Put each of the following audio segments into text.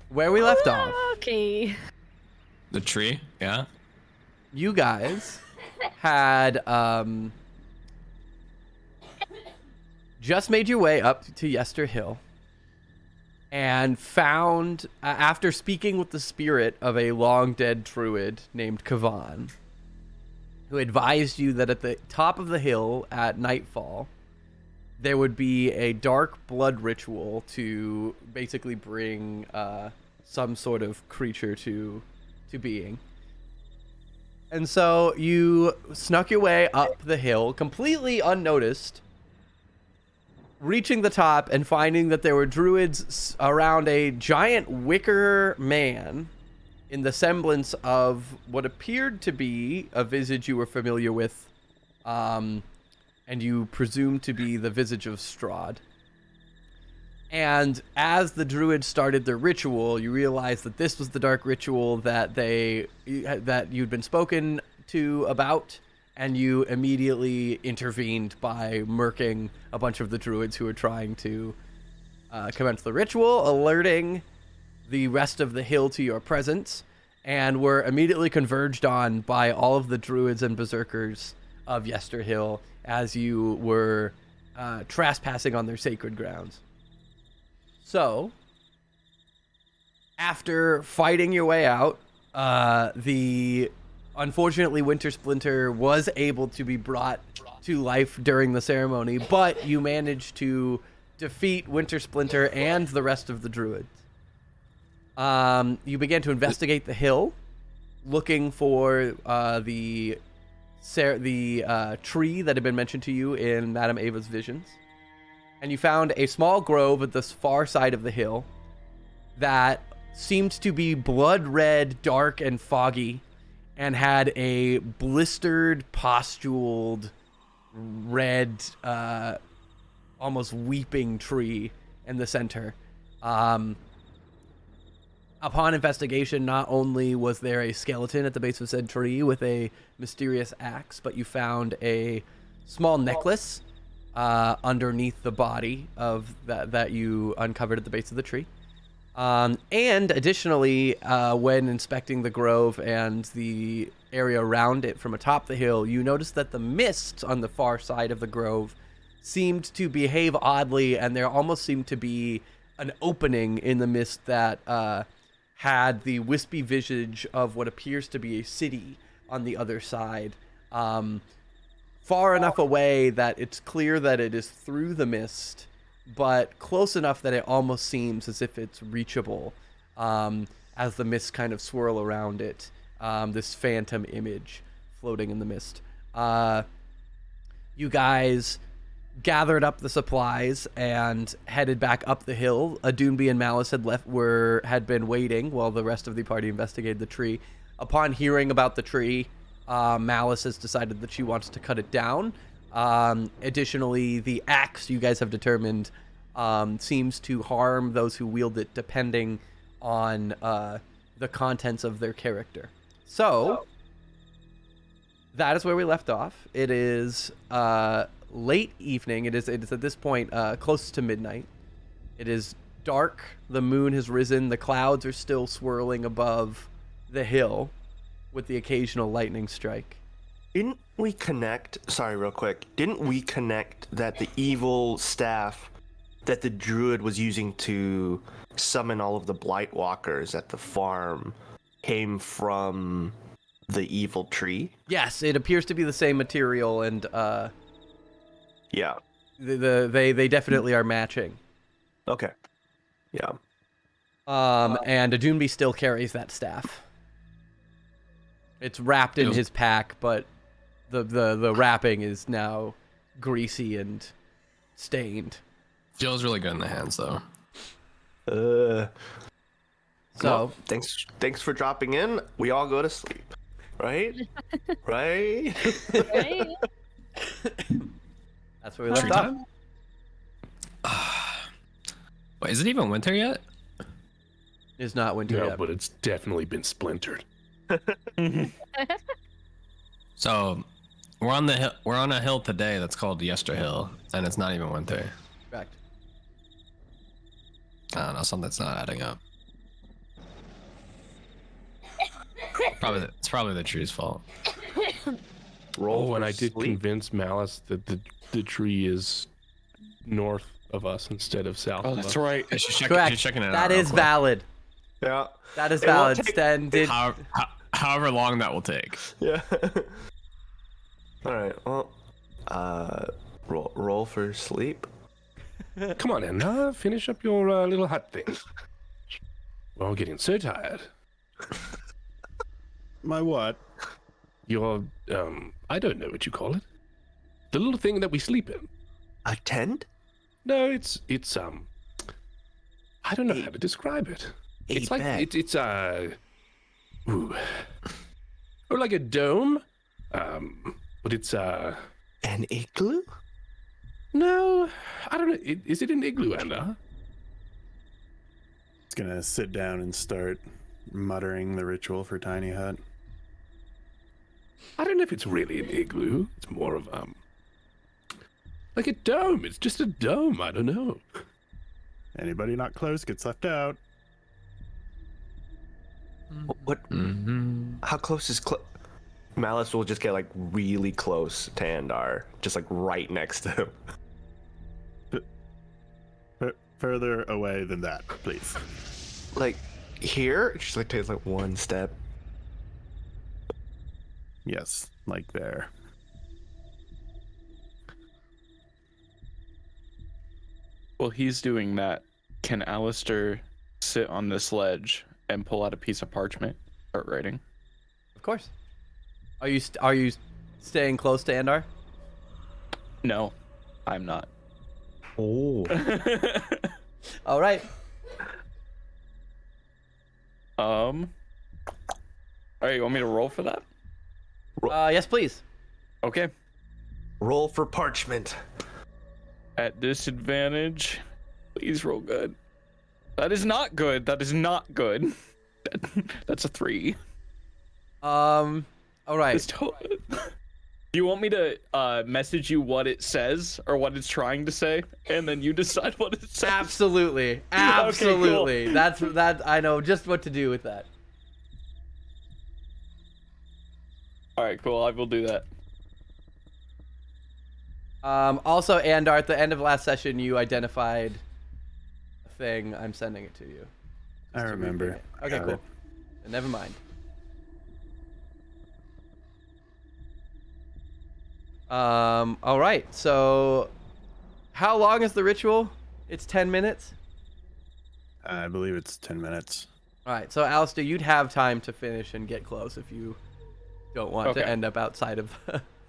Where we left off, Okay. The tree, yeah. you guys had just made your way up to Yester Hill and found, after speaking with the spirit of a long dead druid named Kavan, who advised you that at the top of the hill at nightfall, there would be a dark blood ritual to basically bring some sort of creature to being. And so you snuck your way up the hill completely unnoticed, reaching the top and finding that there were druids around a giant wicker man in the semblance of what appeared to be a visage you were familiar with, and you presume to be the visage of Strahd. And as the druids started their ritual, you realized that this was the dark ritual that you'd been spoken to about, and you immediately intervened by murking a bunch of the druids who were trying to commence the ritual, alerting the rest of the hill to your presence, and were immediately converged on by all of the druids and berserkers of Yester Hill as you were trespassing on their sacred grounds. So, after fighting your way out, unfortunately, Winter Splinter was able to be brought to life during the ceremony, but you managed to defeat Winter Splinter and the rest of the druids. You began to investigate the hill, looking for the tree that had been mentioned to you in Madame Ava's visions. And you found a small grove at the far side of the hill that seemed to be blood red, dark, and foggy, and had a blistered, pustuled, red, almost weeping tree in the center. Upon investigation, not only was there a skeleton at the base of said tree with a mysterious axe, but you found a small necklace underneath the body of that you uncovered at the base of the tree. And additionally, when inspecting the grove and the area around it from atop the hill, you noticed that the mist on the far side of the grove seemed to behave oddly, and there almost seemed to be an opening in the mist that had the wispy visage of what appears to be a city on the other side. Far enough away that it's clear that it is through the mist, but close enough that it almost seems as if it's reachable, as the mist kind of swirl around it, this phantom image floating in the mist. You guys gathered up the supplies and headed back up the hill. Adunbi and Malice had been waiting while the rest of the party investigated the tree. Upon hearing about the tree, Malice has decided that she wants to cut it down. Additionally, the axe, you guys have determined, seems to harm those who wield it depending on the contents of their character. So, that is where we left off. It is late evening. It is at this point close to midnight. It is dark. The moon has risen. The clouds are still swirling above the hill, with the occasional lightning strike. Didn't we connect that the evil staff that the druid was using to summon all of the Blightwalkers at the farm came from the evil tree? Yes, it appears to be the same material, and yeah, they definitely are matching. Okay. Yeah. And Adunbi still carries that staff. It's wrapped in his pack, but the wrapping is now greasy and stained. Feels really good in the hands, though. So well, thanks for dropping in. We all go to sleep, right? Right? Right? That's where we left off. Wait, is it even winter yet? It's not winter No, yet. but it's definitely been splintered. So we're on the hill. We're on a hill today that's called Yester Hill, and it's not even winter. Correct. I don't know. Something's not adding up. It's probably the tree's fault. Roll Oh, and for I did sleep. convince Malice that the tree is north of us instead of south Oh, of that's us. right. She's Correct. checking it out. That real is quick. valid. Yeah. That is It won't valid. take- Sten did. However long that will take. Yeah. All right. Well, roll for sleep. Come on, Anna, finish up your little hut thing. We're all getting so tired. My what? Your, I don't know what you call it. The little thing that we sleep in. A tent? No, it's I don't know how to describe it. It's like bed. it's ooh, or like a dome, but it's An igloo? no, I don't know. Is it an igloo, Anna? It's gonna sit down and start muttering the ritual for tiny hut. I don't know if it's really an igloo. It's more of like a dome. It's just a dome. I don't know. Anybody not close gets left out. What? How close is Malice will just get like really close to Andar, just like right next to him. Further away than that, please. Like here, it just like takes like one step. Yes, like there. While he's doing that, can Alistair sit on this ledge and pull out a piece of parchment, start writing? Of course. Are you staying close to Andar? No, I'm not. Oh. All right. All right, you want me to roll for that? Yes, please. Okay. Roll for parchment. At disadvantage, please roll good. That is not good. That is not good. That's a 3. All right. It's Do you want me to message you what it says or what it's trying to say, and then you decide what it says? Absolutely. Absolutely. That I know just what to do with that. All right, cool. I will do that. Also, Andar, at the end of last session, you identified a thing. I'm sending it to you. I to remember. read it. Okay, Got cool. it. Never mind. All right. So, how long is the ritual? It's 10 minutes. I believe it's 10 minutes. All right. So, Alistair, you'd have time to finish and get close if you don't want to Okay. end up outside of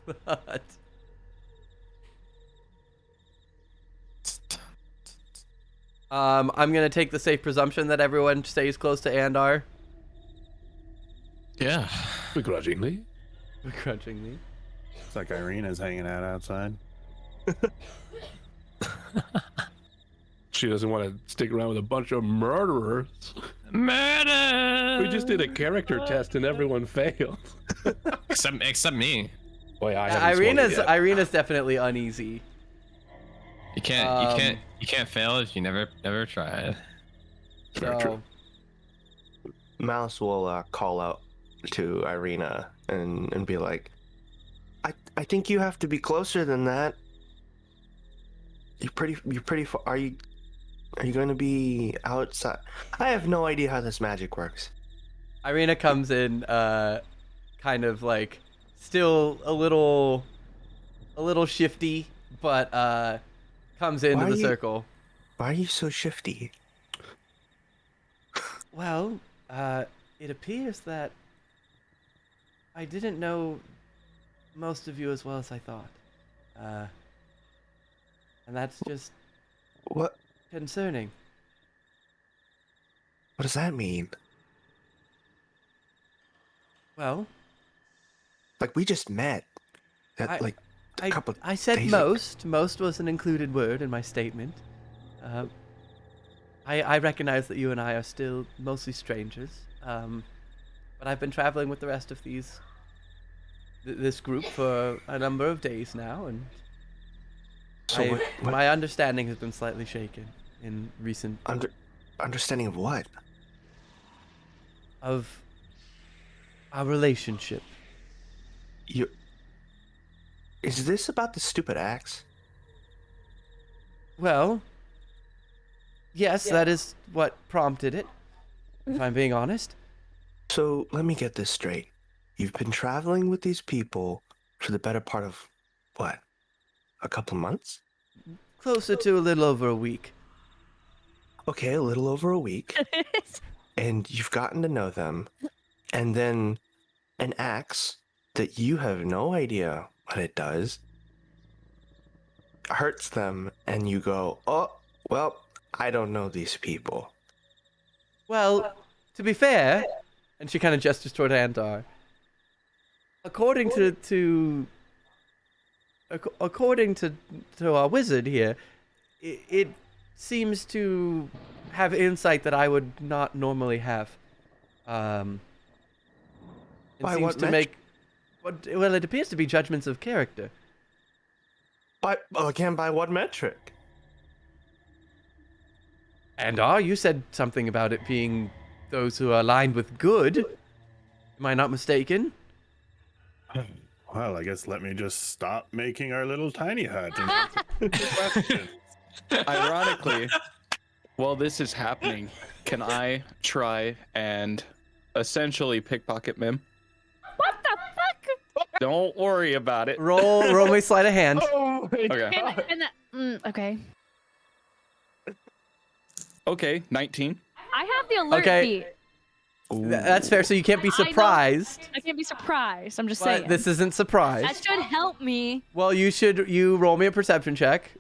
the hut. I'm gonna take the safe presumption that everyone stays close to Andar. Yeah. Begrudgingly. Begrudgingly. It's like Irina's hanging out outside. She doesn't want to stick around with a bunch of murderers. Murder. We just did a character test and everyone failed. except me. Boy, I haven't sworn it yet. Irina's definitely uneasy. You can't fail if you never try. Very true. Malice will call out to Irina and be like, I think you have to be closer than that. You're pretty far. Are you going to be outside? I have no idea how this magic works. Irina comes in, kind of like still a little shifty, but comes into Why the are you- circle. Why are you so shifty? Well, it appears that I didn't know most of you as well as I thought. And that's just What concerning. does that mean? Well, Like we just met. I- Like a couple. I said days most. Most was an included word in my statement. I recognize that you and I are still mostly strangers. But I've been traveling with the rest of this group for a number of days now, and So what- my understanding has been slightly shaken in recent Understanding of what? of our relationship. Is this about the stupid axe? Well, yes, that is what prompted it, if I'm being honest. So let me get this straight. You've been traveling with these people for the better part of, what, a couple months? Closer to a little over a week. Okay, a little over a week. And you've gotten to know them. And then an axe that you have no idea what it does hurts them, and you go, oh, well, I don't know these people. Well, to be fair, and she kind of gestures toward Andar, according to our wizard here, it seems to have insight that I would not normally have. It By seems what to make, well, it appears to be judgments of character. By what metric? Andar, you said something about it being those who are aligned with good. Am I not mistaken? Well, I guess let me just stop making our little tiny hut. And answer the question. Ironically, while this is happening, can I try and essentially pickpocket Mim? What the fuck? Don't worry about it. Roll me sleight of hand. Oh my Okay. Okay. Okay, 19. I have the alert Okay. feat. That's fair, so you can't be I don't- surprised. I can't be surprised. I'm just But saying. this isn't surprise. That should help me. Well, you roll me a perception check.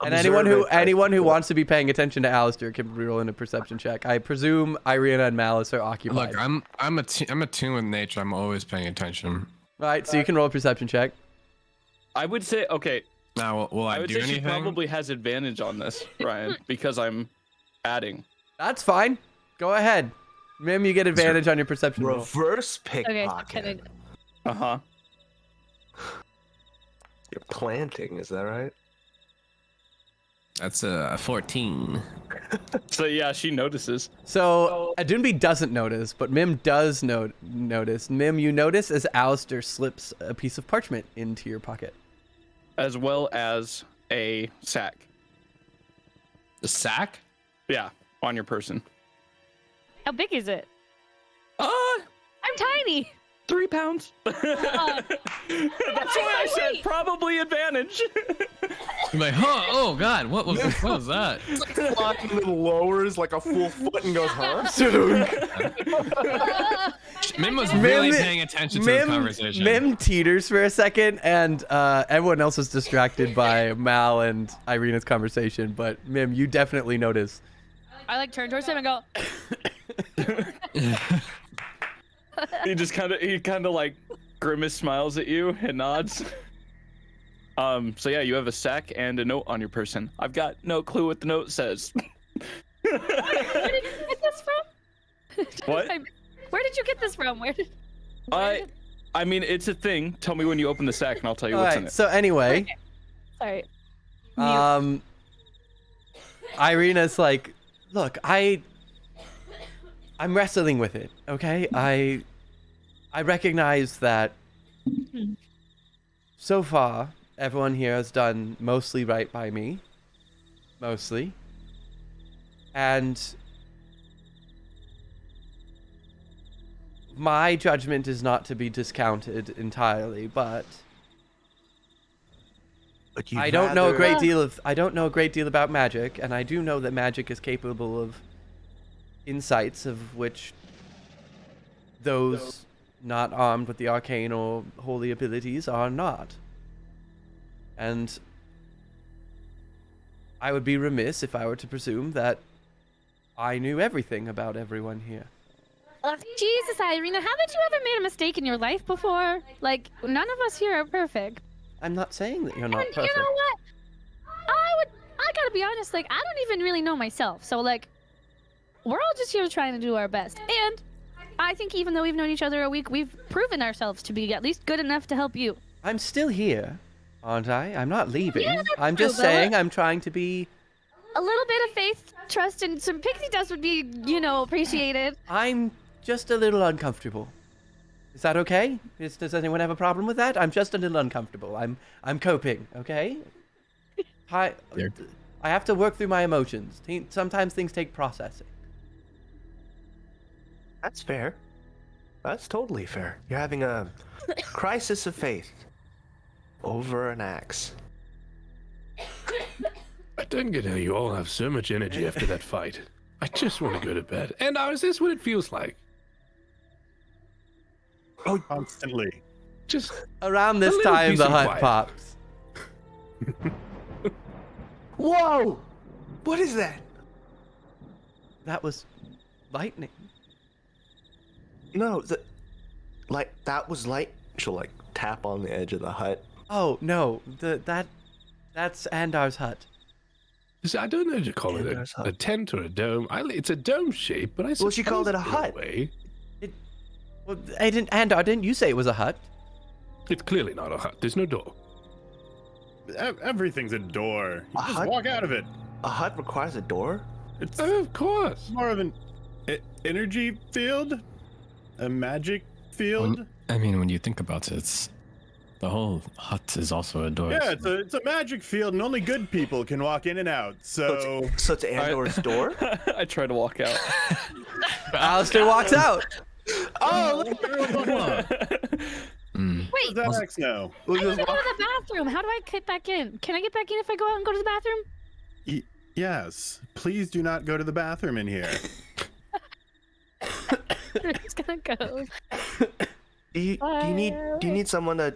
And anyone who wants to be paying attention to Alistair can roll in a perception check. I presume Irina and Malice are occupied. Look, I'm attuned with nature. I'm always paying attention. Right, so you can roll a perception check. I would say, okay, Now, will I I would do say anything? she probably has advantage on this, Ryan, because I'm adding. That's fine. Go ahead. Mim, you get advantage on your perception roll. Reverse Okay, so pickpocket. can Uh-huh. You're planting, is that right? That's a 14. So yeah, she notices. So Adunbi doesn't notice, but Mim does notice. Mim, you notice as Alistair slips a piece of parchment into your pocket. As well as a sack. The sack? Yeah, on your person. How big is it? Uh, I'm tiny. 3 pounds. Uh, That's why I said wait. probably advantage. I'm like, huh? Oh God, what was that? Flying and lowers like a full foot and goes, huh? Mim was really paying attention to the conversation. Mim teeters for a second, and everyone else is distracted by Mal and Irina's conversation. But Mim, you definitely notice. I like turn towards him and go. he kind of like grimace smiles at you and nods. So yeah, you have a sack and a note on your person. I've got no clue what the note says. Where did you get this from? What? Where did you get this from? Where did? I mean, it's a thing. Tell me when you open the sack and I'll tell you All what's right. in it. So anyway, Sorry. Irina's like, look, I'm wrestling with it. Okay, I recognize that so far everyone here has done mostly right by me, mostly, and my judgment is not to be discounted entirely, but You'd I don't know a great rather- deal about magic, and I do know that magic is capable of insights of which those not armed with the arcane or holy abilities are not. And I would be remiss if I were to presume that I knew everything about everyone here. Jesus, Irina, haven't you ever made a mistake in your life before? Like, none of us here are perfect. I'm not saying that you're not And perfect. you know what? I gotta be honest, like, I don't even really know myself. So, like, we're all just here trying to do our best. And I think even though we've known each other a week, we've proven ourselves to be at least good enough to help you. I'm still here, aren't I? I'm not leaving. Yeah, that's I'm true, just but saying I'm trying to be... A little bit of faith, trust, and some pixie dust would be, appreciated. I'm just a little uncomfortable. Is that okay? Does anyone have a problem with that? I'm just a little uncomfortable. I'm coping, okay? I have to work through my emotions. Sometimes things take processing. That's fair. That's totally fair. You're having a crisis of faith over an axe. I don't get how you all have so much energy after that fight. I just want to go to bed. And is this what it feels like? Oh, constantly. Just Around a this little time, peace the and hut quiet. pops. Whoa! What is that? That was lightning. No, that was light. She'll like tap on the edge of the hut. Oh no, that's Andar's hut. I don't know to call it Andar's a hut. tent or a dome. It's a dome shape, but I Well, she called it a suppose in hut. way, Well, Andar, didn't you say it was a hut? it's clearly not a hut. There's no door. Everything's a door. You A just hut? walk out of it. A hut requires a door? It's Of course. more of an energy field, a magic field. When you think about it, the whole hut is also a door. Yeah, it's a magic field, and only good people can walk in and out. So So it's Andor's door? I try to walk out. Alistair walks out. Oh, Wait, does that X know? I need to go to the bathroom. How do I get back in? Can I get back in if I go out and go to the bathroom? Yes. Please do not go to the bathroom in here. I'm just gonna go. do you need someone to?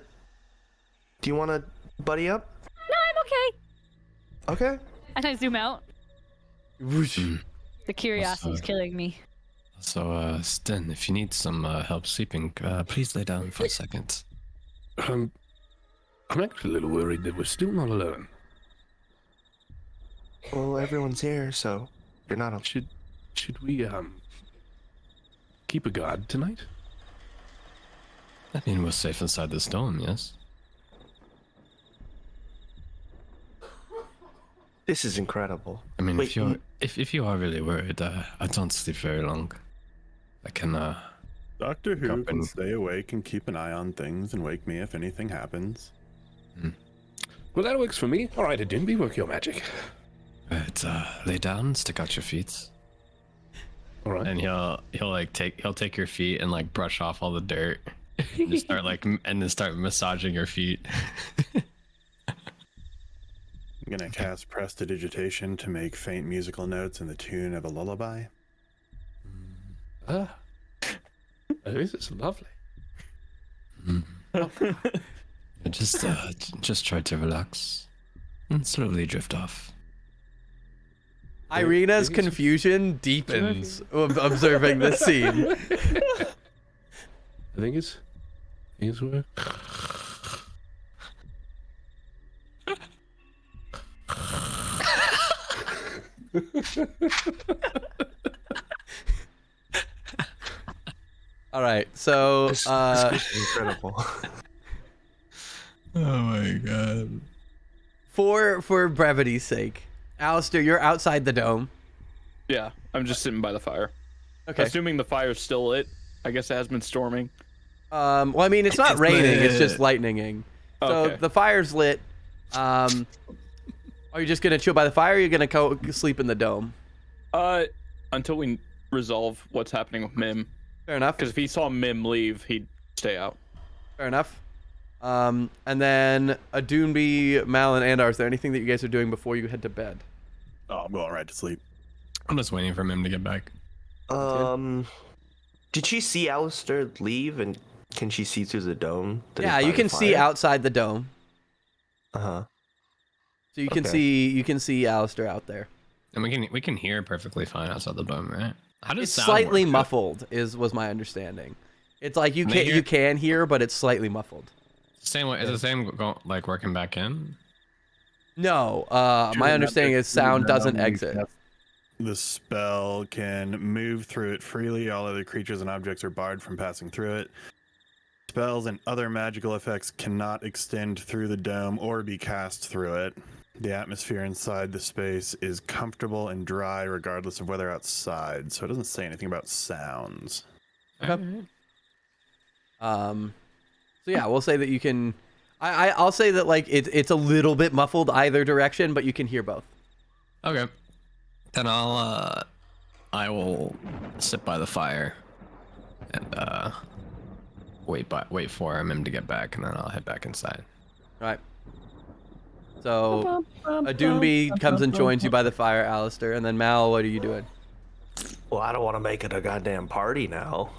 Do you want to buddy up? No, I'm okay. Okay. And I zoom out. Whoosh. The curiosity is killing me. So, Sten, if you need some help sleeping, please lay down for a second. I'm actually a little worried that we're still not alone. Well, everyone's here, so you're not. Should we keep a guard tonight? We're safe inside this dome, yes? This is incredible. If Wait, you're if you are really worried, I don't sleep very long. I can Doctor Who Up can and- stay awake and keep an eye on things and wake me if anything happens. Well, that works for me. All right, Adinby, work your magic. lay down, stick out your feet, All right. and he'll take your feet and like brush off all the dirt, and just start and then start massaging your feet. I'm gonna cast Prestidigitation to make faint musical notes in the tune of a lullaby. This is lovely. Just try to relax and slowly drift off. Irina's confusion deepens observing this scene. I think it's work. All right, so This is incredible. Oh my god. for brevity's sake, Alistair, you're outside the dome. Yeah, I'm just sitting by the fire. Okay. Assuming the fire's still lit. I guess it has been storming. Well, I mean, it's not It's raining; it's just lit. lightninging. So Okay. the fire's lit. Are you just gonna chill by the fire? Or are you gonna go sleep in the dome? Until we resolve what's happening with Mim. Fair enough. Because if he saw Mim leave, he'd stay out. Fair enough. And then Adunbi, Mal, and Andar, is there anything that you guys are doing before you head to bed? Oh, I'm going right to sleep. I'm just waiting for him to get back. Did she see Alistair leave, and can she see through the dome? that is Yeah, by you the can see fire? outside the dome, Uh-huh. so you can Okay. see Alistair out there. And we can hear perfectly fine outside the dome, right? How does It's sound slightly work? muffled, was my understanding. It's like you Can they can hear- you can hear, but it's slightly muffled. Same way. Is the same like working back in? No, my understanding is sound doesn't exit. The spell can move through it freely. All other creatures and objects are barred from passing through it. Spells and other magical effects cannot extend through the dome or be cast through it. The atmosphere inside the space is comfortable and dry regardless of weather outside, so it doesn't say anything about sounds. Okay. So yeah, we'll say that you can. I'll say that like it's a little bit muffled either direction, but you can hear both. Okay. Then I will sit by the fire and wait for him to get back, and then I'll head back inside. All right. So a Doomby comes and joins you by the fire, Alistair, and then Mal, what are you doing? Well, I don't want to make it a goddamn party now.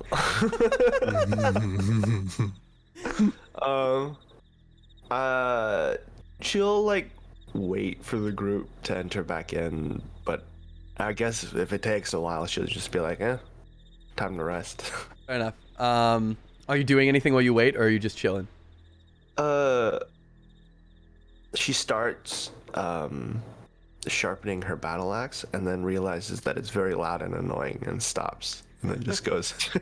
She'll like wait for the group to enter back in, but I guess if it takes a while, she'll just be like, time to rest. Fair enough. Are you doing anything while you wait, or are you just chilling? She starts sharpening her battle axe and then realizes that it's very loud and annoying and stops, and then just goes to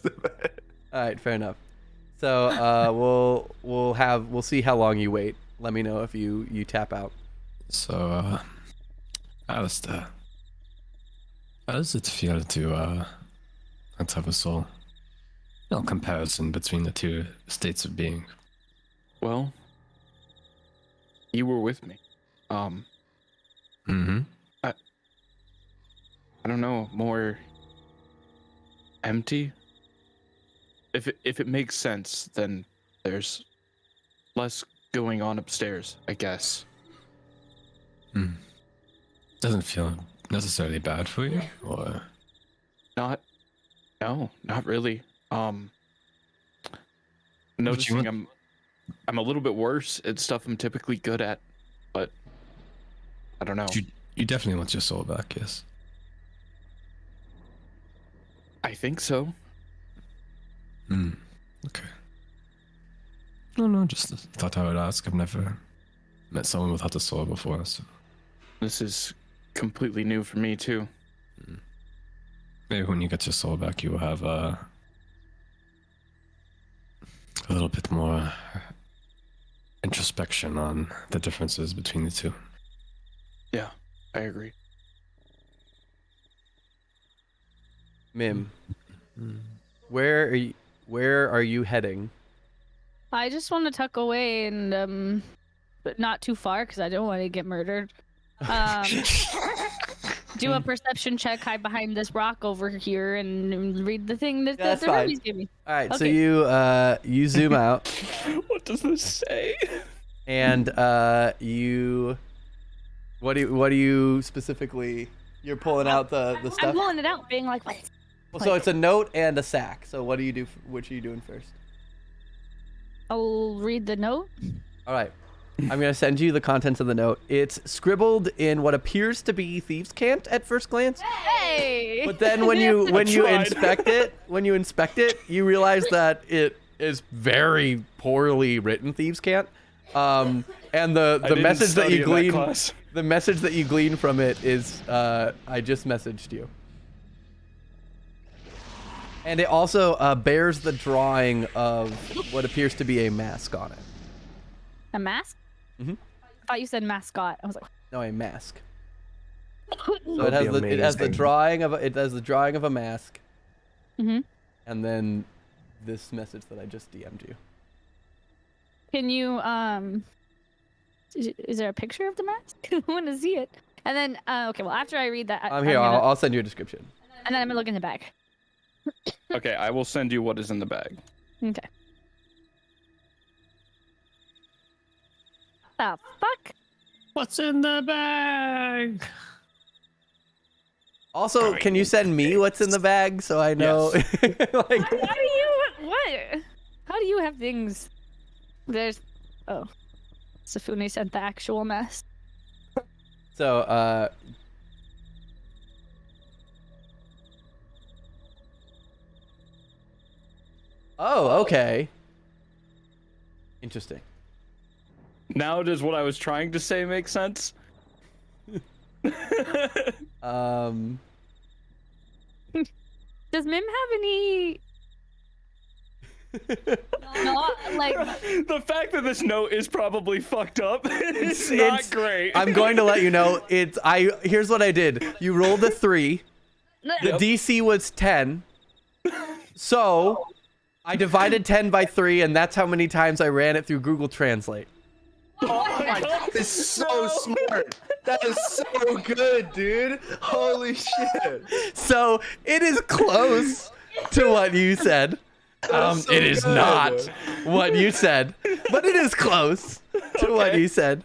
bed. All right, fair enough. So we'll see how long you wait. Let me know if you tap out. So, Alistair, how does it feel to not have a soul? No comparison between the two states of being. Well, you were with me. Mm-hmm. I don't know, more empty. If it makes sense, then there's less going on upstairs, I guess. Doesn't feel necessarily bad for you, or No, not really. Noticing I'm a little bit worse at stuff I'm typically good at, but I don't know. you definitely want your soul back, yes? I think so. Okay. No, just thought I would ask. I've never met someone without a soul before, so This is completely new for me too. maybe when you get your soul back, you will have a little bit more introspection on the differences between the two. Yeah, I agree. Mim, where are you heading? I just want to tuck away and but not too far because I don't want to get murdered. Do a perception check, hide behind this rock over here, and read the thing that That's the fine. Hermes gave me. All right, so Okay. you zoom out, What does this say? and you what do you specifically? You're pulling out the I'm stuff. pulling it out, being like, what? Well, so it's a note and a sack. So what do you do? Which are you doing first? I'll read the note. All right. I'm going to send you the contents of the note. It's scribbled in what appears to be thieves' cant at first glance. Hey! But then when you tried. inspect it, you realize that it is very poorly written thieves' cant. And the message that you glean from it is I just messaged you. And it also bears the drawing of what appears to be a mask on it. A mask? Mhm. I thought you said mascot. I was like, No, a mask. oh. So it has the drawing of a mask, Mm-hmm. and then this message that I just DM'd you. Can you is there a picture of the mask? I want to see it. And then okay, well after I read that, I'm here. I'll send you a description. and then I'm gonna look in the bag. Okay, I will send you what is in the bag. Okay. The fuck? What's in the bag? Also, can you send me what's in the bag so I know? Like, How do you what? How do you have things? There's Safune sent the actual mess. so oh, okay. Interesting. Now does what I was trying to say make sense? Does Mim have any? No, like The fact that this note is probably fucked up is not great. I'm going to let you know. Here's what I did. You rolled a 3. The DC was 10. So I divided 10 by 3, and that's how many times I ran it through Google Translate. Oh my god. That is so smart. That is so good, dude. Holy shit. So it is close to what you said. so It is good. not what you said, but it is close to what you said.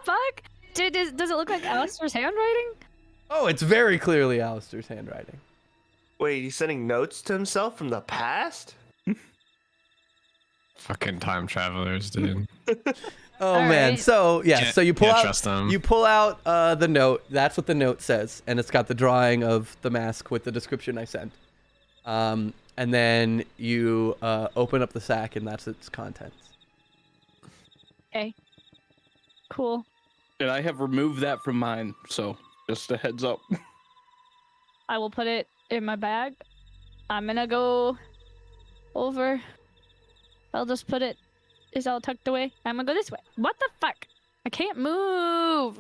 Fuck. Does it look like Alistair's handwriting? Oh, it's very clearly Alistair's handwriting. Wait, he's sending notes to himself from the past? Fucking time travelers, dude. Oh All man. right. So yeah, Can't- so you pull can't out trust them. you pull out the note. That's what the note says, and it's got the drawing of the mask with the description I sent. And then you open up the sack, and that's its contents. Okay. Cool. And I have removed that from mine, so just a heads up. I will put it in my bag. I'm gonna go over. I'll just put it. It's all tucked away. I'm gonna go this way. What the fuck? I can't move.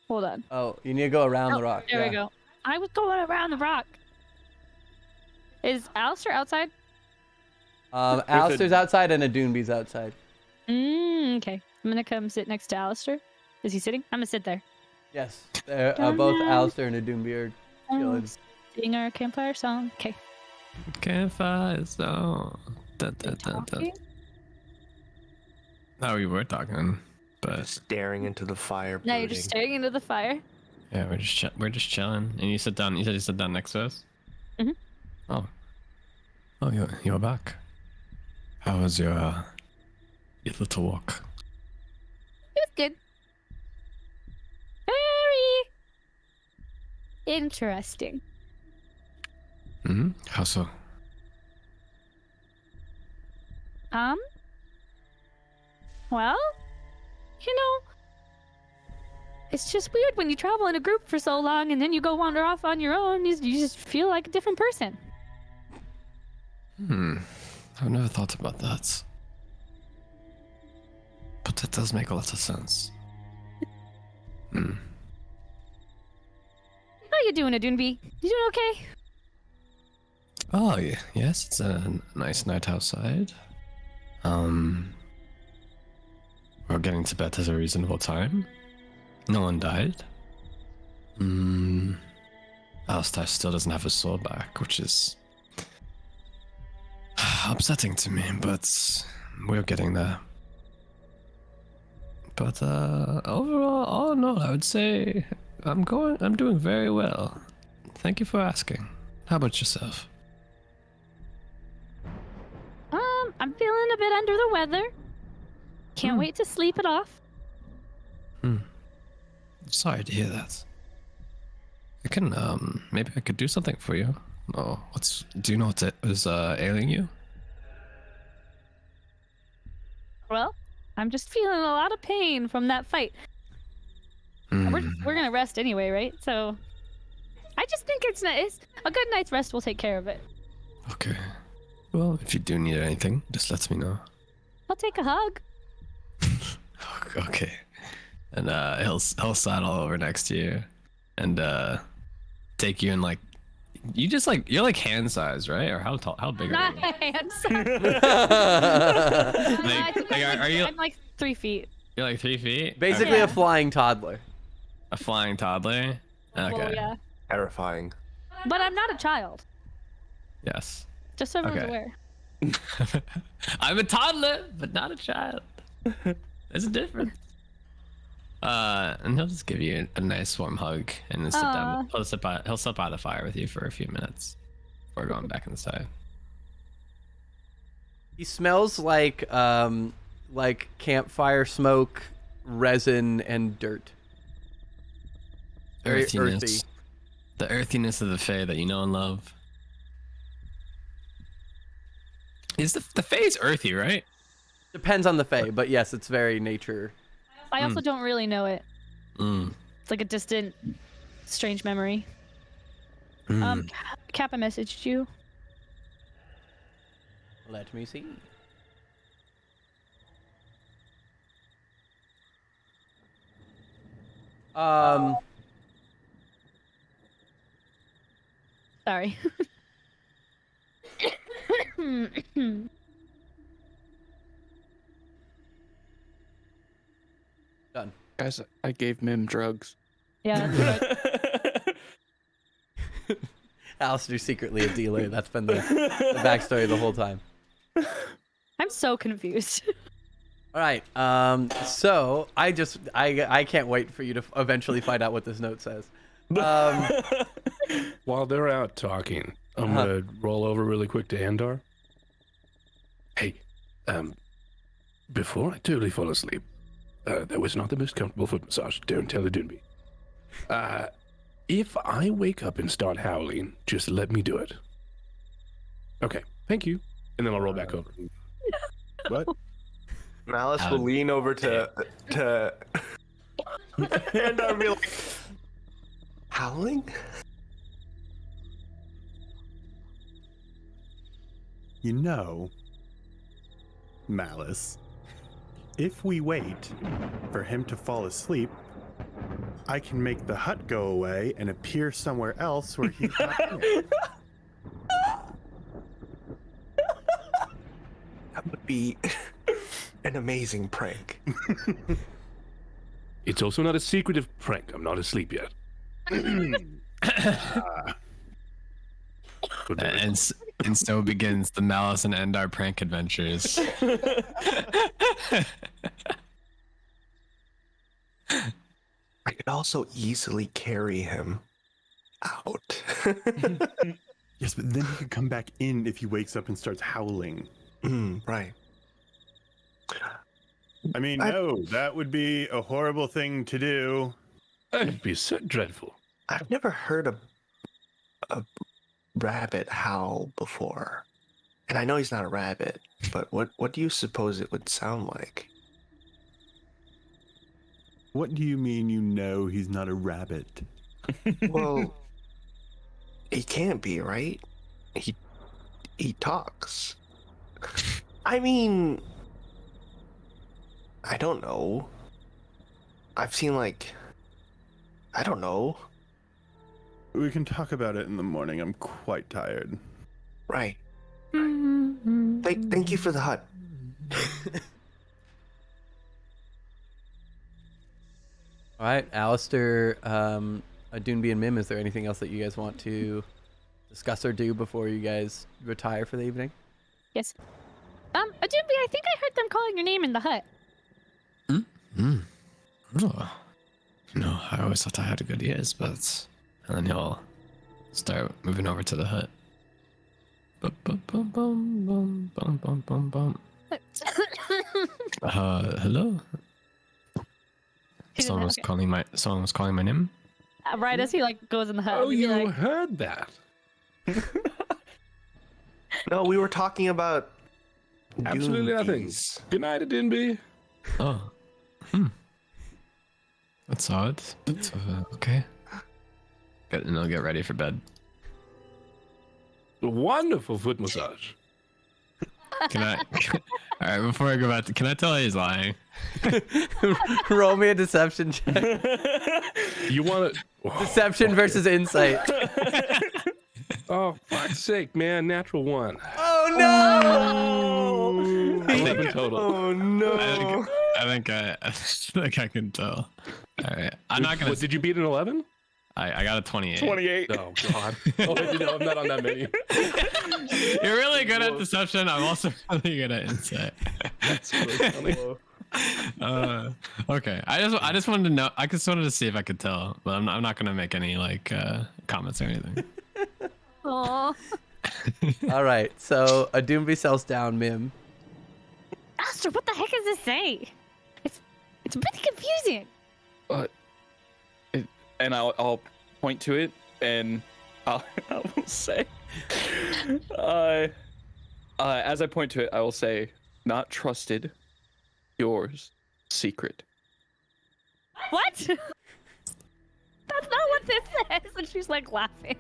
Hold on. Oh, you need to go around the rock. There we go. I was going around the rock. Is Alistair outside? Alistair's outside and Adunbi's outside. Okay. I'm gonna come sit next to Alistair. Is he sitting? I'm gonna sit there. Yes, they're, both Alistair and Adunbi are chilling. Sing our campfire song. Okay. Campfire song. Dun, dun, dun, dun. No, we were talking, but Staring into the fire. Now you're just staring into the fire. yeah, we're just chilling. And you sit down. You said you sit down next to us. Mhm. Oh, you're back. How was your little walk? It was good. Very interesting. Hmm. How so? Well, you know, it's just weird when you travel in a group for so long and then you go wander off on your own. You just feel like a different person. I've never thought about that. But that does make a lot of sense. How you doing, Adunbi? You doing okay? Oh, yeah, yes, it's a nice night outside. We're getting to bed at a reasonable time. No one died. Alistair still doesn't have his sword back, which is upsetting to me, but we're getting there. But overall, all in all, I would say I'm doing very well. Thank you for asking. How about yourself? I'm feeling a bit under the weather. Can't wait to sleep it off. Sorry to hear that. I can maybe I could do something for you. Oh, do you know what is ailing you? Well, I'm just feeling a lot of pain from that fight. We're gonna rest anyway, right? So I just think it's a good night's rest will take care of it. Okay. Well, if you do need anything, just let me know. I'll take a hug. Okay. And he'll saddle over next to you, and take you in you're like hand size, right? Or how big are Not you? handsome. Are you? I'm like 3 feet. You're like 3 feet. Basically Yeah. a flying toddler. A flying toddler. Okay. Well, yeah. Terrifying. But I'm not a child. Yes. Just so everyone's Okay. aware. I'm a toddler, but not a child. There's a difference. And he'll just give you a nice warm hug and then sit down. He'll sit by the fire with you for a few minutes before going back inside. He smells like campfire smoke, resin, and dirt. Very Earthiness. earthy. The earthiness of the Fae that you know and love. Is the Fae is earthy, right? Depends on the Fae, but yes, it's very nature. I also don't really know it. Mm. It's like a distant, strange memory. Kappa messaged you. Let me see. Sorry. Done. Guys, I gave Mim drugs. Yeah. That's right. Alistair's secretly a dealer. That's been the backstory the whole time. I'm so confused. All right. So I can't wait for you to eventually find out what this note says. While they're out talking, I'm gonna roll over really quick to Andar. Hey, before I totally fall asleep, that was not the most comfortable foot massage. Don't tell the Dunby. If I wake up and start howling, just let me do it. Okay, thank you. And then I'll roll back over. What? Malice will lean over to and I'll be like, howling? You know, Malice, if we wait for him to fall asleep, I can make the hut go away and appear somewhere else where he's not here. That would be an amazing prank. It's also not a secretive prank. I'm not asleep yet. And so begins the Malice and Endar prank adventures. I could also easily carry him out. Yes, but then he could come back in if he wakes up and starts howling. Right. I mean, no, that would be a horrible thing to do. That'd be so dreadful. I've never heard a rabbit howl before. And I know he's not a rabbit, but what do you suppose it would sound like? What do you mean you know he's not a rabbit? Well, he can't be, right? He talks. I mean, I don't know. I've seen I don't know. We can talk about it in the morning. I'm quite tired. Right. Thank you for the hut. All right, Alistair, Dunby, and Mim, is there anything else that you guys want to discuss or do before you guys retire for the evening? Yes. Adoombi, I think I heard them calling your name in the hut. Oh. No, I always thought I had good ears, but... And then he'll start moving over to the hut. Bum, bum, bum, bum, bum, bum, bum, bum, bum. Hello? Someone was calling my name? Right as he goes in the hut. Oh, he'd be you like, heard that? No, we were talking about Absolutely nothing. Doombies. Good night, Dinby. Oh. That's odd. But, okay. And I'll get ready for bed. Wonderful foot massage. Can I... Alright, before I go back, can I tell he's lying? Roll me a deception check. You want to... Deception versus insight. Oh, fuck's sake, man. Natural one. Oh no! 11 total. Oh no! I think I can tell. Alright. I'm not gonna... What, did you beat an 11? I got a 28. 28. Oh, God. Oh, I'm not on that many. You're really good at deception. I'm also really good at insight. That's really funny. Okay. I just wanted to know. I just wanted to see if I could tell, but I'm not gonna make any comments or anything. Aw. All right, so Adoombi sells down Mim. Alistair, what the heck does this say? It's pretty confusing. And I'll point to it, and I will say, as I point to it, I will say, not trusted, yours, secret. What? That's not what this says. And she's laughing.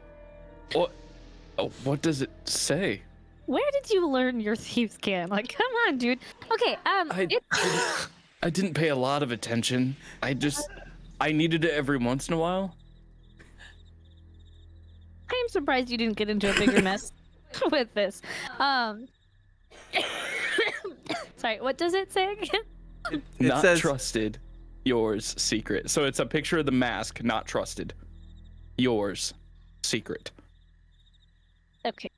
What does it say? Where did you learn your thieves' can? Come on, dude. Okay, I didn't pay a lot of attention. I needed it every once in a while. I'm surprised you didn't get into a bigger mess. with this. Sorry, what does it say again? It Not says trusted. Yours secret. So it's a picture of the mask. Not trusted. Yours secret. Okay.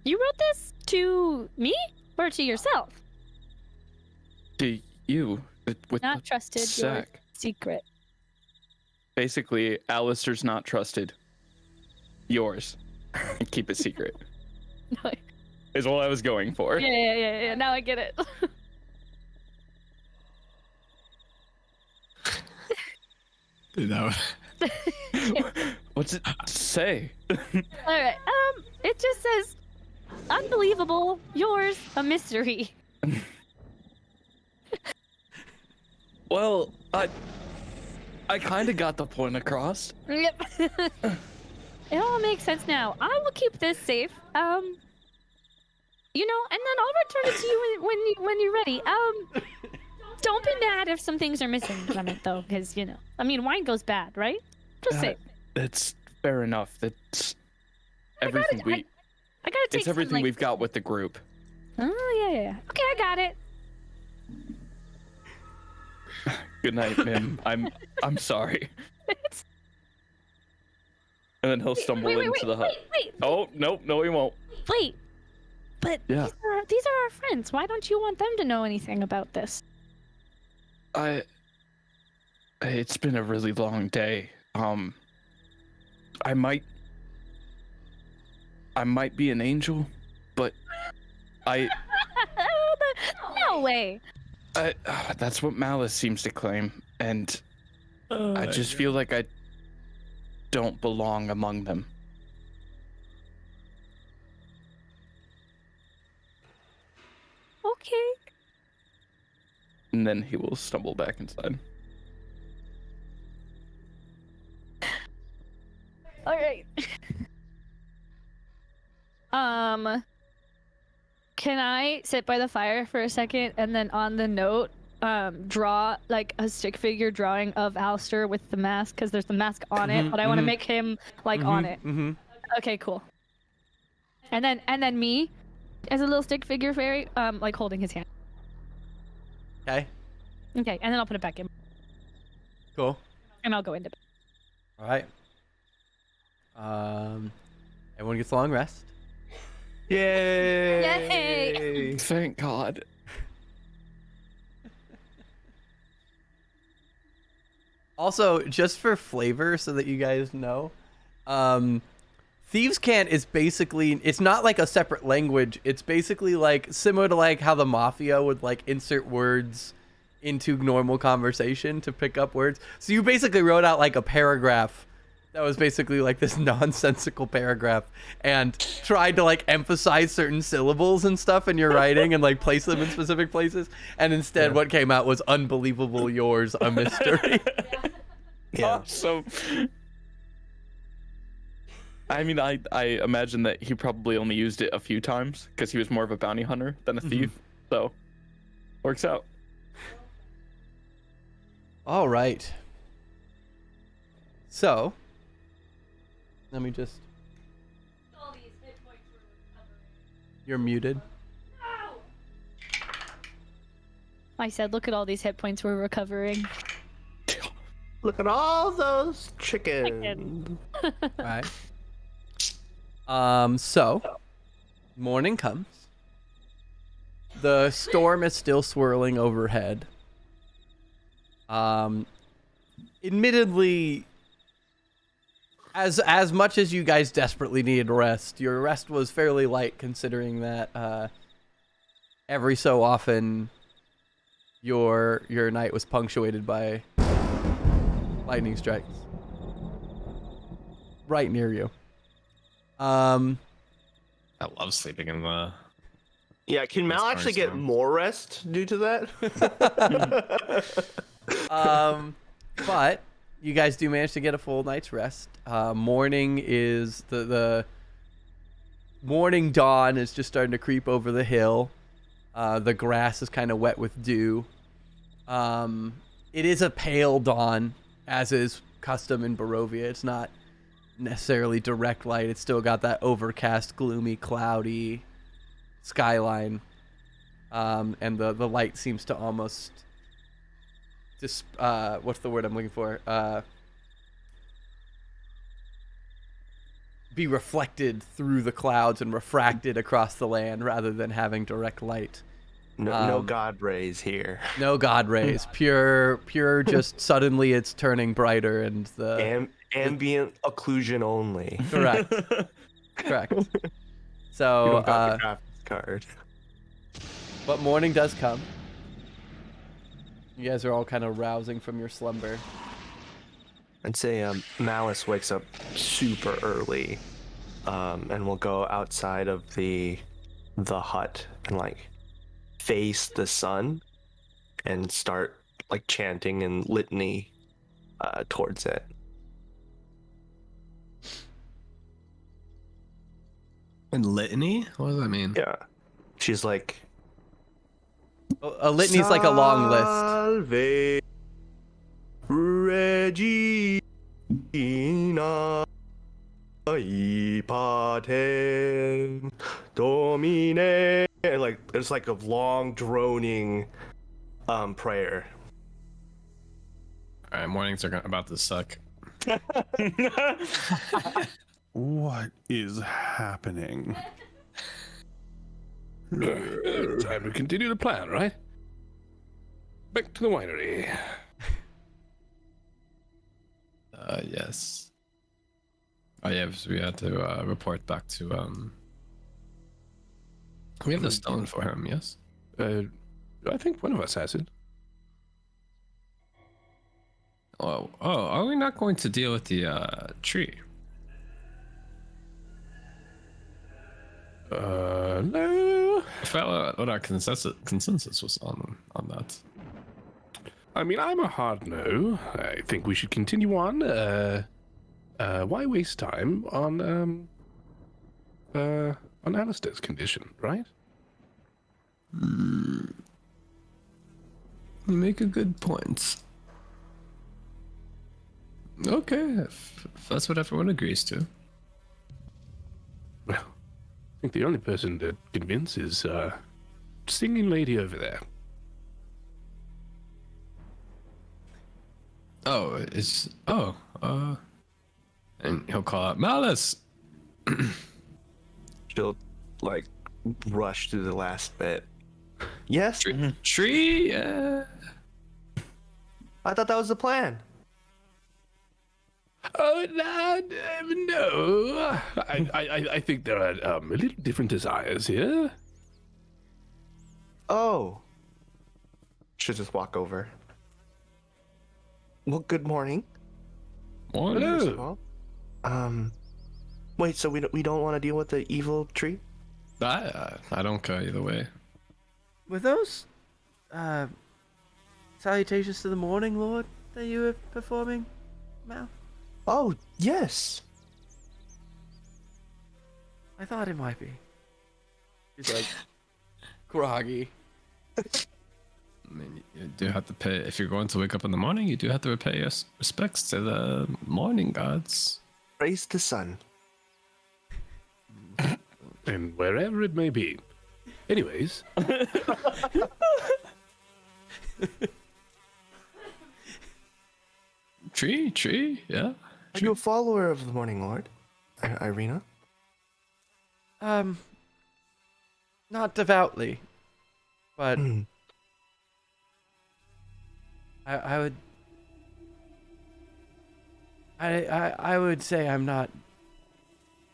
You wrote this to me or to yourself? To you. With Not the trusted. Your sack. secret. Basically, Alistair's not trusted. Yours. And keep it secret. No, Is what I was going for. yeah. Now I get it. You know, What's it say? All right. It just says, "Unbelievable. Yours, a mystery." Well, I kind of got the point across. Yep. It all makes sense now. I will keep this safe. You know, and then I'll return it to you when you're ready. Don't be mad if some things are missing from it, though, because you know, I mean, wine goes bad, right? Just say. That's fair enough. That's everything I gotta take It's everything some, like... we've got with the group. Oh yeah. Okay, I got it. Good night, Mim. I'm sorry. And then he'll stumble into the hut. Wait. Oh no, he won't. Wait. But Yeah. these are our friends. Why don't you want them to know anything about this? It's been a really long day. I might be an angel, but No way. that's what Malice seems to claim, and I just feel like I don't belong among them. Okay. And then he will stumble back inside. All right. Can I sit by the fire for a second and then on the note, draw like a stick figure drawing of Alistair with the mask, because there's the mask on it, but I want to make him like on it. Mm-hmm. Okay, cool. And then me, as a little stick figure fairy, like holding his hand. Okay. Okay, and then I'll put it back in, Cool. and I'll go into bed. All right. Everyone gets a long rest. Yay! Yay! Thank God. Also, just for flavor, so that you guys know, Thieves' Cant is basically, it's not like a separate language. It's basically like similar to like how the Mafia would like insert words into normal conversation to pick up words. So you basically wrote out like a paragraph that was basically like this nonsensical paragraph and tried to like emphasize certain syllables and stuff in your writing and like place them in specific places. And instead what came out was unbelievable yours, a mystery. Yeah. So, I mean, I imagine that he probably only used it a few times because he was more of a bounty hunter than a thief. So, works out. All right. So, let me just... You're muted. I said, look at all these hit points we're recovering. Look at all those chickens. All right. So, morning comes. The storm is still swirling overhead. Admittedly, as much as you guys desperately needed rest, your rest was fairly light considering that every so often your night was punctuated by lightning strikes right near you. I love sleeping in the. Yeah, can Mal That's actually get storm. more rest due to that? But you guys do manage to get a full night's rest. Morning is the morning dawn is just starting to creep over the hill. The grass is kind of wet with dew. It is a pale dawn, as is custom in Barovia. It's not necessarily direct light. It's still got that overcast, gloomy, cloudy skyline. And the light seems to almost just what's the word I'm looking for? Be reflected through the clouds and refracted across the land rather than having direct light. No god rays here. No god rays. Pure just suddenly it's turning brighter and the Ambient occlusion only. correct. Correct. You So don't got the graphics card. but morning does come. You guys are all kind of rousing from your slumber. I'd say Malice wakes up super early, and will go outside of the hut and like face the sun and start like chanting and litany towards it. And litany? What does that mean? Yeah, she's like, A litany's like a long list. Salve Regina Patem Domine, and like it's like a long droning prayer. All right, mornings are about to suck. What is happening? Time to continue the plan, right? Back to the winery. Yes. Oh yeah, so we had to report back to We have the stone for him, yes? I think one of us has it. Oh, are we not going to deal with the tree? No. I felt what our consensus was on that. I mean, I'm a hard no. I think we should continue on. Why waste time on Alistair's condition, right? You make a good point. Okay, if that's what everyone agrees to. Well, I think the only person to convince is singing lady over there. And he'll call out Malice. She'll like rush through the last bit. Yes, Tree. I thought that was the plan. Oh, no. I think there are a little different desires here. Oh. Should just walk over. Well, good morning. First of all. Wait, so we don't want to deal with the evil tree? I don't care either way. Were those salutations to the morning lord that you were performing, Mal? Oh, yes. I thought it might be. He's like groggy. I mean, you do have to pay. If you're going to wake up in the morning, you do have to pay your respects to the morning gods. Praise the sun. And wherever it may be. Anyways. Tree, yeah. Are you a follower of the Morning Lord, Irina? Not devoutly, but I would say I'm not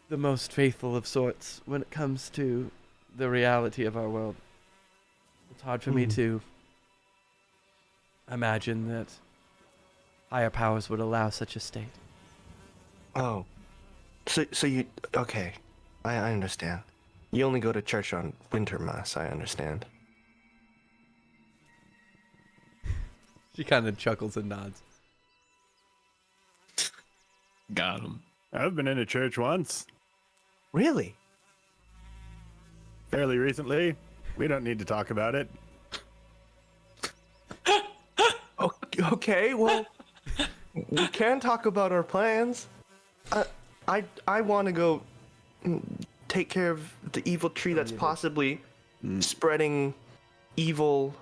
the most faithful of sorts when it comes to the reality of our world. It's hard for me to imagine that higher powers would allow such a state. Oh. So you... Okay. I understand. You only go to church on winter mass, I understand. She kind of chuckles and nods. Got him. I've been in a church once. Really? Fairly recently. We don't need to talk about it. Okay, well... we can talk about our plans. I want to go take care of the evil tree that's possibly spreading evil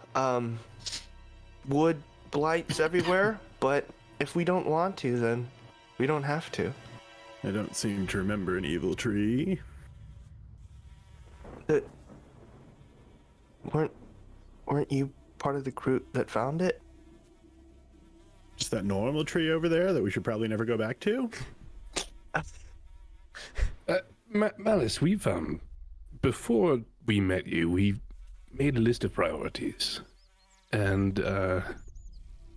wood blights everywhere. But if we don't want to, then we don't have to. I don't seem to remember an evil tree. Weren't you part of the group that found it? Just that normal tree over there that we should probably never go back to? Malice, we've before we met you, we made a list of priorities, and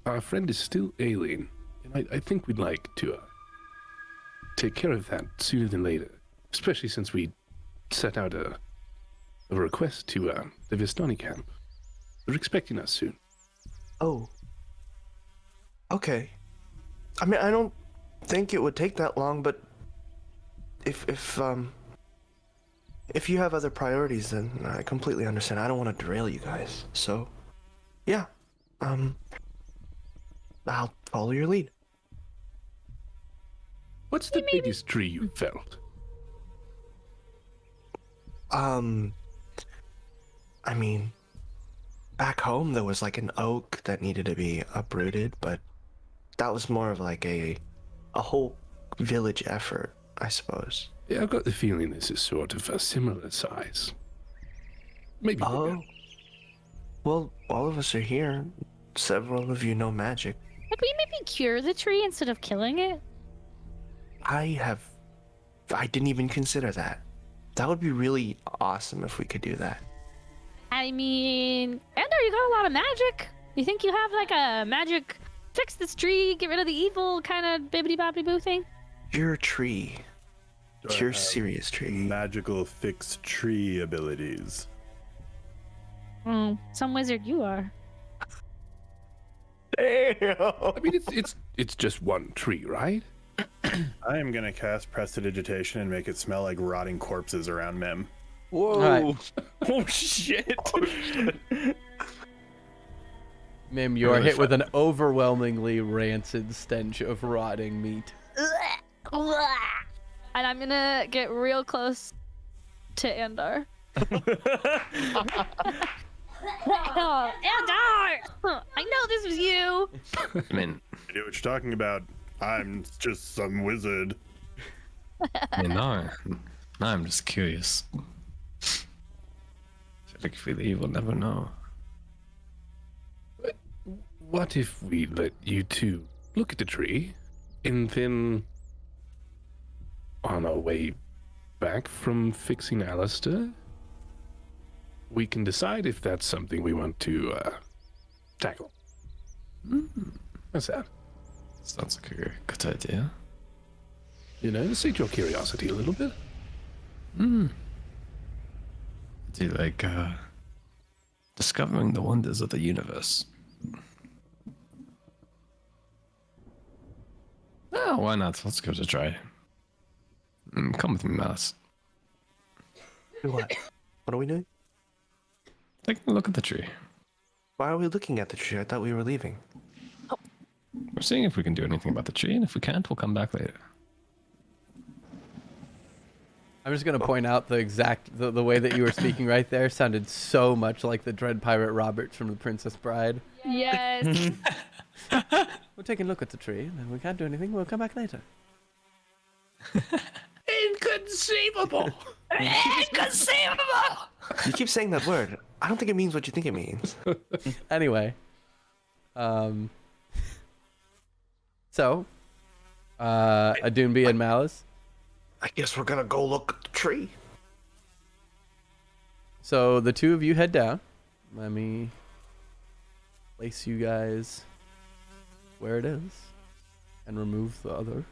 our friend is still ailing, and I think we'd like to take care of that sooner than later, especially since we set out a request to the Vistani camp. They're expecting us soon. Oh. Okay. I mean, I don't think it would take that long, but if you have other priorities, then I completely understand. I don't want to derail you guys. So, yeah. I'll follow your lead. What's the biggest tree you've felled? I mean, back home there was like an oak that needed to be uprooted, but that was more of like a whole village effort, I suppose. Yeah, I've got the feeling this is sort of a similar size. Maybe bigger. Oh. Well, all of us are here. Several of you know magic. Could we maybe cure the tree instead of killing it? I didn't even consider that. That would be really awesome if we could do that. I mean, Ender, you got a lot of magic. You think you have like a magic fix this tree, get rid of the evil kind of bibbity bobbity boo thing? Your tree. It's your have serious tree. Magical fixed tree abilities. Oh, some wizard you are. Damn. I mean, it's just one tree, right? I am gonna cast Prestidigitation and make it smell like rotting corpses around Mem. Whoa. Alright. Oh shit. Mim, you are Really hit with an overwhelmingly rancid stench of rotting meat. And I'm gonna get real close to Andar. Oh, Andar! I know this was you! I mean, I know what you're talking about. I'm just some wizard. now I'm just curious. Like, if we will never know. What if we let you two look at the tree, and then on our way back from fixing Alistair, we can decide if that's something we want to tackle. What's that? Sounds like a good idea. You know, sate your curiosity a little bit. Do you like discovering the wonders of the universe? Oh, why not? Let's give it a try. Come with me, Malice. Do what? What are we doing? Take a look at the tree. Why are we looking at the tree? I thought we were leaving. We're seeing if we can do anything about the tree, and if we can't, we'll come back later. I'm just gonna point out the way that you were speaking right there sounded so much like the Dread Pirate Roberts from The Princess Bride. Yes. We're taking a look at the tree, and if we can't do anything, we'll come back later. Inconceivable! You keep saying that word. I don't think it means what you think it means. Anyway, so, Adunbi and Malice. I guess we're gonna go look at the tree. So the two of you head down. Let me place you guys where it is and remove the others.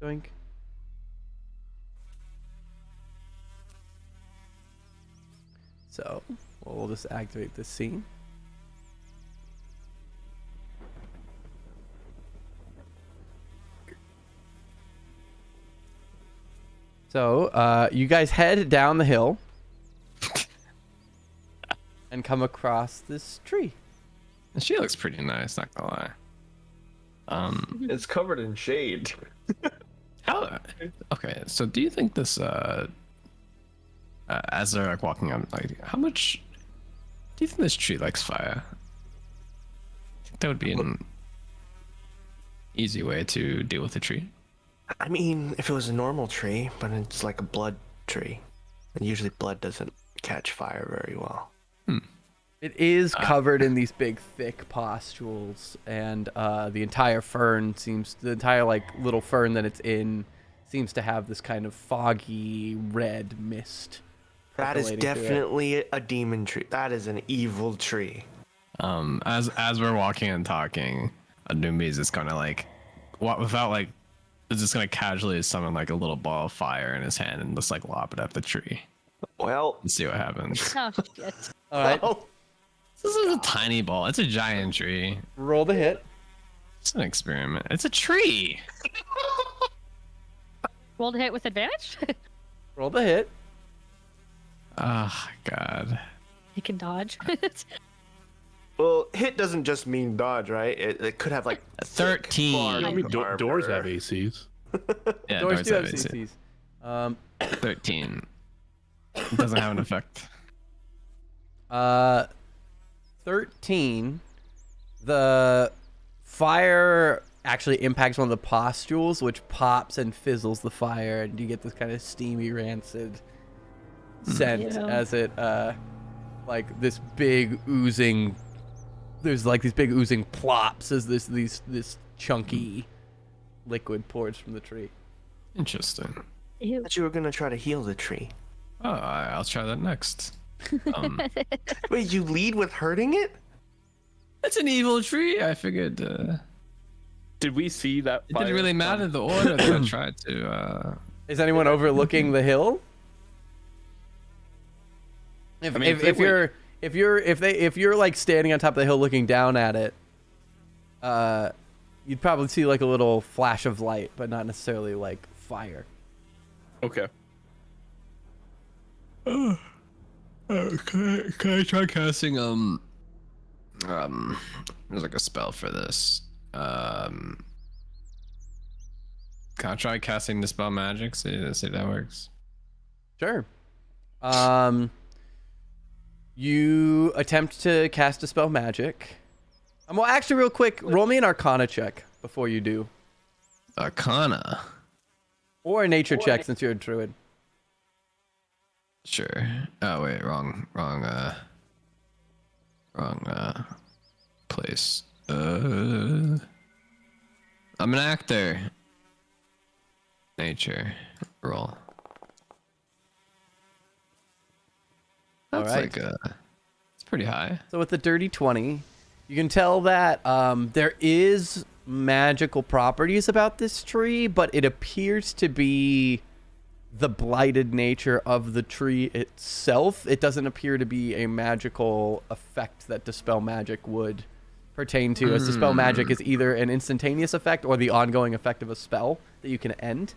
Doink. So we'll just activate this scene. So, you guys head down the hill and come across this tree. And she looks pretty nice, not gonna lie. It's covered in shade. How? Okay, so do you think this? As they're like walking up, like how much do you think this tree likes fire? I think that would be an easy way to deal with the tree. I mean, if it was a normal tree, but it's like a blood tree, and usually blood doesn't catch fire very well. It is covered in these big, thick pustules, and the entire like little fern that it's in seems to have this kind of foggy red mist. That is percolating through it. definitely a demon tree. That is an evil tree. As we're walking and talking, Anumi is just gonna like, without like, is just gonna casually summon like a little ball of fire in his hand and just like lob it at the tree Well, and see what happens. Oh shit. All right, This is a tiny ball. It's a giant tree. roll the hit. It's an experiment. It's a tree. Roll to hit with advantage. Roll the hit. Oh God. You can dodge. well, hit doesn't just mean dodge, right? It could have like 13. barbed I mean, doors armor. have ACs. Yeah, Doors do have have AC. CCs. 13. It doesn't have an effect. 13. The fire actually impacts one of the pustules, which pops and fizzles the fire, and you get this kind of steamy, rancid scent Yeah. as it, like this big oozing. There's like these big oozing plops as this chunky liquid pours from the tree. Interesting. Ew. Thought you were gonna try to heal the tree. Oh, I'll try that next. Wait, you lead with hurting it? It's an evil tree. I figured Did we see that? it didn't really matter the order that I tried to. Is anyone overlooking the hill? If I mean, if you're like standing on top of the hill looking down at it, you'd probably see like a little flash of light, but not necessarily like fire. Okay. Can I try casting there's like a spell for this. Can I try casting Dispel Magic? See if that works. Sure. You attempt to cast a spell magic. Well, actually, real quick, roll me an Arcana check before you do, Arcana. or a Nature check since you're a druid. Sure. Oh wait, wrong place. I'm an actor. Nature. Roll. That's Alright. like it's pretty high. So with the dirty 20, you can tell that there is magical properties about this tree, but it appears to be the blighted nature of the tree itself. It doesn't appear to be a magical effect that Dispel Magic would pertain to, as Dispel Magic is either an instantaneous effect or the ongoing effect of a spell that you can end.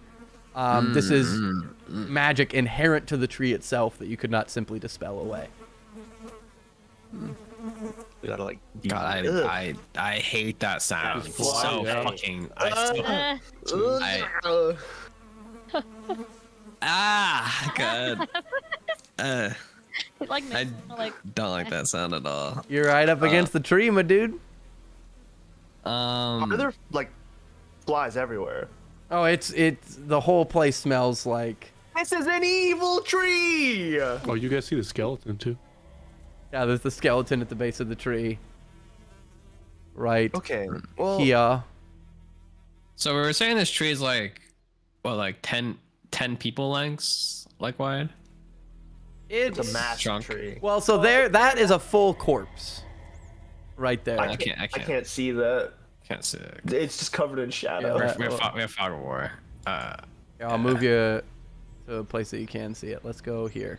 This is magic inherent to the tree itself that you could not simply dispel away. We gotta like. God, Ugh. I hate that sound. That's So fly. fucking. God. Like I me. Like don't like that sound at all. You're right up against the tree, my dude. Are there like flies everywhere? Oh, it's the whole place smells like. This is an evil tree. Oh, you guys see the skeleton too? Yeah, there's the skeleton at the base of the tree. Right Okay. Well, here. So we were saying this tree is like, what, like 10 people lengths, like wide? it's a massive Trunk. tree. Well, so that is a full corpse. Right there. I can't see that. Can't see it. It's just covered in shadow. Yeah, We have fog of war. Here, I'll move you to a place that you can see it. Let's go here.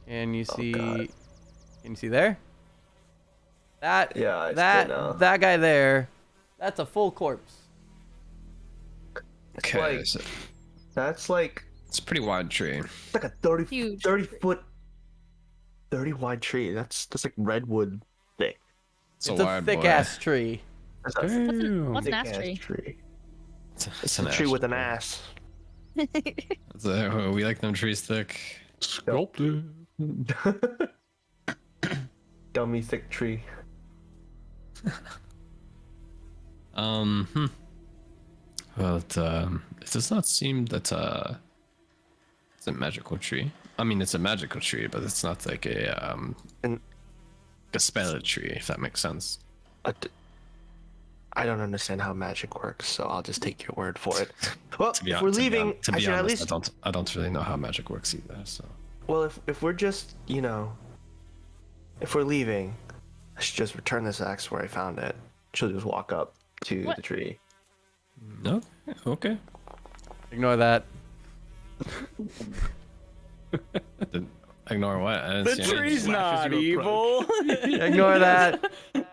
Can you see? God. Can you see there? That Yeah, I see it that now. that guy there. That's a full corpse. Okay, like- so That's like it's a pretty wide tree. it's like a 30 Huge. 30 wide tree. That's like redwood thick. It's a thick ass tree. Damn. What's an Thick ass ass tree? tree. It's It's an a tree ash with an tree. ass. We like them trees thick. Sculpted. Dummy thick tree. Well, it does not seem that it's a magical tree. I mean, it's a magical tree, but it's not like And a spell tree, if that makes sense. I don't understand how magic works, so I'll just take your word for it. Well, if we're To be leaving, to I be should at honest, least. I don't really know how magic works either. So Well, if we're just, if we're leaving, I should just return this axe where I found it. She'll just walk up to What? the tree. no, okay. Ignore that. Ignore what? I didn't The see any- tree's Slashes not you evil. Ignore that.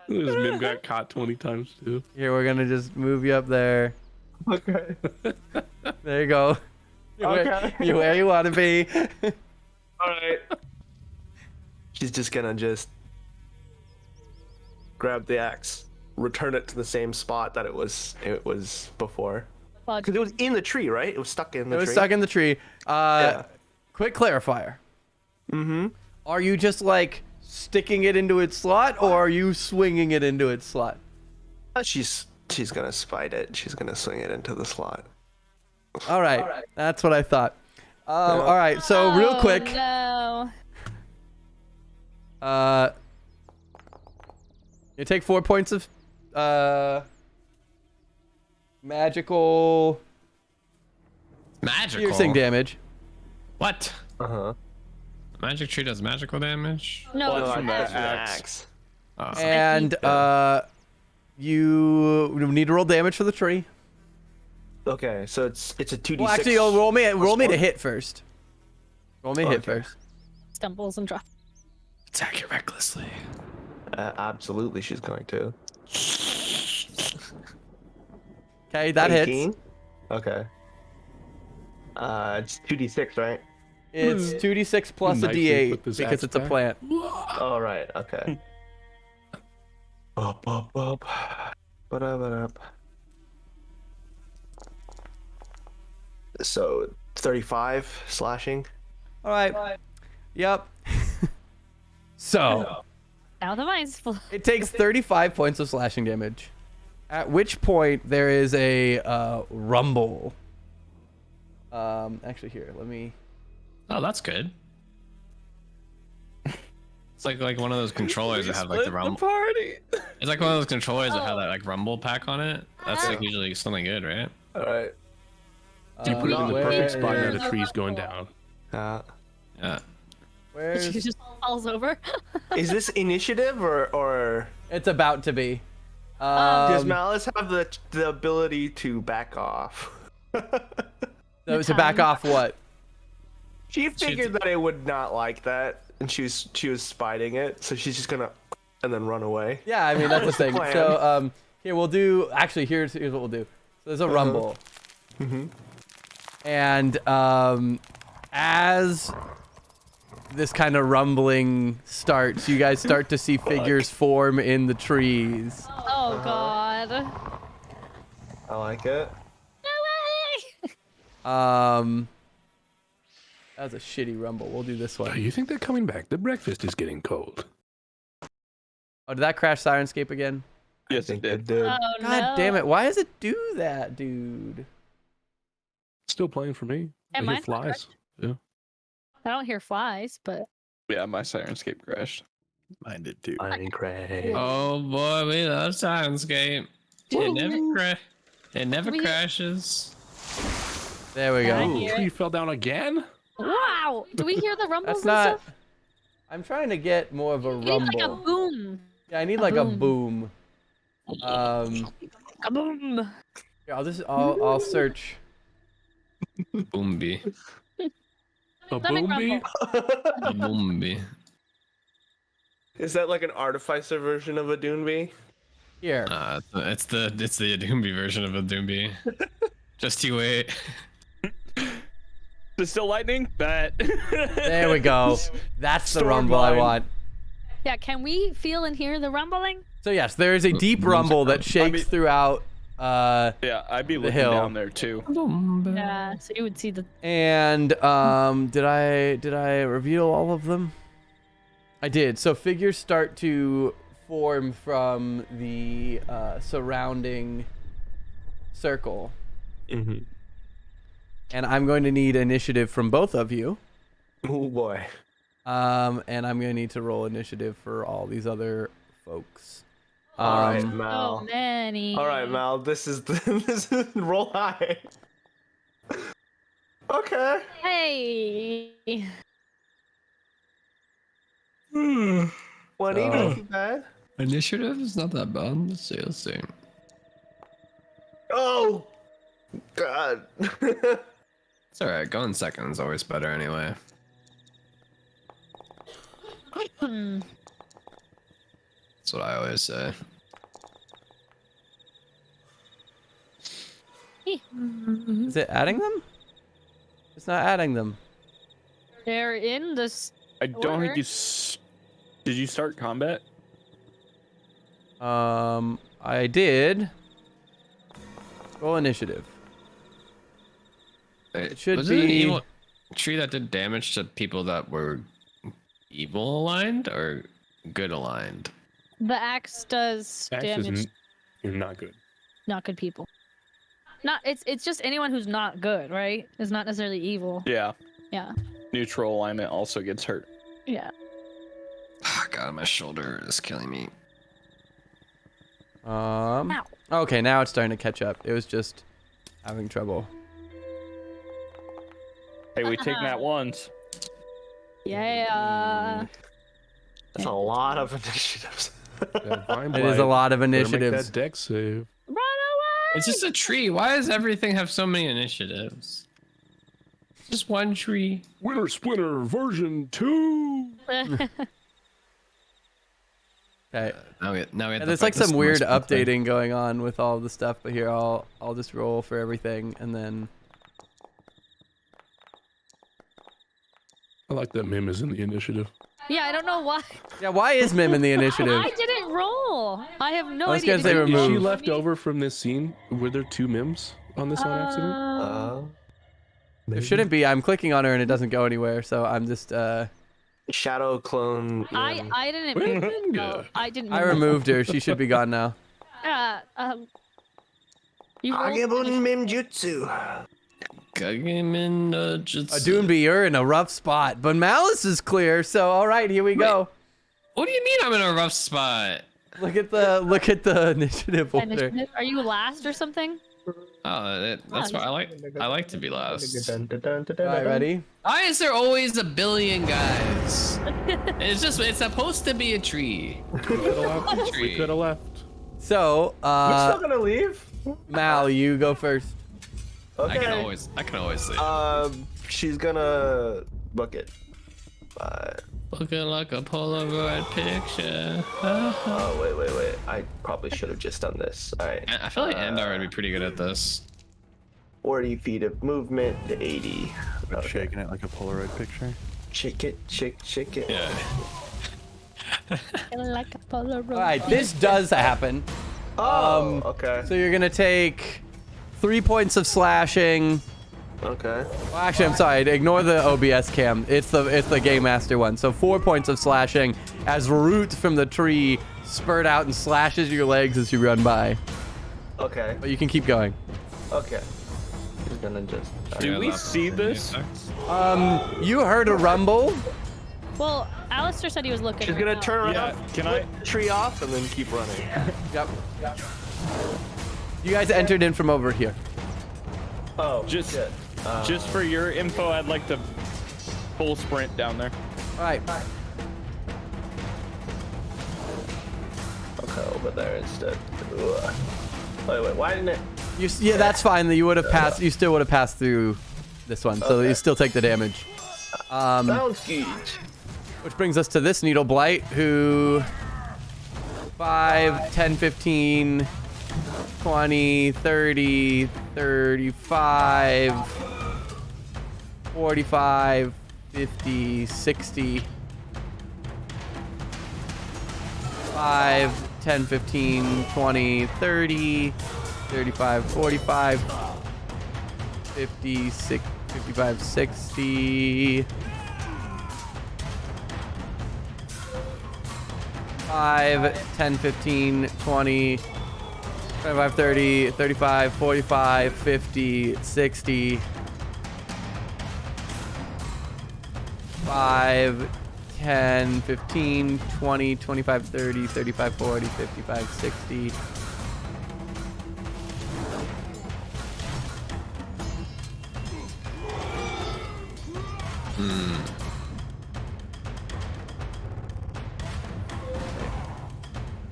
This Mim got caught 20 times too. Here, we're gonna just move you up there. Okay. There you go. Okay. You're where you want to be. All right. She's just gonna grab the axe, return it to the same spot that it was before. Well, Because it was in the tree, right? It was stuck in the It tree. was stuck in the tree. Yeah. Quick clarifier. Mm-hmm. Are you just like sticking it into its slot, or are you swinging it into its slot? She's gonna spite it. She's gonna swing it into the slot. All right. That's what I thought. All right. So real quick, No. you take 4 points of magical magical. piercing damage. What? Uh huh. Magic tree does magical damage? No. Well, from ass. the axe. Oh. And you need to roll damage for the tree. Okay, so it's a 2d6. Well, actually, you'll roll me plus to 4? hit first. Roll me to hit Okay. first. Stumbles and drops. Attack it recklessly. Absolutely, she's going to. Okay, that hits. 18? Okay. It's 2d6, right? It's 2d6 plus a Nicely d8 put this because axe it's a back. plant. All right. Okay. Up. Ba-da-ba-da-up. So 35 slashing. All right. Yep. So Now the mine's full. it takes 35 points of slashing damage. At which point there is a rumble. Actually, here, let me. Oh, that's good. It's like one of those controllers that have like the rumble. party. It's like one of those controllers that have that like rumble pack on it. That's like Oh. usually something good, right? All right. You put it in the where perfect spot now is- the tree's going down. Yeah. She Where's just falls over. Is this initiative or it's about to be? does Malice have the ability to back off? So to back off what? She figured that it would not like that, and she was spiting it, so she's just gonna and then run away. Yeah, I mean that's the That's the thing. plan. So here we'll do. Actually, here's what we'll do. So there's a rumble, and as this kind of rumbling starts, you guys start to see figures form in the trees. Oh God. No I like it. way. That was a shitty rumble. We'll do this Oh, one. you think they're coming back? The breakfast is getting cold. Oh, did that crash Sirenscape again? Yes, I it think did. it did. Oh God no. damn it! Why does it do that, dude? Still playing for me. I And hear mine's not flies. Yeah. I don't hear flies, but Yeah, my Sirenscape crashed. Mine did too. I'm great. Oh boy, we love Sirenscape. It never We- crashes. There we I go. hear Tree it. fell down again? Wow. Do we hear the rumbles That's not. and stuff? I'm trying to get more of a You need like a rumble. boom. Yeah, I need a like a boom. boom. Kaboom. Here, I'll search. Boomby. A Let me boomby? rumble. Boomby. Is that like an artificer version of a Doonbee? Here. It's the Doomby version of a Doomby. Just you wait. Is it still lightning? Bet. There we go. That's the Storm rumble I line. want. Yeah, can we feel and hear the rumbling? So yes, there is a deep rumble that shakes throughout Yeah, I'd be looking hill. down there too. Yeah, so you would see the. and did I reveal all of them? I did. So figures start to form from the surrounding circle. Mm-hmm. And I'm going to need initiative from both of you. Oh boy. And I'm going to need to roll initiative for all these other folks. All right, So Mal. many. All right, Mal. This is roll high. Okay. Hey. 20, not too bad. Initiative is not that bad. Let's see. Let's see. Oh, God. It's alright. Going second is always better anyway. That's what I always say. Is it adding them? It's not adding them. They're in this. I don't think you. Did you start combat? I did. Roll initiative. It should was it an be- evil tree that did damage to people that were evil aligned or good aligned? The axe does Axe damage. you're not good. Not good people. Not. It's just anyone who's not good, right? It's not necessarily evil. Yeah. Yeah. Neutral alignment also gets hurt. Yeah. Oh, God, my shoulder is killing me. Ow. Okay, now it's starting to catch up. It was just having trouble. Hey, we take that once. Yeah. That's a lot of initiatives. It is a lot of Better make initiatives. that deck save. Run away. It's just a tree. Why does everything have so many initiatives? It's just one tree. Winter Splinter version 2. Okay. Now we have And to there's fight like this some weird monster thing. updating going on with all the stuff, but here I'll just roll for everything and then I like that Mim is in the initiative. Yeah, I don't know why. yeah, why is Mim in the initiative? I didn't roll. I have no I was idea. gonna say Did you remove. Is she roll left for me? over from this scene? Were there 2 Mims on this on accident? There shouldn't be. I'm clicking on her and it doesn't go anywhere, so I'm just Shadow clone. I didn't. Winga. I didn't. I move. removed her. She should be gone now. You rolled. Agebun Mimjutsu. Kagemin no Jutsu. Doomby, you're in a rough spot, but Malice is clear, so all right, here we go. What do you mean I'm in a rough spot? Look at the initiative order. Initiative. Are you last or something? Oh, that's why I like to be last. All right, ready? Why is there always a billion guys? It's supposed to be a tree. We could have left. So, We're still gonna leave. Mal, you go first. Okay. I can always say. She's gonna book it. Looking like a Polaroid picture. Oh wait. I probably should have just done this. All right. I feel like Endar would be pretty good at this. 40 feet of movement to 80. Okay. Shaking it like a Polaroid picture. Shake it. Yeah. Like a Polaroid. All right, this does happen. Oh, okay. So you're gonna take 3 points of slashing. Okay. Well, actually, I'm sorry. Ignore the OBS cam. It's the Game Master one. So 4 points of slashing as roots from the tree spurt out and slashes your legs as you run by. Okay. But you can keep going. Okay. She's gonna just. Do we see this? You heard a rumble. Well, Alistair said he was looking. She's right gonna now. turn around, Yeah, can I- flip the tree off, and then keep running. Yep. You guys entered in from over here. Oh, Just- shit. Just for your info, I'd like to full sprint down there. All right. Okay, over there instead. Ugh. Wait, why didn't it? Yeah, that's fine. You would have passed. You still would have passed through this one, so Okay. you still take the damage. Sounds good. Which brings us to this Needle Blight, who 5, 10, 15, 20, 30, 35, 45, 50, 60, 5, 10, 15, 20, 30, 35, 45, 50, 55, 60. 5, 10, 15, 20, 25, 30, 35, 45, 50, 60. 5, 10, 15, 20, 25, 30, 35, 40, 55, 60.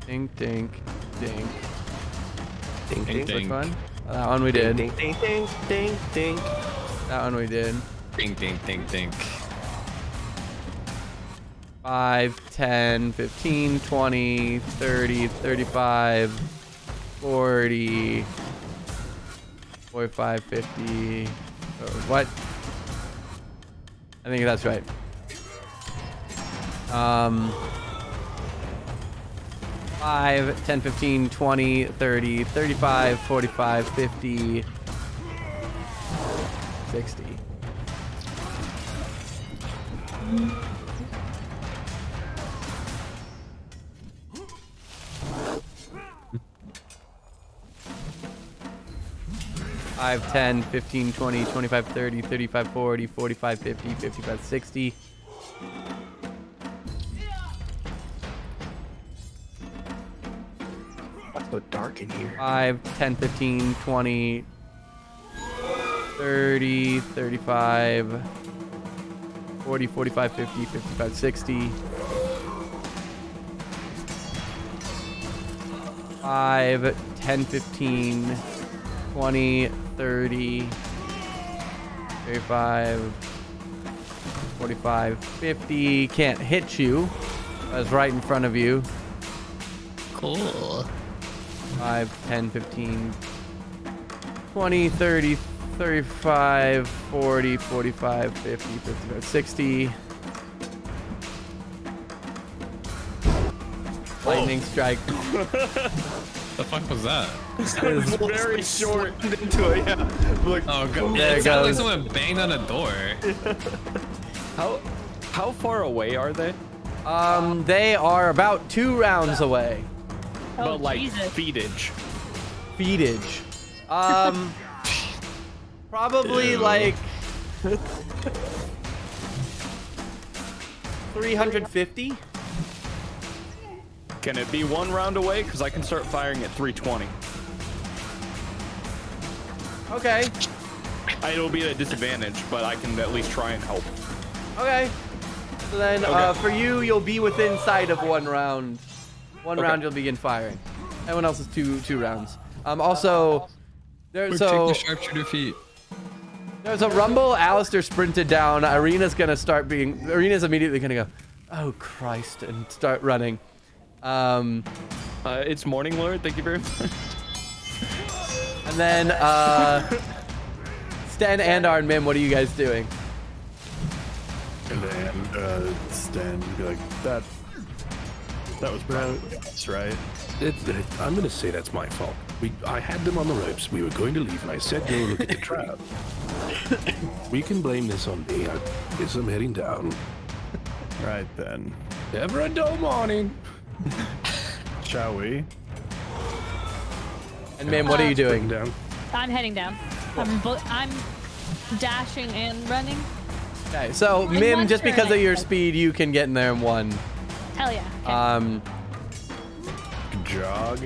Dink, dink, dink. Ding, ding, Which one? That one we did. ding, ding, ding, ding, ding. That one we did. Ding, ding, ding, ding. 5, 10, 15, 20, 30, 35, 40, 45, 50. What? I think that's right. 5, 10, 15, 20, 30, 35, 45, 50, 60. Five, 10, 15, 20, 25, 30, 35, 40, 45, 50, 55, 60. What's so dark in here? 5, 10, 15, 20, 30, 35, 40, 45, 50, 55, 60. 5, 10, 15, 20, 30, 35, 45, 50. Can't hit you. That's right in front of you. Cool. 5, 10, 15, 20, 30, 35, 40, 45, 50, 55, 60. Lightning strike. The fuck was that? It's very short. Into it, yeah. Like, Oh, God. There It it sounded like goes. someone banged on a door. How far away are they? They are about 2 rounds away. Oh, But like Jesus. feetage. Feetage. Probably Ew. like 350. Can it be 1 round away? Because I can start firing at 320. Okay. It'll be at a disadvantage, but I can at least try and help. Okay. So then, Okay. for you, you'll be within sight of 1 round. One Okay. round, you'll begin firing. Everyone else is two rounds. Also, Take so the sharpshooter feet. there's a rumble. Alistair sprinted down. Arena's immediately gonna go, oh Christ, and start running. It's morning, Lord. Thank you very much. And then Sten, Andar, and Mim, what are you guys doing? And then Sten would be like, that was probably us, right? I'm going to say that's my fault. I had them on the ropes. We were going to leave, and I said, go look at the trap. We can blame this on me. I guess I'm heading down. Right then. Never a dull morning. Shall we? And Mim, what are you Heading doing? down. I'm heading down. I'm dashing and running. Okay, so In Mim, one just turn, because I of your said. speed, you can get in there in 1. Hell yeah. Okay. Jog.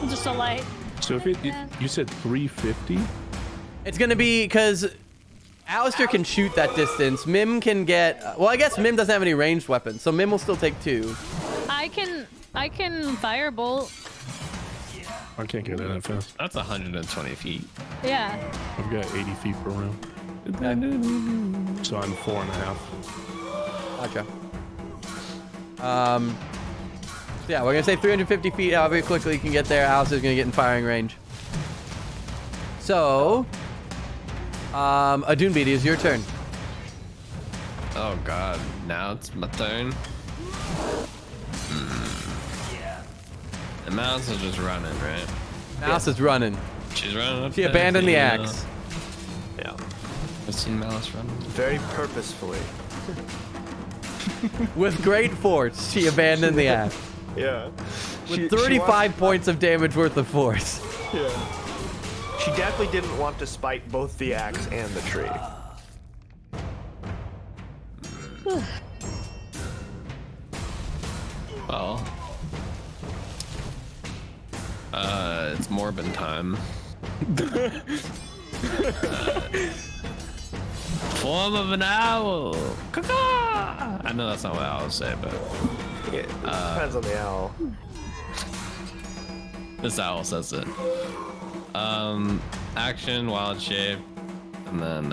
Just a light. So if you said 350? It's gonna be because Alistair can shoot that distance. Mim can get. Well, I guess Mim doesn't have any ranged weapons, so Mim will still take 2. I can firebolt. I can't get that fast. That's 120 feet. Yeah. I've got 80 feet per round. So I'm 4.5. Gotcha. Yeah, we're gonna say 350 feet. However quickly you can get there, Alistair's gonna get in firing range. So, Adunbeat, it's your turn. Oh, God. Now it's my turn. And Mouse is just running, right? Mouse is running. She's running up She there, abandoned the yeah. axe. Yeah. I've seen Mouse run. Very purposefully. With great force, she abandoned the axe. Yeah. With 35 points of damage worth of force. Yeah. She definitely didn't want to spite both the axe and the tree. Well, it's Morbin time. Form of an owl. Caw-caw! I know that's not what owls say, but Yeah, depends on the owl. this owl says it. Action, wild shape, and then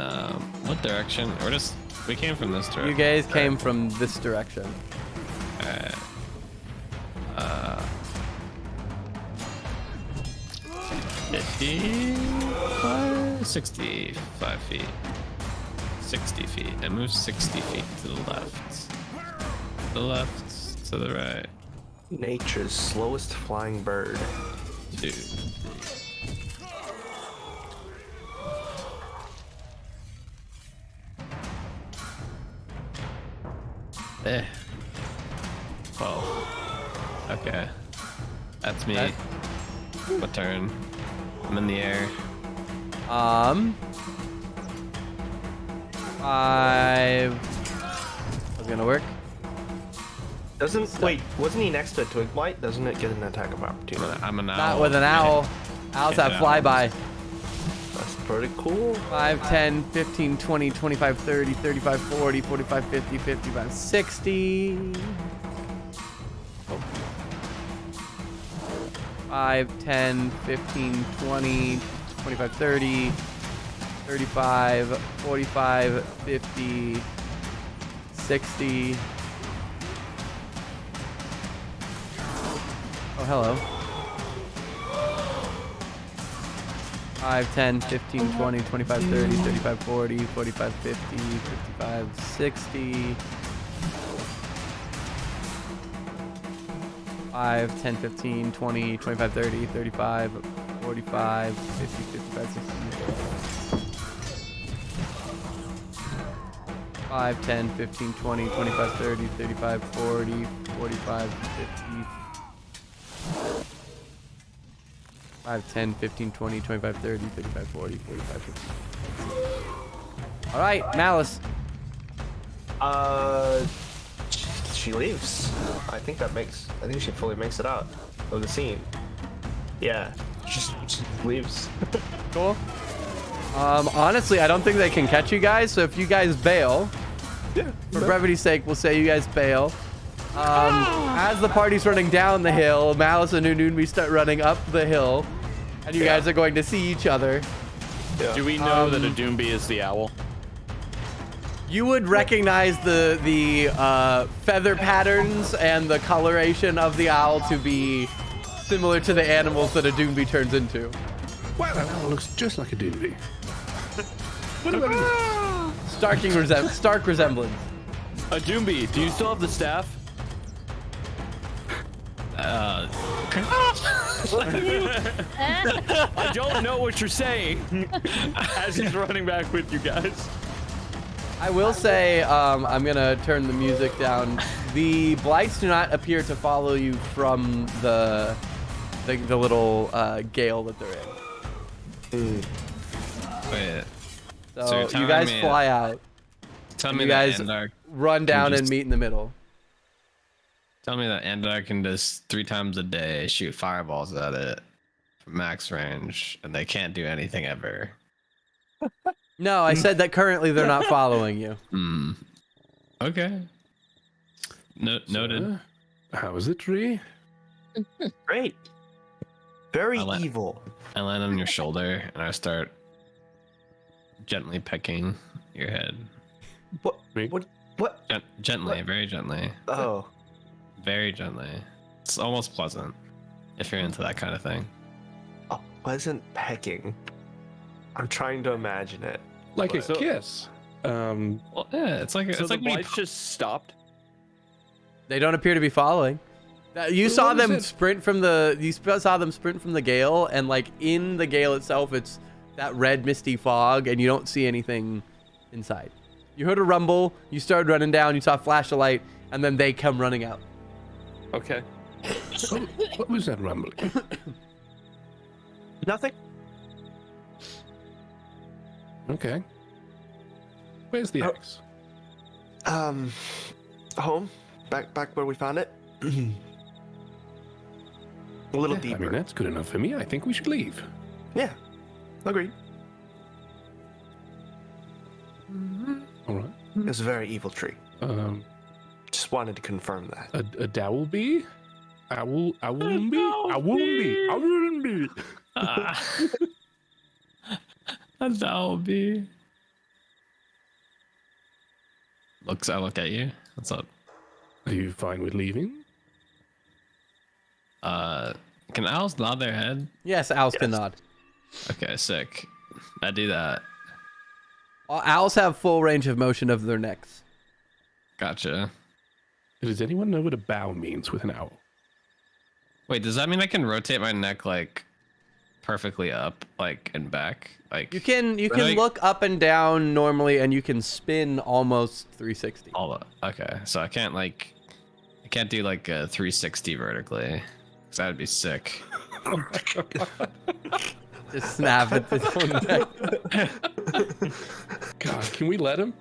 what direction? We came from this direction. You guys came from this direction. Alright. 65 feet. 60 feet. I move 60 feet to the left. To the left, to the right. Nature's slowest flying bird. 2. Eh. 12. Okay. That's me. That- My turn. I'm in the air. 5. That's gonna work. Wait, wasn't he next to a twig blight? Doesn't it get an attack of opportunity? I'm an owl. Not with an owl. Owls have Yeah, flyby. That's pretty cool. 5, 10, 15, 20, 25, 30, 35, 40, 45, 50, 55, 60. 5, 10, 15, 20, 25, 30, 35, 45, 50, 60. Oh, hello. 5, 10, 15, 20, 25, 30, 35, 40, 45, 50, 55, 60. 5, 10, 15, 20, 25, 30, 35, 45, 50, 55, 60. 5, 10, 15, 20, 25, 30, 35, 40, 45, 50. 5, 10, 15, 20, 25, 30, 35, 40, 45, 50. All right, Malice. She leaves. I think she fully makes it out of the scene. Yeah, just leaves. Cool. Honestly, I don't think they can catch you guys, so if you guys bail, Yeah. for brevity's sake, we'll say you guys bail. As the party's running down the hill, Malice and Ununbi start running up the hill, and you guys are going to see each other. Do we know that a Doomby is the owl? You would recognize the feather patterns and the coloration of the owl to be similar to the animals that a Doomby turns into. Wow, that owl looks just like a Doomby. Stark resemblance. A Doomby, do you still have the staff? I don't know what you're saying. As he's running back with you guys. I will say, I'm gonna turn the music down. The blights do not appear to follow you from the little gale that they're in. Wait. So you're you telling guys me- fly out. Tell And me you that guys Andar. run down and just- meet in the middle. Tell me that Andar can just 3 times a day shoot fireballs at it from max range, and they can't do anything ever. No, I said that currently they're not following you. Hmm. Okay. Noted. How was it, Tree? Great. Very I let- evil. I land on your shoulder and I start gently pecking your head. What? Me? What? Gently, very gently. Oh. Very gently. It's almost pleasant if you're into that kind of thing. A pleasant pecking. I'm trying to imagine it. Like a So- kiss. Well, yeah, it's like So it's the like me. blights just stopped? They don't appear to be following. You saw What was them it? sprint from the. You saw them sprint from the gale, and like in the gale itself, it's that red misty fog, and you don't see anything inside. You heard a rumble. You started running down. You saw a flash of light, and then they come running out. Okay. Oh, what was that rumbling? Nothing. Okay. Where's the Oh. axe? Home. Back where we found it. A little Yeah, deeper. I mean, that's good enough for me. I think we should leave. Yeah. Agreed. All right. It was a very evil tree. Just wanted to confirm that. A dowelby? I won't be. That'll be. I look at you. What's up? Are you fine with leaving? Can owls nod their head? Yes, owls can nod. Okay, sick. I do that. Owls have full range of motion of their necks. Gotcha. Does anyone know what a bow means with an owl? Wait, does that mean I can rotate my neck like perfectly up, like and back? Like You can like- look up and down normally, and you can spin almost 360. Okay, so I can't do like a 360 vertically, because that'd be sick. Just snap at the neck. God, can we let him?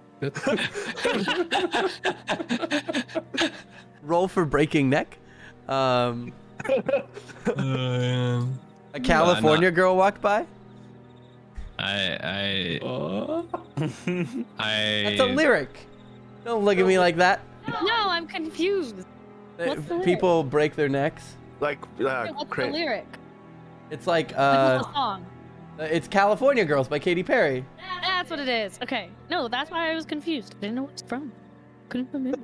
Roll for breaking neck. A California girl walked by. I That's a lyric. Don't look at me like that. No, I'm confused. What's the lyric? People break their necks. Like, What's the crit. lyric? It's like Like, what's the song? it's California Girls by Katy Perry. That's what it is. Okay. No, that's why I was confused. I didn't know what it's from. Couldn't remember.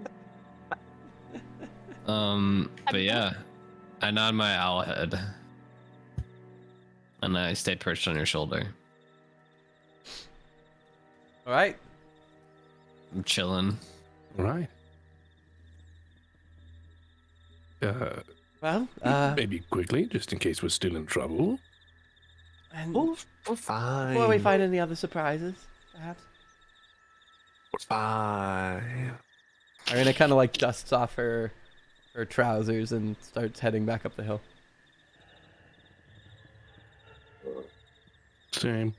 but yeah, I nod my owl head, and I stay perched on your shoulder. All right. I'm chilling. All right. Well, Maybe quickly, just in case we're still in trouble. and We're fine. before we find any other surprises, perhaps. We're fine. Irina kind of like dusts off her trousers and starts heading back up the hill. Same.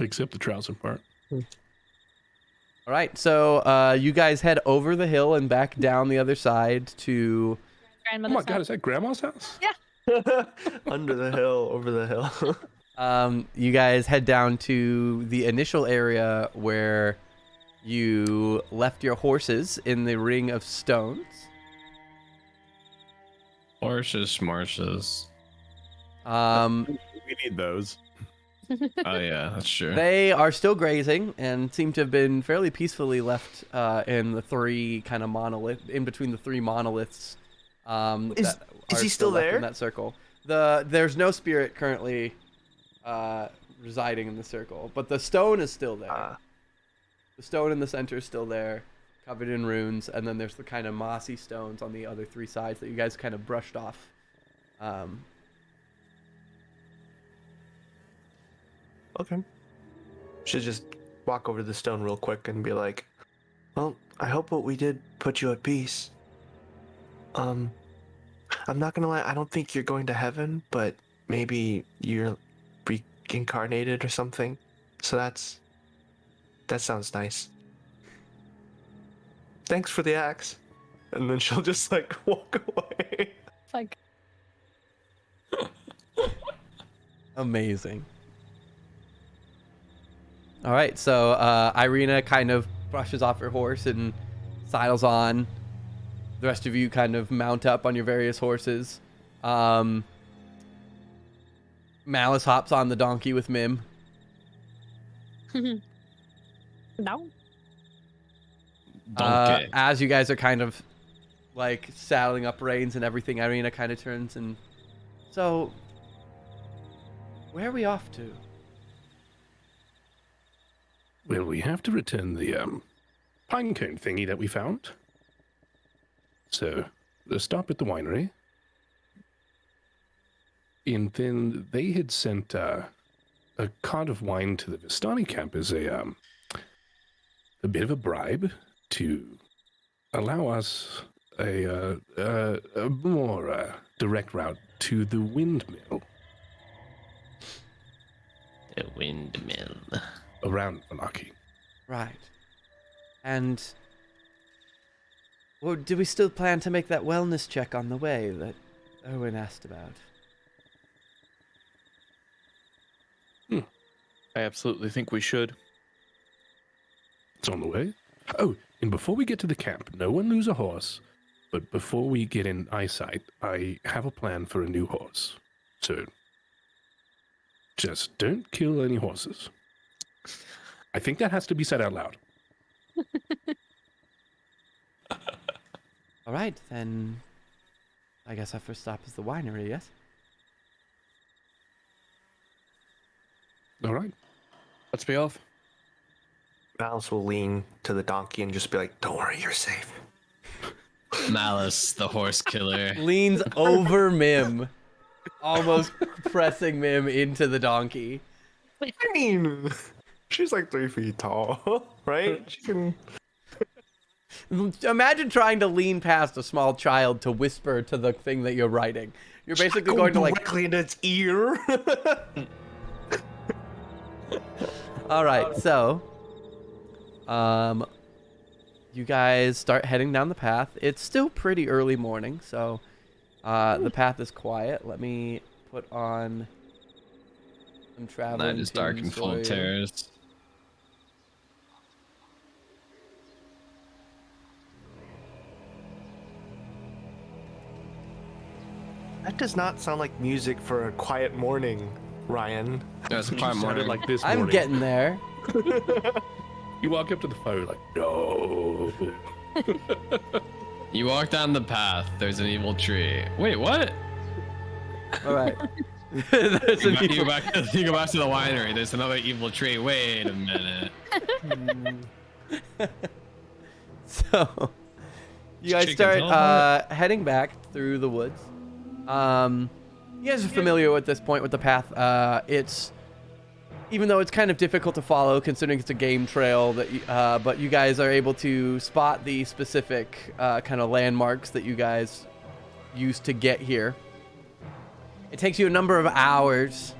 Except the trouser part. All right, so you guys head over the hill and back down the other side to. Oh Grandmother's my God, house. is that Grandma's house? Under the hill, over the hill. You guys head down to the initial area where you left your horses in the ring of stones. Horses, marshes. We need those. Oh yeah, that's true. They are still grazing and seem to have been fairly peacefully left in the three kind of in between the three monoliths. Is that he are still left there? in that circle? There's no spirit currently residing in the circle, but the stone is still there. The stone in the center is still there, covered in runes, and then there's the kind of mossy stones on the other three sides that you guys kind of brushed off. Okay. Should just walk over to the stone real quick and be like, well, I hope what we did put you at peace. I'm not gonna lie, I don't think you're going to heaven, but maybe you're reincarnated or something. So that sounds nice. Thanks for the axe. And then she'll just like walk away. Like, Amazing. All right, so Irina kind of brushes off her horse and sidles on. The rest of you kind of mount up on your various horses. Malice hops on the donkey with Mim. no. Donkey. As you guys are kind of like saddling up reins and everything, Irina kind of turns and, so, where are we off to? Well, we have to return the pinecone thingy that we found. So, a stop at the winery. And then they had sent a cart of wine to the Vistani camp as a bit of a bribe to allow us a more direct route to the windmill The windmill. around Valaki. Right. And well, do we still plan to make that wellness check on the way that Owen asked about? I absolutely think we should. It's on the way. Oh, and before we get to the camp, no one lose a horse. But before we get in eyesight, I have a plan for a new horse. So just don't kill any horses. I think that has to be said out loud. All right, then I guess our first stop is the winery, yes? All right. Let's be off. Malice will lean to the donkey and just be like, "Don't worry, you're safe." Malice, the horse killer. Leans over Mim, almost pressing Mim into the donkey. I mean, she's like 3 feet tall, right? She can. Imagine trying to lean past a small child to whisper to the thing that you're riding. You're basically going to like directly in its ear. All right, so, you guys start heading down the path. It's still pretty early morning, so the path is quiet. Let me put on some traveling. Night is dark and full of terrors. That does not sound like music for a quiet morning, Ryan. It's a quiet Sounded morning. like this I'm morning. getting there. You walk up to the fire like, no. You walk down the path. There's an evil tree. Wait, what? All right. There's You an go evil- back to the winery. There's another evil tree. Wait a minute. So, you guys Chicken start teleport. heading back through the woods. You guys are familiar at this point with the path. It's even though it's kind of difficult to follow, considering it's a game trail. But you guys are able to spot the specific kind of landmarks that you guys used to get here. It takes you a number of hours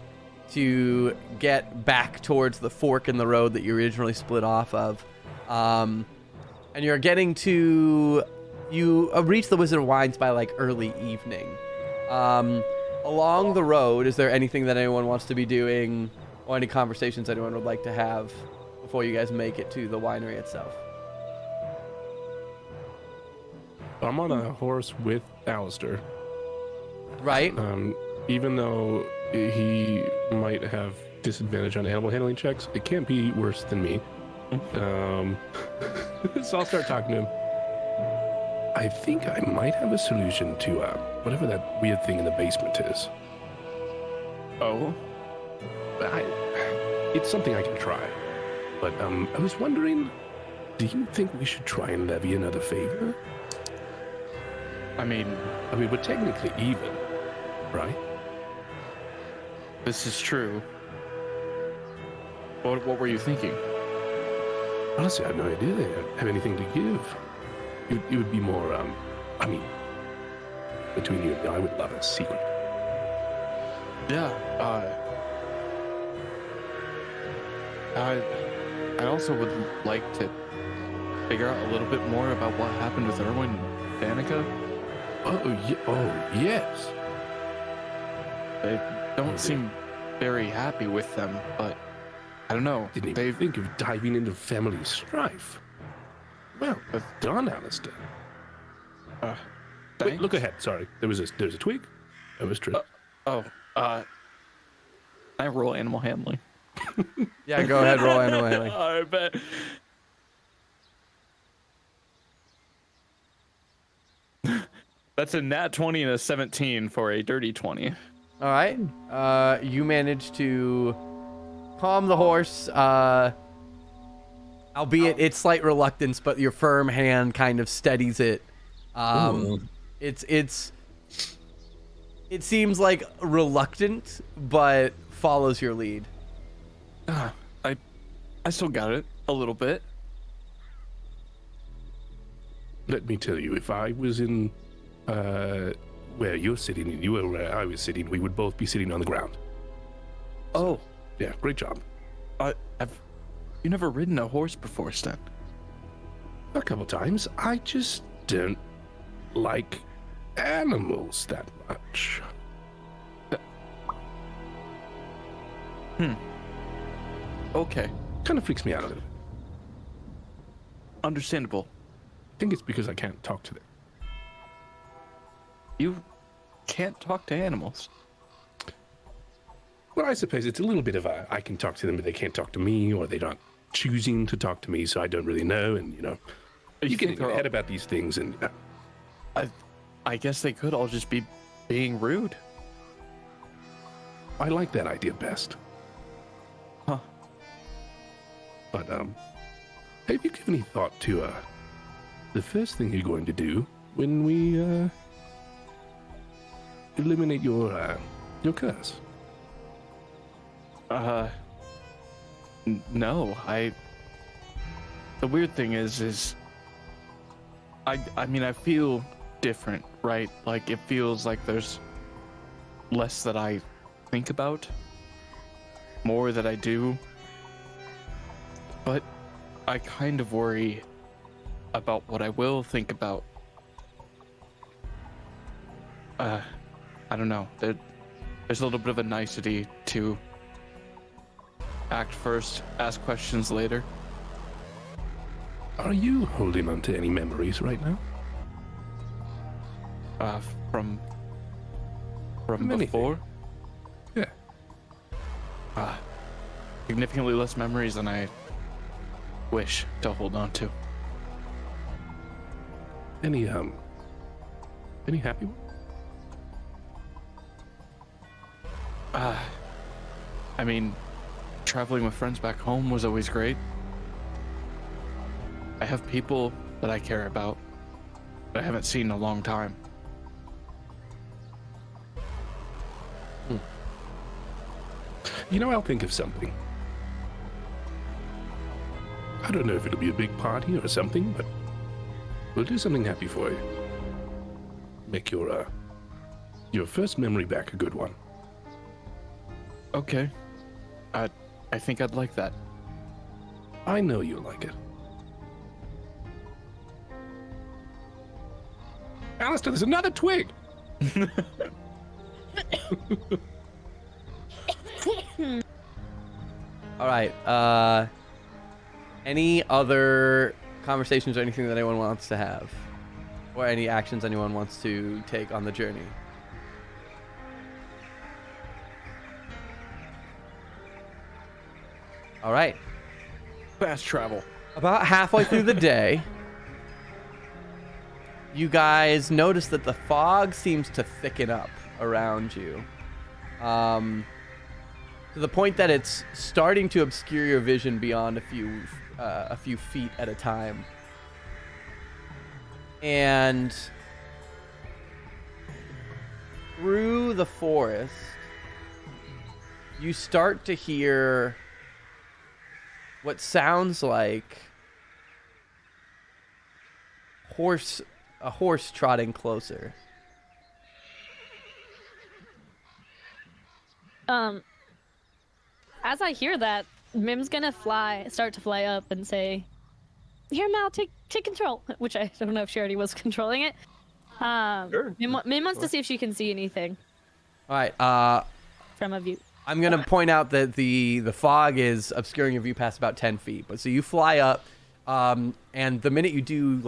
to get back towards the fork in the road that you originally split off of. And you're getting to... You reach the Wizard of Wines by, like, early evening. Along the road, is there anything that anyone wants to be doing or any conversations anyone would like to have before you guys make it to the winery itself? I'm on a horse with Alistair. Right? Even though he might have disadvantage on animal handling checks, it can't be worse than me. So I'll start talking to him. I think I might have a solution to whatever that weird thing in the basement is. Oh? It's something I can try. But I was wondering, do you think we should try and levy another favor? I mean, we're technically even, right? this is true. What were you thinking? Honestly, I have no idea. They don't have anything to give. It would be more, between you and me, I would love a secret. Yeah, I also would like to figure out a little bit more about what happened with Erwin and Danica. Oh, yes. They don't seem very happy with them, but I don't know. Didn't even think of diving into family strife. Well, done, Alistair. Wait, Thanks. look ahead. Sorry, there's a twig. That was true. I roll animal handling. Yeah, go ahead, roll animal handling. I bet. That's a nat 20 and a 17 for a dirty 20. All right. You manage to calm the horse, albeit it's slight reluctance, but your firm hand kind of steadies it. It seems like reluctant, but follows your lead. I still got it a little bit. Let me tell you, if I was in where you're sitting and you were where I was sitting, we would both be sitting on the ground. Oh, Yeah, great job. you never ridden a horse before, Stan? A couple times. I just don't like animals that much. Okay, Kind of freaks me out a little bit. understandable. I think it's because I can't talk to them. You can't talk to animals. Well, I suppose it's a little bit of a I can talk to them, but they can't talk to me, or they're not choosing to talk to me, so I don't really know. And, you get in your head about these things, and I guess they could all just be being rude. I like that idea best. Huh. But, have you given any thought to, the first thing you're going to do when we, eliminate your curse? No, the weird thing is I mean, I feel different, right? Like, it feels like there's less that I think about, more that I do. But I kind of worry about what I will think about. I don't know. There's a little bit of a nicety to act first, ask questions later. Are you holding on to any memories right now? From anything. before? Yeah. Significantly less memories than I wish to hold on to. Any happy ones? I mean, traveling with friends back home was always great. I have people that I care about that I haven't seen in a long time. I'll think of something. I don't know if it'll be a big party or something, but we'll do something happy for you. Make your first memory back a good one. Okay. I think I'd like that. I know you'll like it. Alistair, there's another twig! All right. Any other conversations or anything that anyone wants to have? Or any actions anyone wants to take on the journey? All right. Fast travel. About halfway through the day, you guys notice that the fog seems to thicken up around you. To the point that it's starting to obscure your vision beyond a few feet at a time. And through the forest, you start to hear what sounds like a horse trotting closer. As I hear that, Mim's gonna start to fly up and say, "Here, Mal, take control." Which I don't know if she already was controlling it. Sure. Mim wants to see if she can see anything All right. from a view. I'm going to point out that the fog is obscuring your view past about 10 feet. But so you fly up, and the minute you do,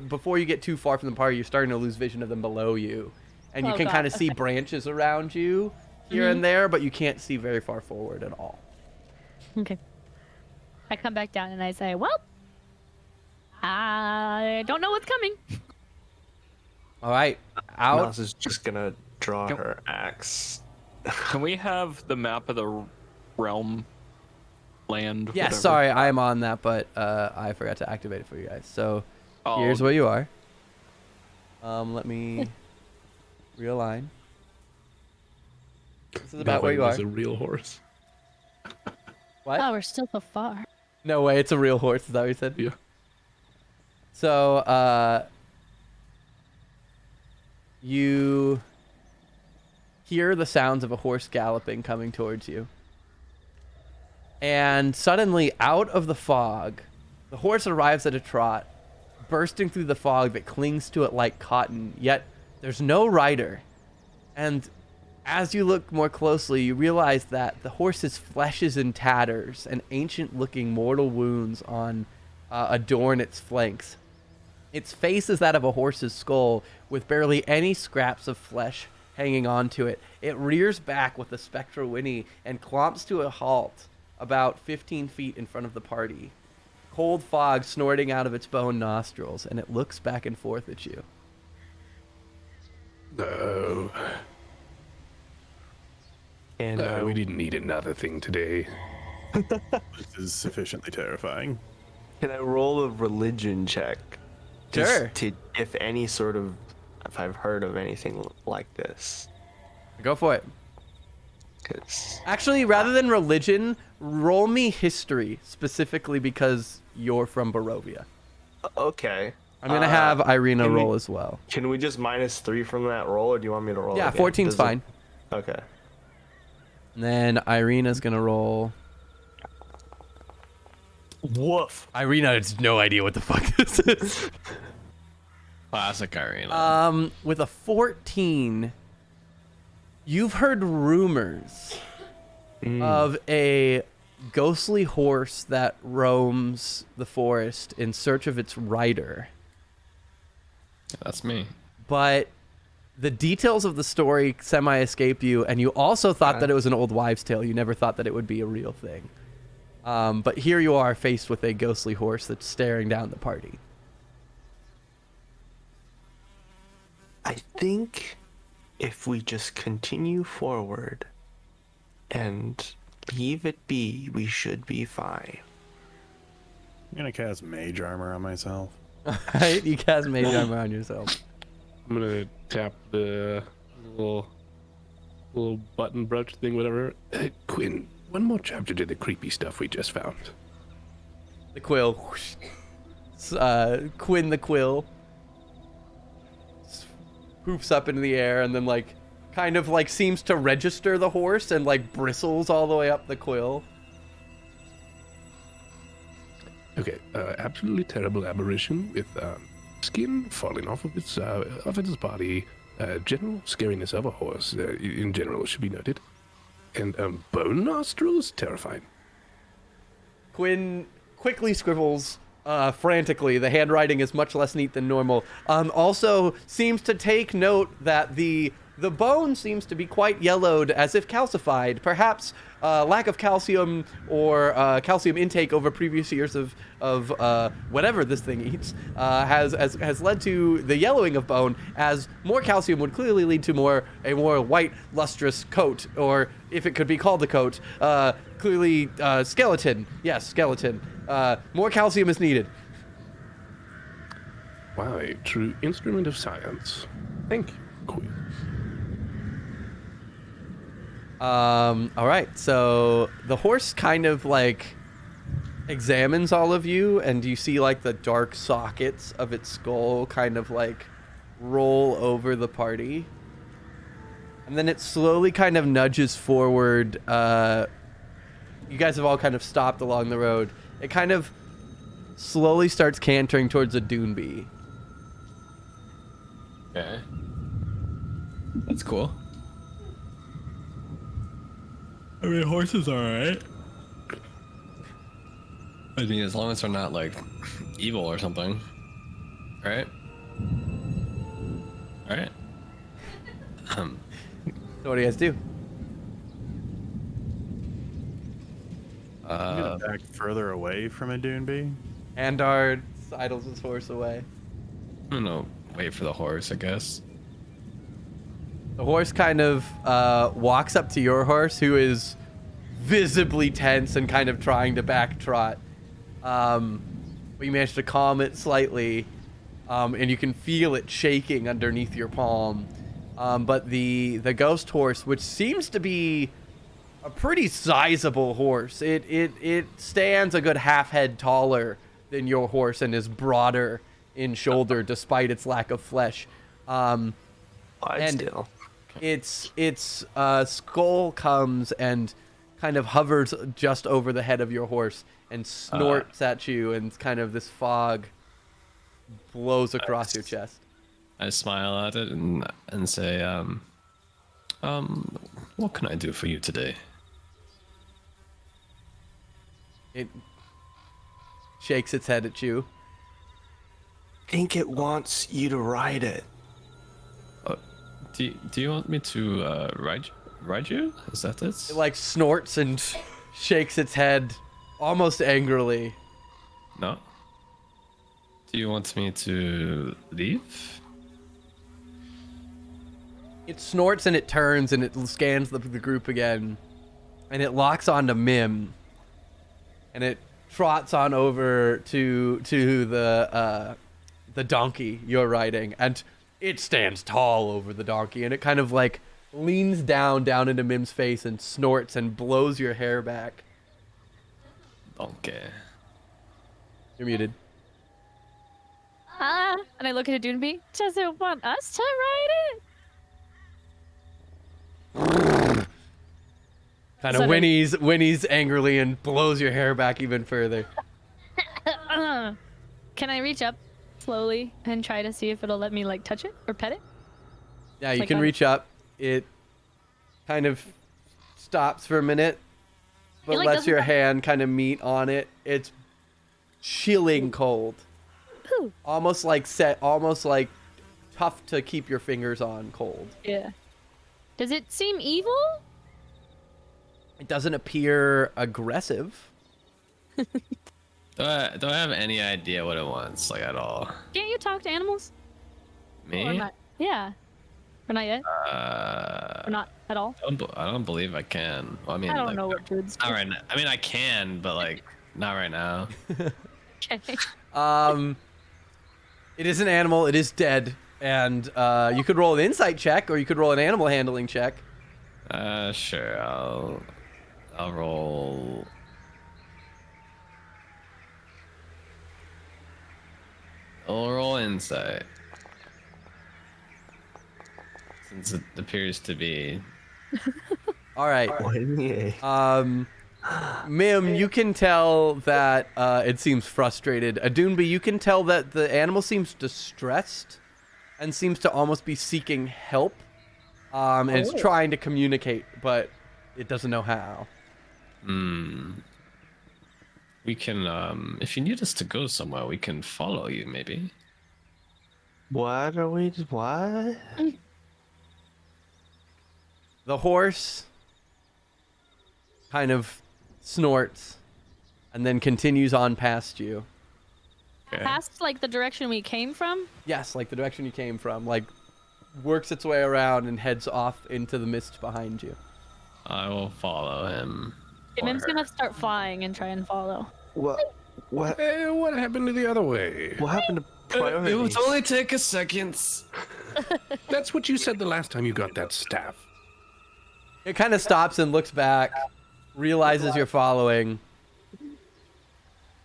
before you get too far from the party, you're starting to lose vision of them below you. And you Oh, can God, kind of see okay. branches around you here and there, but you can't see very far forward at all. Okay. I come back down and I say, "Well, I don't know what's coming." All right. Out. Mouse is just gonna draw her axe. Can we have the map of the realm, land? Yes, whatever? sorry, I'm on that, but I forgot to activate it for you guys. So Oh, here's where you are. Let me realign. This is That about where way you are. was a real horse. What? Oh, we're still so far. No way, it's a real horse. Is that what you said? Yeah. So, you hear the sounds of a horse galloping coming towards you. And suddenly, out of the fog, the horse arrives at a trot, bursting through the fog that clings to it like cotton, yet there's no rider. And as you look more closely, you realize that the horse's flesh is in tatters, and ancient-looking mortal wounds adorn its flanks. Its face is that of a horse's skull, with barely any scraps of flesh hanging onto it. It rears back with a spectral whinny and clomps to a halt about 15 feet in front of the party. Cold fog snorting out of its bone nostrils, and it looks back and forth at you. No. And No, we didn't need another thing today. This is sufficiently terrifying. can I roll a religion check? Sure. To, if I've heard of anything like this. Go for it. 'Cause Actually, rather than religion, roll me history, specifically because you're from Barovia. okay. I'm going to have Irina can we- roll as well. Can we just -3 from that roll, or do you want me to roll? Yeah, again? 14's Does it- fine. Okay. And then Irina's going to roll. Woof. Irina has no idea what the fuck this is. Classic Irina. With a 14, you've heard rumors of a ghostly horse that roams the forest in search of its rider. That's me. But the details of the story semi-escape you, and you also thought that it was an old wives' tale. You never thought that it would be a real thing. But here you are faced with a ghostly horse that's staring down the party. I think if we just continue forward and leave it be, we should be fine. I'm gonna cast mage armor on myself. Right? You cast mage armor on yourself. I'm gonna tap the little button brooch thing, whatever. Hey, Quinn, one more chapter to the creepy stuff we just found. The quill. Whoosh. Quinn the quill. Poofs up into the air and then kind of seems to register the horse and bristles all the way up the quill. Okay, absolutely terrible aberration with skin falling off of its body. General scariness of a horse, in general, should be noted. And bone nostrils, terrifying. Quinn quickly scribbles frantically. The handwriting is much less neat than normal. Also seems to take note that the bone seems to be quite yellowed, as if calcified. Perhaps lack of calcium or calcium intake over previous years of whatever this thing eats has led to the yellowing of bone, as more calcium would clearly lead to a more white, lustrous coat, or if it could be called a coat, clearly skeleton. Yes, skeleton. More calcium is needed. Wow, a true instrument of science. Thank you, Quinn. All right, so the horse kind of examines all of you, and you see the dark sockets of its skull kind of roll over the party. And then it slowly kind of nudges forward. You guys have all kind of stopped along the road. It kind of slowly starts cantering towards a dune bee. Okay. That's cool. I mean, horses are alright. I mean, as long as they're not evil or something, right? All right. So what do you guys do? I'm gonna back further away from a dune bee. Andard sidles his horse away. I'm gonna wait for the horse, I guess. The horse kind of walks up to your horse, who is visibly tense and kind of trying to back trot. But you manage to calm it slightly. and you can feel it shaking underneath your palm. But the ghost horse, which seems to be a pretty sizable horse, it stands a good half head taller than your horse and is broader in shoulder despite its lack of flesh. And Still. its skull comes and kind of hovers just over the head of your horse and snorts at you, and kind of this fog blows across your chest. I smile at it and say, what can I do for you today? It shakes its head at you. I think it wants you to ride it. Do you want me to ride you? Is that it? It like snorts and shakes its head almost angrily. No. Do you want me to leave? It snorts and it turns and it scans the group again, and it locks onto Mim, and it trots on over to the donkey you're riding, and it stands tall over the donkey, and it kind of like leans down into Mim's face and snorts and blows your hair back. Okay. You're muted. And I look at Adunbi. Does it want us to ride it? Kind So of then- whinnies angrily and blows your hair back even further. Can I reach up slowly and try to see if it'll let me like touch it or pet it? Yeah, you like can a- reach up. It kind of stops for a minute, but like, lets doesn't your have- hand kind of meet on it. It's chilling cold. Whew. Almost like tough to keep your fingers on cold. Yeah. Does it seem evil? It doesn't appear aggressive. Do I have any idea what it wants, like, at all? Can't you talk to animals? Or Me? not? Yeah. Or not yet? Uh, Or not at all? I don't believe I can. Well, I mean, I don't like, know what druids do. not right now. I mean, I can, but like, not right now. Okay. It is an animal. It is dead, and you could roll an insight check, or you could roll an animal handling check. Sure. I'll roll. I'll roll insight. Since it appears to be. All right. Yeah. Mim, you can tell that it seems frustrated. Adunbi, you can tell that the animal seems distressed and seems to almost be seeking help. And it's trying to communicate, but it doesn't know how. We can, if you need us to go somewhere, we can follow you, maybe. What? The horse kind of snorts and then continues on past you. Okay. Past like the direction we came from? Yes, like the direction you came from, like works its way around and heads off into the mist behind you. I will follow him. or Mim's her. gonna start flying and try and follow. What What happened to the other way? what happened to priorities? It would only take a second. That's what you said the last time you got that staff. It kind of stops and looks back, realizes you're following,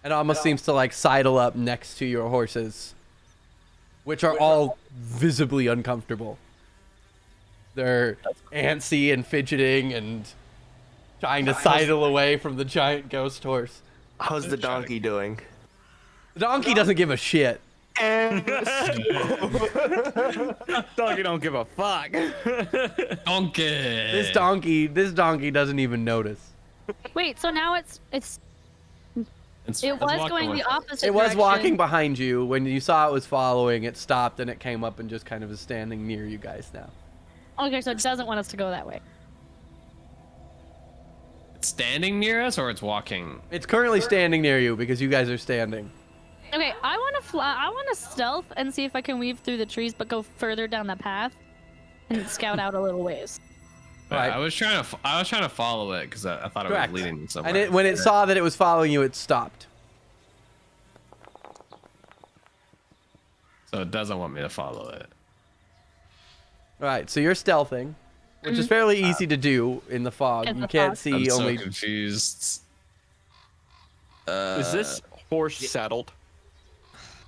and almost seems to like sidle up next to your horses, which are all visibly uncomfortable. They're antsy and fidgeting and trying to sidle away from the giant ghost horse. How's the donkey doing? The donkey doesn't give a shit. Doggy don't give a fuck. Donkey. This donkey doesn't even notice. Wait, so now it was going the opposite It was direction. walking behind you. When you saw it was following, it stopped and it came up and just kind of is standing near you guys now. Okay, so it doesn't want us to go that way. It's standing near us, or it's walking. It's currently standing near you because you guys are standing. Okay, I want to fly. I want to stealth and see if I can weave through the trees, but go further down the path and scout out a little ways. Right. I was trying to follow it because I thought Correct. it was leading me somewhere. And when it saw that it was following you, it stopped. So it doesn't want me to follow it. All right, so you're stealthing, which is fairly easy to do in the fog. In You the can't fog. see I'm only. so confused. Is this horse saddled?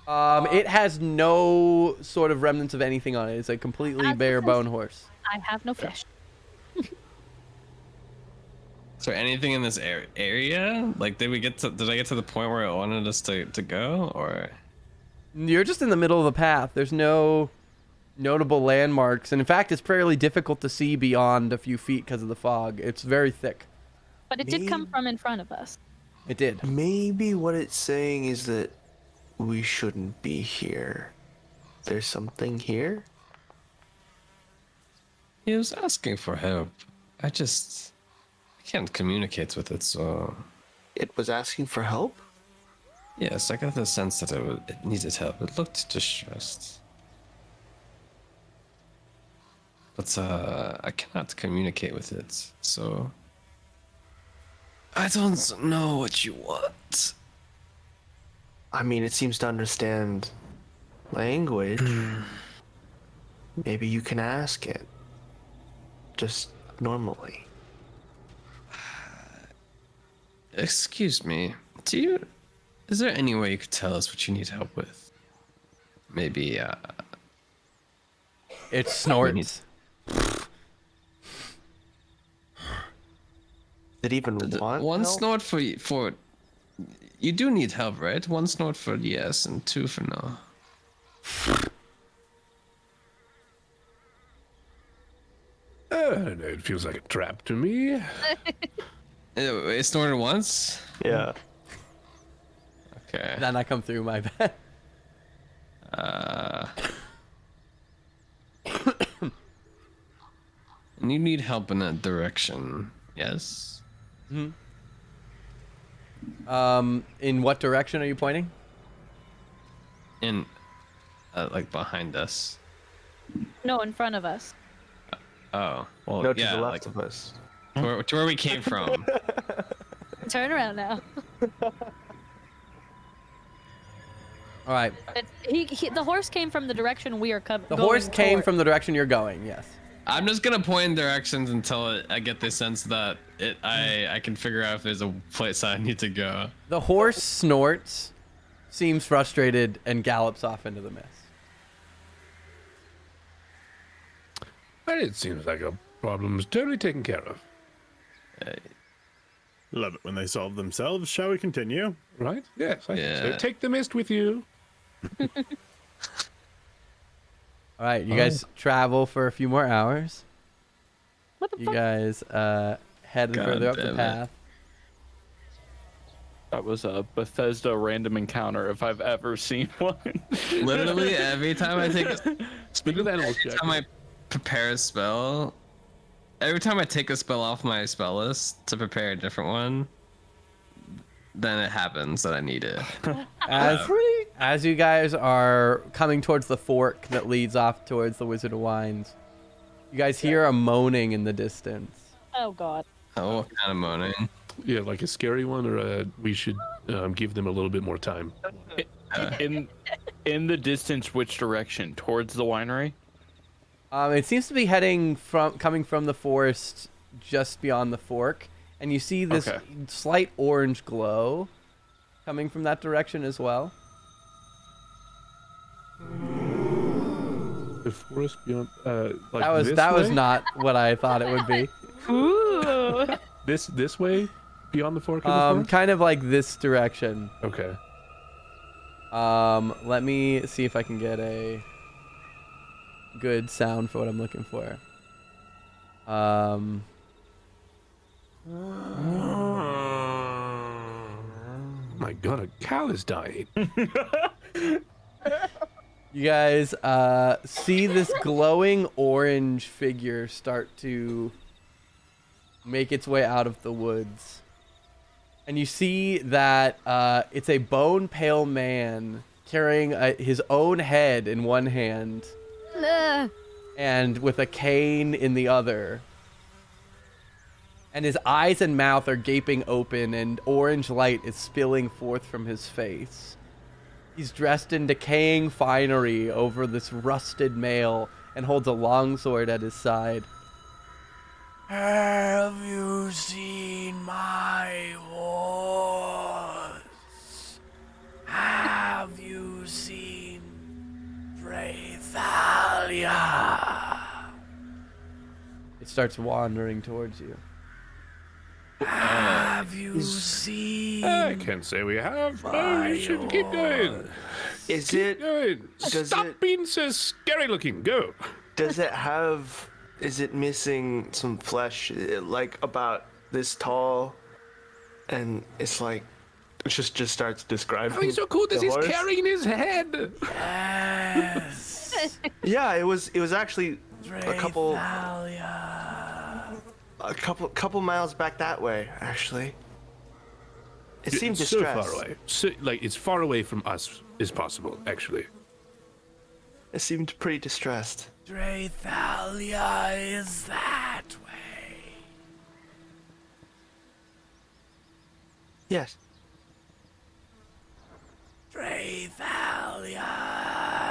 It has no sort of remnants of anything on it. It's a completely As bare it bone says- horse. I have no flesh. Is there anything in this area? Like, did I get to the point where it wanted us to go, or? You're just in the middle of the path. There's no notable landmarks, and in fact, it's fairly difficult to see beyond a few feet because of the fog. It's very thick. But it did come from in front of us. It did. Maybe what it's saying is that we shouldn't be here. There's something here? He was asking for help. I can't communicate with it, so It was asking for help? yes, I got the sense that it needed help. It looked distressed. But I cannot communicate with it, so I don't know what you want. I mean, it seems to understand language. Maybe you can ask it. Just normally. Excuse me, is there any way you could tell us what you need help with? Maybe, It snorts. Did it even want one help? snort for you do need help, right? One snort for yes and two for no. I don't know. It feels like a trap to me. It snorted once? Yeah. Okay. Did that not come through? My bad. And you need help in that direction, yes? In what direction are you pointing? In, like behind us. No, in front of us. Oh, well, No, to yeah, the left like of us. to where we came from. Turn around now. All right. The horse came from the direction we are coming. The horse came from the direction you're going. Yes. I'm just gonna point in directions until I get the sense that I can figure out if there's a place I need to go. The horse snorts, seems frustrated, and gallops off into the mist. But it seems like a problem is totally taken care of, Love it when they solve themselves. Shall we continue? right? Yes, I think Yeah. so. Take the mist with you. All right, you guys travel for a few more hours. What the You fuck? guys head God further up the damn it. path. That was a Bethesda random encounter if I've ever seen one. Literally every time I take Speak of animals, Jack. time I prepare a spell, every time I take a spell off my spell list to prepare a different one, then it happens that I need it. As you guys are coming towards the fork that leads off towards the Wizard of Wines, you guys hear a moaning in the distance. Oh god. Oh, what kind of moaning? Yeah, like a scary one, or we should give them a little bit more time. In the distance, which direction? Towards the winery? It seems to be coming from the forest just beyond the fork, and you see this Okay. slight orange glow coming from that direction as well. The forest beyond, like That was way? not what I thought it would be. Ooh. This way beyond the fork of the forest? Kind of like this direction. Okay. Let me see if I can get a good sound for what I'm looking for. My God, a cow is dying. You guys see this glowing orange figure start to make its way out of the woods. And you see that it's a bone pale man carrying his own head in one hand Ugh. and with a cane in the other. And his eyes and mouth are gaping open, and orange light is spilling forth from his face. He's dressed in decaying finery over this rusted mail and holds a longsword at his side. Have you seen my horse? Have you seen Draythalia? It starts wandering towards you. Have you seen? I can't say we have. No, you should keep going. Is Keep it? going. Does Stop it- being so scary looking. Go. Does it have? Is it missing some flesh? Like about this tall, and it's like, it just starts describing. Oh, he's so cool. This the is horse. carrying his head. Yes. Yeah, it was actually a couple miles back that way. Actually, it seemed so distressed. far away. So, like, it's far away from us as possible, actually. It seemed pretty distressed. Draythalia is that way. Yes. Draythalia.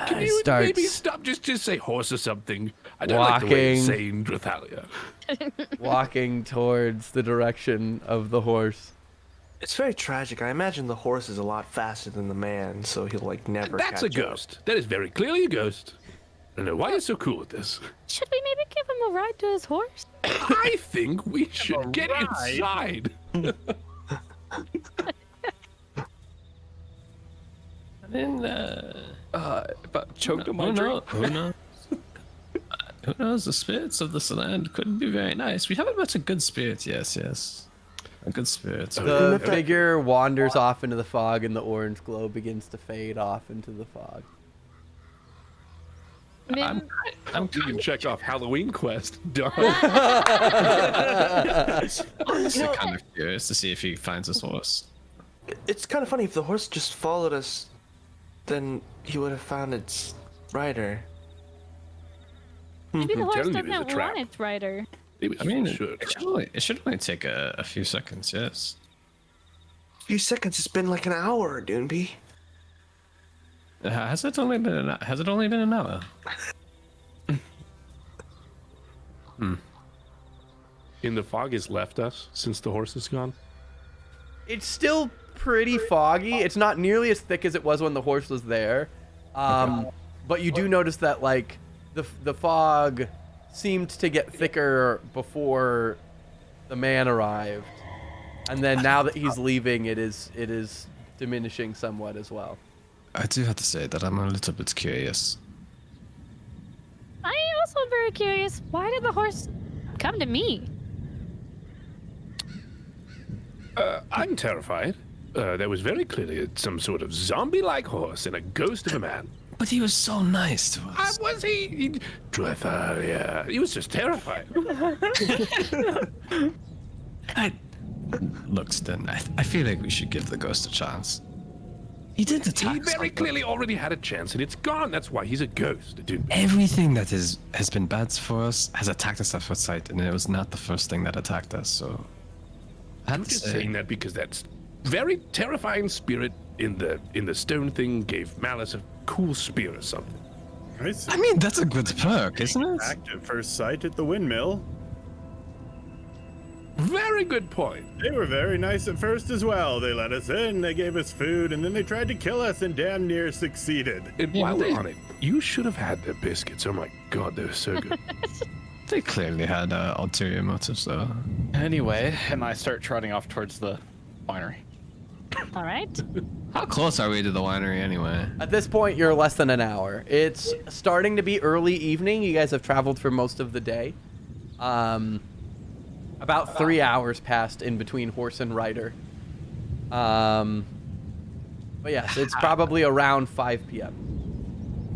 Can you maybe stop? Just say horse or something. I don't like the way Walking. you're saying Draythalia. walking towards the direction of the horse. It's very tragic. I imagine the horse is a lot faster than the man, so he'll like never That's a catch up. ghost. That is very clearly a ghost. I don't know why you're so cool with this. Should we maybe give him a ride to his horse? I think we should get inside. I mean, But choked on my who drink. knows? Who knows? The spirits of this land could be very nice. We haven't met a good spirit. Yes. A good spirit. The figure wanders off into the fog, and the orange glow begins to fade off into the fog. I'm You can check off Halloween quest. Done. honestly kind of curious to see if he finds his horse. It's kind of funny if the horse just followed us, then he would have found its rider. Maybe the I'm horse telling you, doesn't there's a trap. want its rider. Maybe I mean, sure. it should only take a few seconds. Yes. A few seconds. It's been like an hour, Doonby. Has it only been an hour? In the fog has left us since the horse is gone. It's still pretty foggy. It's not nearly as thick as it was when the horse was there. But you do notice that like the fog seemed to get thicker before the man arrived. And then now that he's leaving, it is diminishing somewhat as well. I do have to say that I'm a little bit curious. I also am very curious. Why did the horse come to me? I'm terrified. There was very clearly some sort of zombie-like horse and a ghost of a man. But he was so nice to us. Was he? Draythalia. He was just terrified. Look, Sten, I feel like we should give the ghost a chance. He did attack He very somebody. clearly already had a chance, and it's gone. That's why he's a ghost, dude. Everything that has been bad for us has attacked us at first sight, and it was not the first thing that attacked us. So I'm just saying that because that very terrifying spirit in the stone thing gave Malice a cool spear or something. I mean, that's a good perk, isn't it? Act at first sight at the windmill. Very good point. They were very nice at first as well. They let us in, they gave us food, and then they tried to kill us and damn near succeeded. And while we're on it, you should have had their biscuits. Oh my god, they're so good. They clearly had ulterior motives, though. Anyway, and I start trotting off towards the winery. All right. How close are we to the winery, anyway? At this point, you're less than an hour. It's starting to be early evening. You guys have traveled for most of the day. About 3 hours passed in between horse and rider. But yes, it's probably around 5 p.m.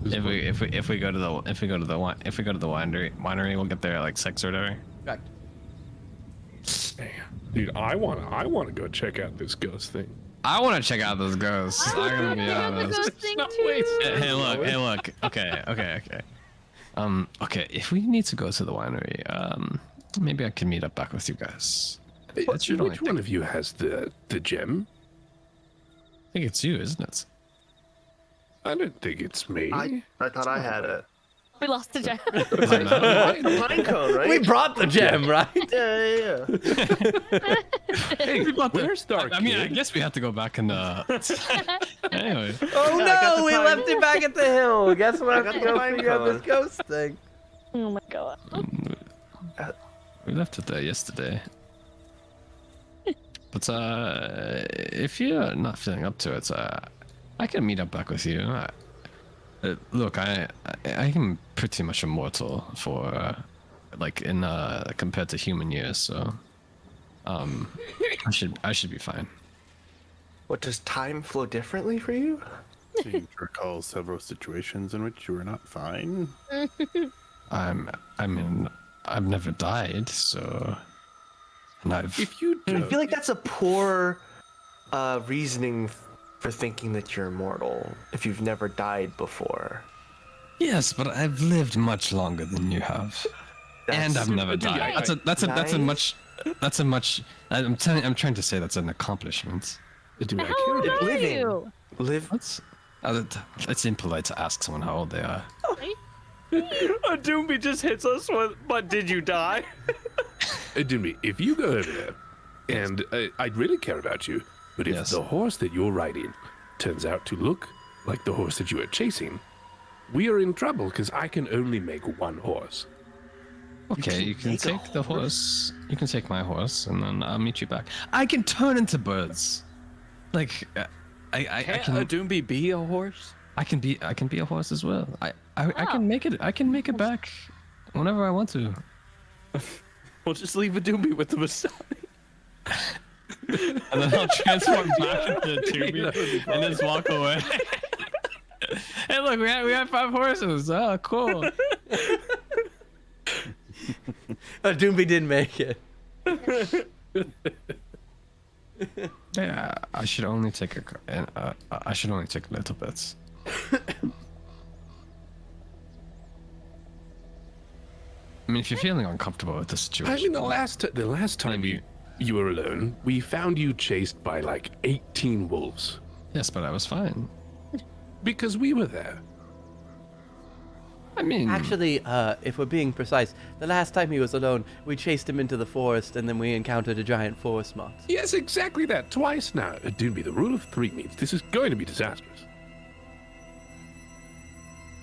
If we go to the winery, we'll get there at like 6 or whatever. Correct. Dude, I wanna go check out this ghost thing. I want to check out those ghosts. I'm gonna be honest. Ghost thing No, too. wait. Hey, look. Okay. Okay. If we need to go to the winery, maybe I can meet up back with you guys. That should only Which one of you has the gem? I think it's you, isn't it? I don't think it's me. I thought I had it. We lost the gem. The pine cone, right? We brought the gem, right? Yeah. Hey, where's Dark? I mean, I Kid? guess we have to go back and anyway. Oh Yeah, I got no, the we pine- left it back at the hill. Guess we'll have got to the go pine figure out this cone. ghost thing. Oh my god. We left it there yesterday. But if you're not feeling up to it, I can meet up back with you. Look, I am pretty much immortal for like in compared to human years, so I should be fine. What, does time flow differently for you? Seem to recall several situations in which you were not fine. I mean, I've never died, so and If you I don't, feel like that's a poor reasoning for thinking that you're immortal if you've never died before. yes, but I've lived much longer than you have. And I've never died. That's a much. I'm trying to say that's an accomplishment. do I How care old about are living. you? Live. It's impolite to ask someone how old they are. A Doomby just hits us with, but did you die? Jimmy, if you go over there, and I'd really care about you, but if Yes. the horse that you're riding turns out to look like the horse that you are chasing, we are in trouble because I can only make one horse. Okay, you can make a take the horse. You can take my horse, and then I'll meet you back. I can turn into birds. Like, I Can't can. a Doomby be a horse? I can be a horse as well. I can make it. I can make it back whenever I want to. We'll just leave a Doomby with the Messiah. And then I'll transform back into a Doomby and just walk away. Hey, look, we had 5 horses. Oh, cool. Doomby didn't make it. Yeah, I should only take I should only take little bits. I mean, if you're feeling uncomfortable with the situation, I mean, the last time Maybe. you were alone, we found you chased by like 18 wolves yes, but I was fine. because we were there. I mean, Actually, if we're being precise, the last time he was alone, we chased him into the forest, and then we encountered a giant forest moth. Yes, exactly that. Twice now. Doomby, the rule of 3 means this is going to be disastrous.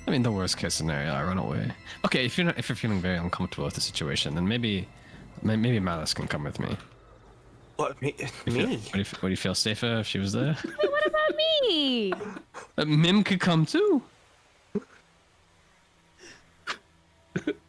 I mean, the worst case scenario, I run away. Okay, if you're feeling very uncomfortable with the situation, then maybe Malice can come with me. What, me? Would you feel safer if she was there? Wait, what about me? Mim could come too.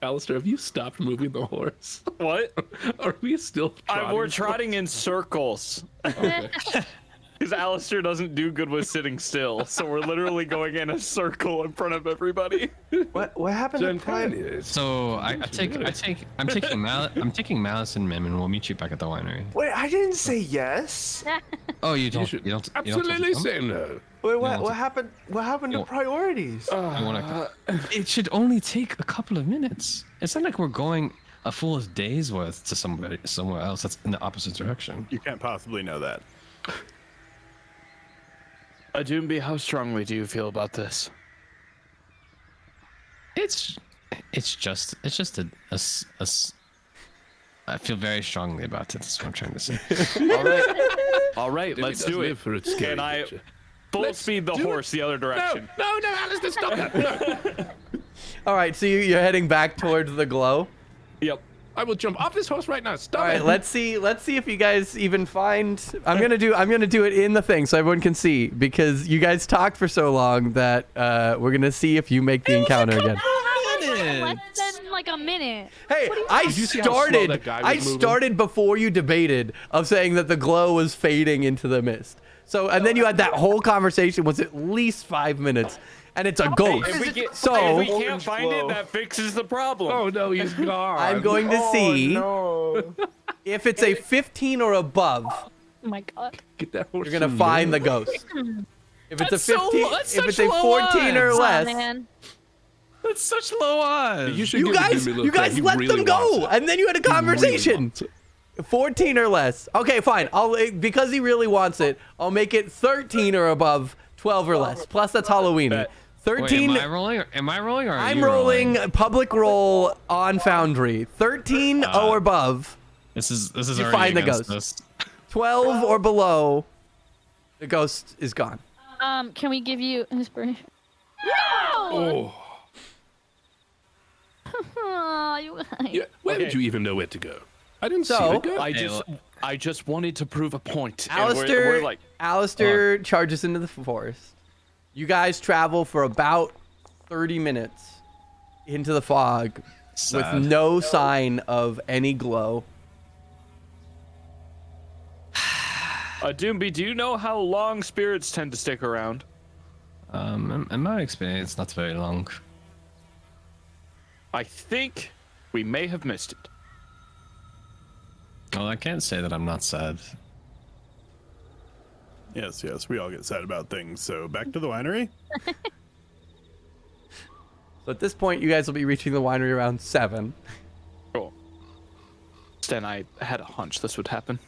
Alistair, have you stopped moving the horse? What? Are we still We're trotting? trotting in circles. Because Alistair doesn't do good with sitting still, so we're literally going in a circle in front of everybody. What happened to Prime? So I'm taking Malice and Mim, and we'll meet you back at the winery. Wait, I didn't say yes. Oh, you don't. should You don't. Absolutely You don't say no. Wait, don't what want happened? What happened to You- priorities? I wanna, it should only take a couple of minutes. It's not like we're going a full day's worth to somewhere else that's in the opposite direction. You can't possibly know that. Doomby, how strongly do you feel about this? It's just I feel very strongly about it. That's what I'm trying to say. All right, Doomby let's does do live it. for its scary Can I nature. full speed the horse the other direction? No, Alistair, stop that. No. All right, so you're heading back towards the glow. Yep. I will jump off this horse right now. Stop All right, it. let's see if you guys even find. I'm gonna do it in the thing so everyone can see, because you guys talked for so long that we're gonna see if you make the encounter again. Less than like a minute. Hey, Did you see how slow that guy was moving? started before you debated of saying that the glow was fading into the mist. So, and then you had that whole conversation was at least 5 minutes, and it's a ghost. If we So can't find it, that fixes the problem. Oh no, he's gone. I'm going to see no. if it's a 15 or above. Oh my god. Get that horse. You're gonna some find the milk. ghost. If it's That's a 15, that's if such it's a low 14 or odds. Come on, less, man. That's such low odds. You should you give guys Doomby a look like he let really them go, wants it. and then you had a He really conversation. wants it. 14 or less. Okay, fine. Because he really wants it, I'll make it 13 or above 12 or less. Plus that's Halloween. Bet. 13. Wait, am I rolling or are I'm you rolling a public roll on Foundry. 13 or above. This is You already find the against ghost. this. 12 or below, the ghost is gone. Can we give you inspiration? No! Oh, Aw, you guys. yeah. Where did Okay. you even know where to go? I didn't So, see the go. I just wanted to prove a point. and Alistair, we're like, Alistair charges into the forest. You guys travel for about 30 minutes into the fog Sad. with no sign of any glow. Doomby, do you know how long spirits tend to stick around? In my experience, not very long. I think we may have missed it. Well, I can't say that I'm not sad. Yes, we all get sad about things. So back to the winery. So at this point, you guys will be reaching the winery around 7. Cool. Stan, I had a hunch this would happen.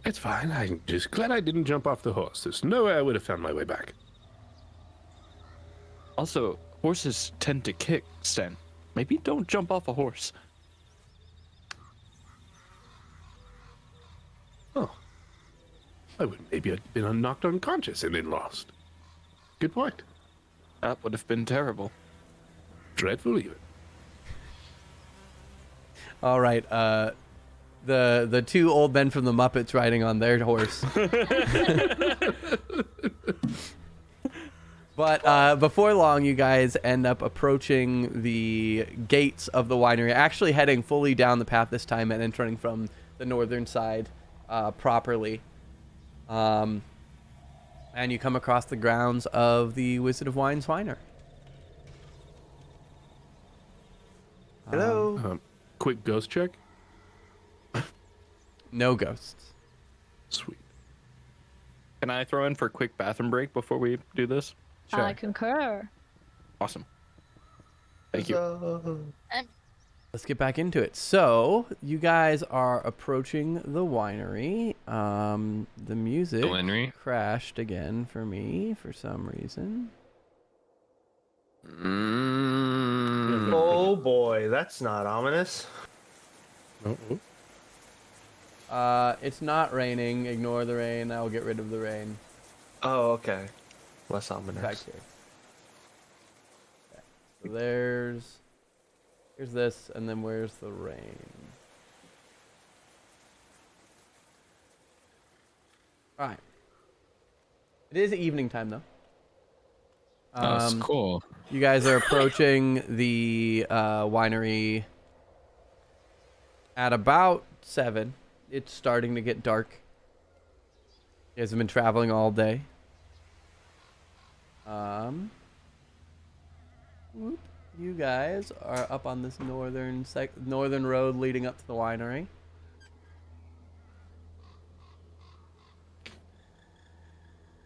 It's fine. I'm just glad I didn't jump off the horse. There's no way I would have found my way back. Also, horses tend to kick, Stan. Maybe don't jump off a horse. Oh. I would maybe have been knocked unconscious and then lost. Good point. That would have been terrible. Dreadful even. All right. The two old men from the Muppets riding on their horse. But before long, you guys end up approaching the gates of the winery, actually heading fully down the path this time and entering from the northern side properly. And you come across the grounds of the Wizard of Wine's winery. Hello. Quick ghost check. No ghosts. Sweet. Can I throw in for a quick bathroom break before we do this? Sure. I concur. Awesome. Thank you. Let's get back into it. So, you guys are approaching the winery. The music The winery? crashed again for me for some reason. Oh boy, that's not ominous. It's not raining. Ignore the rain. I'll get rid of the rain. Oh, okay. Less ominous. Back here. Okay. So here's this, and then where's the rain? All right. It is evening time though. That's cool. You guys are approaching the winery at about 7. It's starting to get dark. You guys have been traveling all day. You guys are up on this northern road leading up to the winery.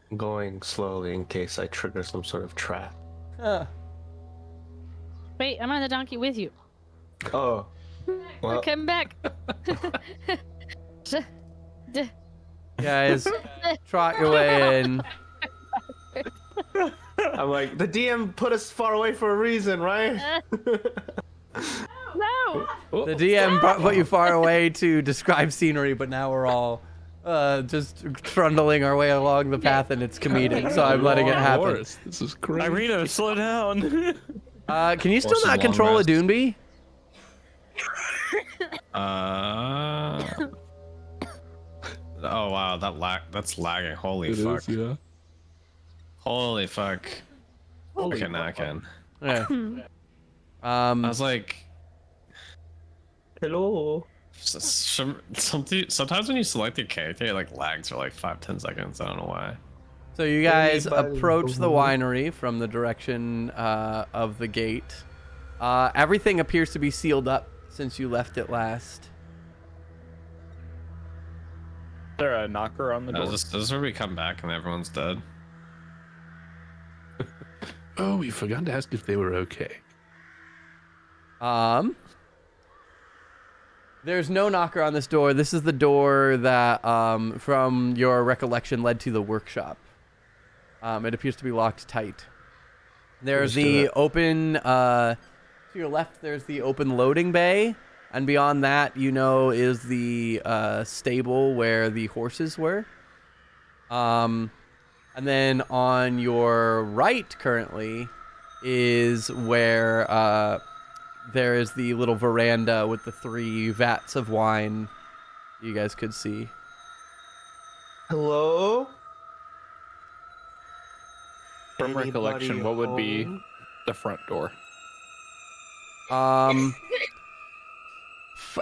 I'm going slowly in case I trigger some sort of trap. Wait, I'm on the donkey with you. Oh. We're Well, coming back. Guys, trot your way in. I'm like, the DM put us far away for a reason, right? No. The DM put you far away to describe scenery, but now we're all just trundling our way along the path, and it's comedic, so I'm letting it happen. This is great. Irina, slow down. Can you still Horses not long control a rest. Doonbee? Oh wow, that's lagging. Holy It fuck. is, yeah. Holy fuck. Okay, now I can. Yeah. I was like, Hello. sometimes when you select a character, it like lags for like 5-10 seconds. I don't know why. So you guys Anybody approach the who- winery from the direction of the gate. Everything appears to be sealed up since you left it last. Is there a knocker on the door? Is this where we come back and everyone's dead? Oh, we forgot to ask if they were okay. There's no knocker on this door. This is the door that, from your recollection, led to the workshop. It appears to be locked tight. There's the open, to your left, there's the open loading bay. And beyond that, is the stable where the horses were. And then on your right currently is where there is the little veranda with the 3 vats of wine you guys could see. Hello? From Anybody recollection, what would be home? the front door?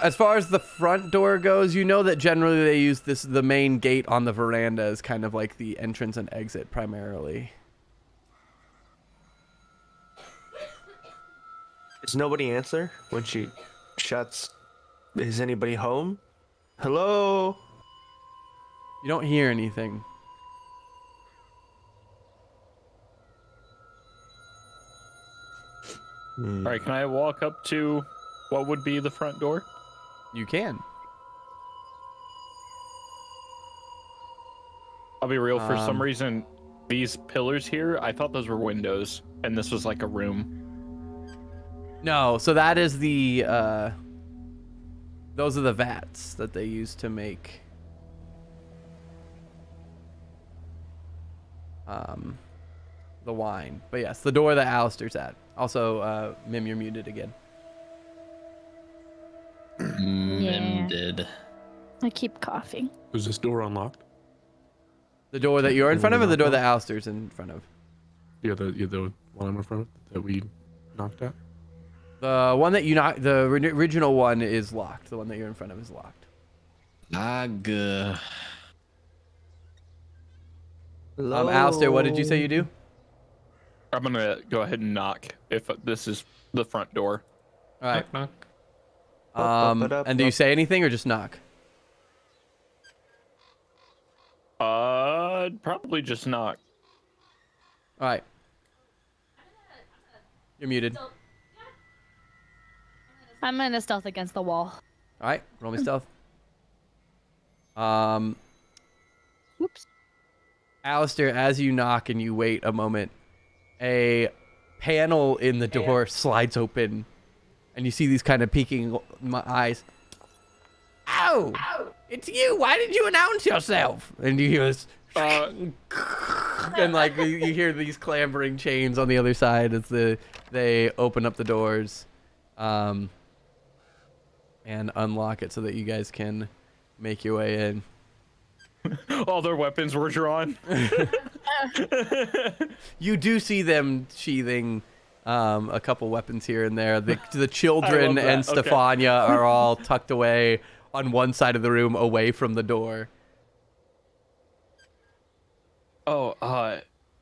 As far as the front door goes, that generally they use the main gate on the veranda as kind of like the entrance and exit primarily. Does nobody answer when she shuts? Is anybody home? Hello? You don't hear anything. All right, can I walk up to what would be the front door? You can. I'll be real, for some reason, these pillars here, I thought those were windows, and this was like a room. No, so that is the those are the vats that they use to make the wine. But yes, the door that Alistair's at. Also, Mim, you're muted again. Mim did. I keep coughing. Was this door unlocked? The door that you're in front of, or the door that Alistair's in front of? Yeah, the one I'm in front of that we knocked at. The one that you knocked, the original one is locked. The one that you're in front of is locked. Alistair, what did you say you do? I'm gonna go ahead and knock if this is the front door. All right. Knock, And do you say anything or just knock? Probably just knock. All right. You're muted. I'm gonna stealth against the wall. All right. Roll me stealth. Oops. Alistair, as you knock and you wait a moment, a panel in the door slides open, and you see these kind of peeking eyes. Ow! It's you! Why did you announce yourself? And you hear this, and like you hear these clambering chains on the other side as they open up the doors, and unlock it so that you guys can make your way in. All their weapons were drawn. You do see them sheathing a couple weapons here and there. The children and Stefania are all tucked away on one side of the room away from the door.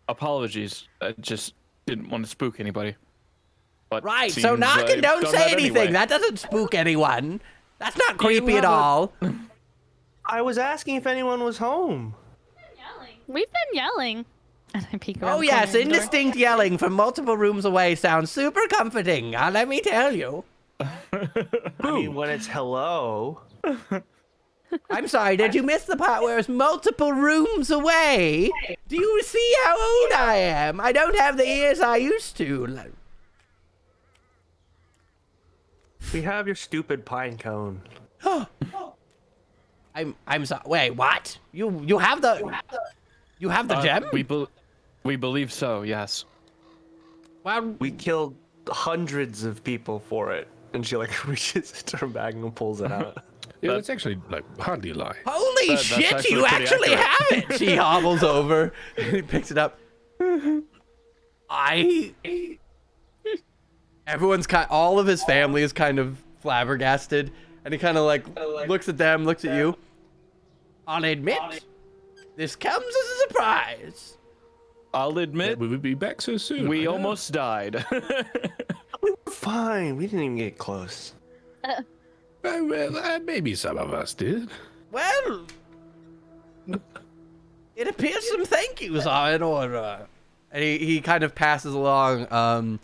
Apologies. I just didn't want to spook anybody. But Right, so seems knock and I've don't done say that anything. anyway. That doesn't spook anyone. That's not creepy have at a- all. I was asking if anyone was home. We've been yelling. And I peek around Oh the yes, corner of the door. indistinct yelling from multiple rooms away sounds super comforting. Let me tell you. I mean, when it's hello. I'm sorry, did you miss the part where it's multiple rooms away? Do you see how old I am? I don't have the ears I used to. We have your stupid pine cone. I'm sorry. Wait, what? You have the gem? We believe so. Yes. Well, We killed hundreds of people for it. And she like reaches into her bag and pulls it out. Yeah, that's actually like hardly a lie. holy That's shit, actually you pretty actually accurate. have it. She hobbles over and picks it up. Everyone's all of his family is kind of flabbergasted, and he kind of like looks at them, looks at you. I'll admit, this comes as a surprise. I'll admit We would be back so soon. we I know. almost died. We were fine. We didn't even get close. Well, maybe some of us did. Well, it appears some thank yous are in order. And he kind of passes along.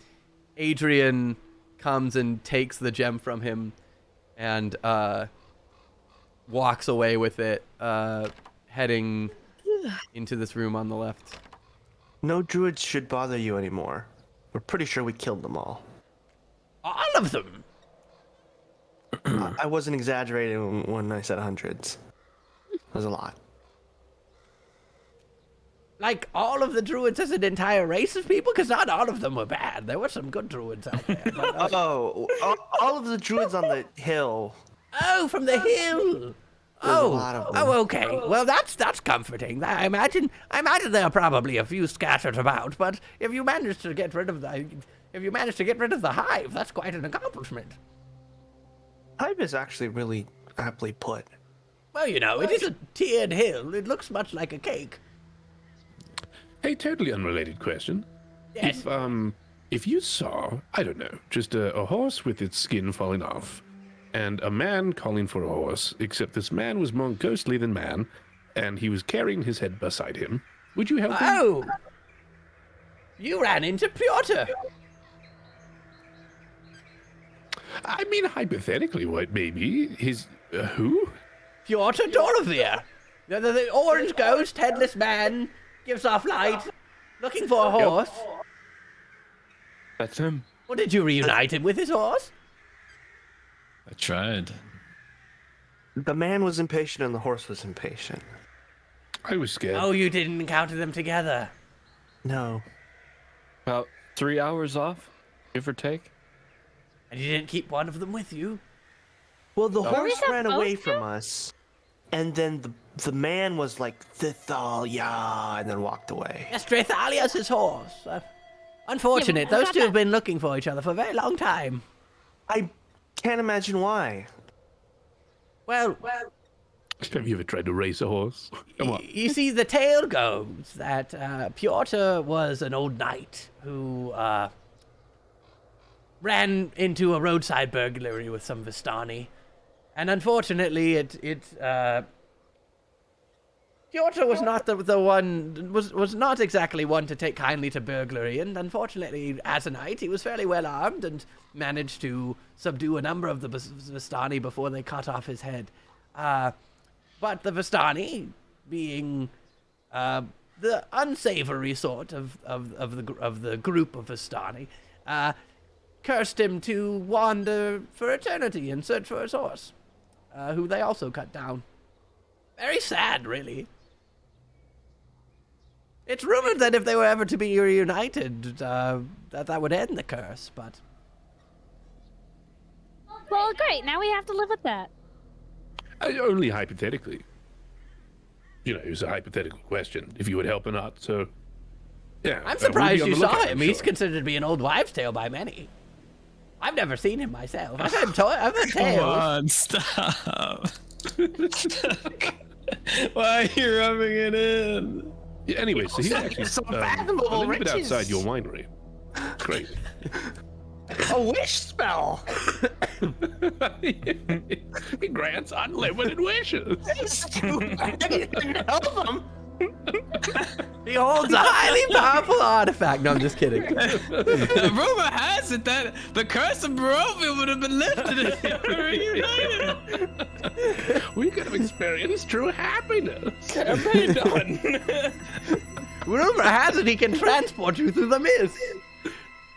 Adrian comes and takes the gem from him and walks away with it, heading into this room on the left. No druids should bother you anymore. We're pretty sure we killed them all. All of them. I wasn't exaggerating when I said hundreds. There's a lot. Like all of the druids as an entire race of people? Because not all of them were bad. There were some good druids out there. But, All of the druids on the hill. oh, from the hill. There's a lot of them. Oh, okay. Well, that's comforting. I imagine there are probably a few scattered about, but if you manage to get rid of the hive, that's quite an accomplishment. Hive is actually really aptly put. Well, you know, it is a tiered hill. It looks much like a cake. Hey, totally unrelated question. Yes. If you saw, I don't know, just a horse with its skin falling off, and a man calling for a horse, except this man was more ghostly than man, and he was carrying his head beside him, would you help him? Oh! You ran into Piotr. I mean, hypothetically, what, maybe? His, who? Piotr Barovia. The orange ghost, headless man, gives off light, looking for a horse. That's him. Well, did you reunite him with his horse? I tried. The man was impatient and the horse was impatient. I was scared. Oh, you didn't encounter them together. No. About 3 hours off, give or take. And you didn't keep one of them with you? Well, the Are we horse ran away supposed to? from us, and then the man was like, Draythalia, and then walked away. Yes, Draythalia's his horse. Unfortunate. Yeah, well, Those two have been looking for each other for a very long time. I can't imagine why. Well, Have you ever tried to race a horse? Come on. you see, the tale goes that Piotr was an old knight who ran into a roadside burglary with some Vistani. And unfortunately, Piotr was not was not exactly one to take kindly to burglary, and unfortunately, as a knight, he was fairly well armed and managed to subdue a number of the Vistani before they cut off his head. But the Vistani, being the unsavory sort of the group of Vistani, cursed him to wander for eternity in search for his horse, who they also cut down. Very sad, really. It's rumored that if they were ever to be reunited, that would end the curse, but... Well, great. Now we have to live with that. Only hypothetically. You know, it was a hypothetical question, if you would help or not, so... Yeah. I'm we'll surprised be on you the saw lookout, him. I'm He's sure. considered to be an old wives' tale by many. I've never seen him myself. I've heard Come tales. on, stop. Why are you rubbing it in? Yeah, anyway, so he's actually Some a fathomable little bit riches. outside your winery. Great. A wish spell! It grants unlimited wishes. I didn't help him. He holds a highly powerful artifact. No, I'm just kidding. The rumor has it that the curse of Barovia would have been lifted if you were reunited. We could have experienced true happiness. Campaign done. Rumor has it he can transport you through the mist.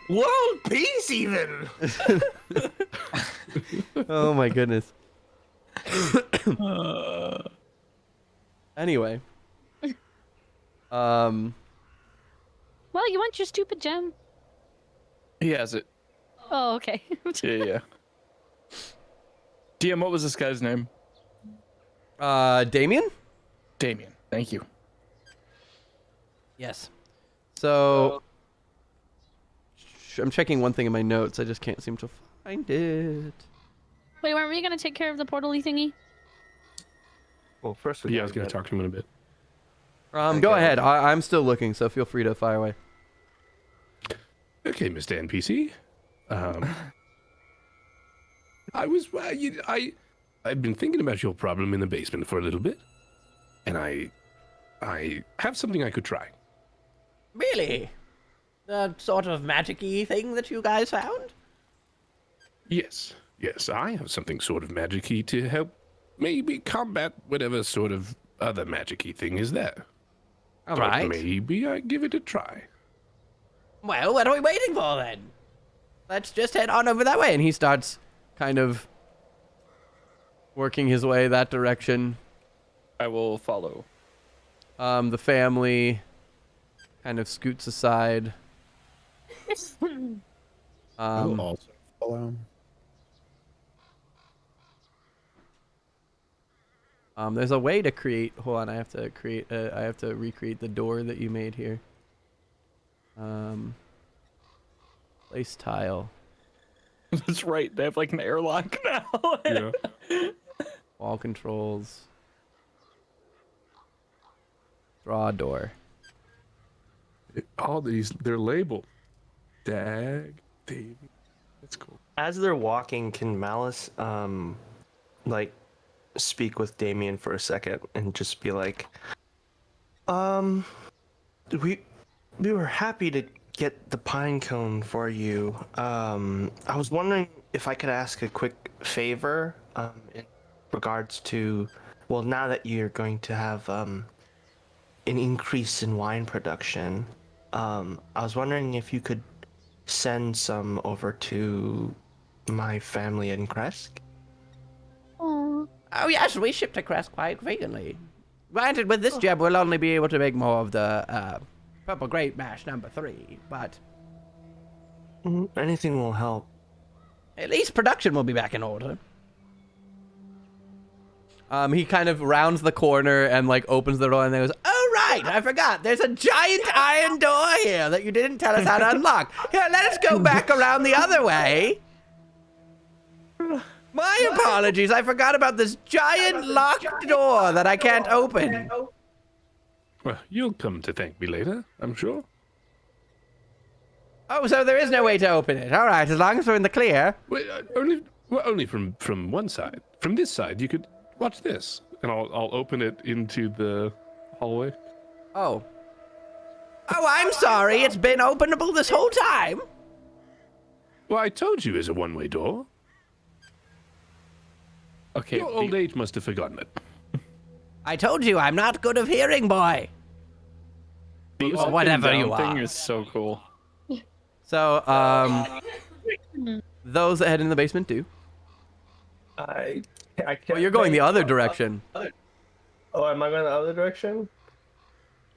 World peace, even! Oh my goodness. Anyway. Well, you want your stupid gem? He has it. Oh, okay. Yeah. DM, what was this guy's name? Damien? Damien. Thank you. Yes. So, I'm checking one thing in my notes. I just can't seem to find it. Wait, weren't we gonna take care of the portal-y thingy? Well, first we Yeah, I was going to talk to him in a bit. Go Okay. ahead. I'm still looking, so feel free to fire away. Okay, Mr. NPC. I've been thinking about your problem in the basement for a little bit, and I have something I could try. Really? The sort of magic-y thing that you guys found? Yes, I have something sort of magic-y to help maybe combat whatever sort of other magic-y thing is there. All But right. maybe I give it a try. Well, what are we waiting for then? Let's just head on over that way. And he starts kind of working his way that direction. I will follow. The family kind of scoots aside. I will also follow. There's a way to create. Hold on, I have to create. I have to recreate the door that you made here. Place tile, That's right. They have like an airlock now. Yeah. wall controls, draw door. All these, they're labeled. Dag, Davy. That's cool. As they're walking, can Malice like speak with Damien for a second and just be like, we were happy to get the pine cone for you. I was wondering if I could ask a quick favor in regards to, well, now that you're going to have an increase in wine production, I was wondering if you could send some over to my family in Kresk. Aw. Oh yes, we ship to Crest quite frequently. Granted, with this job, we'll only be able to make more of the purple grape mash number 3, but Anything will help. at least production will be back in order. He kind of rounds the corner and like opens the door and goes, "Oh right, I forgot. There's a giant iron door here that you didn't tell us how to unlock. Here, let us go back around the other way." My apologies. I forgot about this giant locked door that I can't open. Well, you'll come to thank me later, I'm sure. Oh, so there is no way to open it. All right, as long as we're in the clear. Wait, only from one side. From this side, you could watch this, and I'll open it into the hallway. Oh. Oh, I'm sorry. It's been openable this whole time. Well, I told you it's a one-way door. Okay. Your old age must have forgotten it. I told you I'm not good of hearing, boy. The Or whatever up and you down thing are. is so cool. So, those that head in the basement do. I can't. Well, you're going the other direction. Oh, am I going the other direction?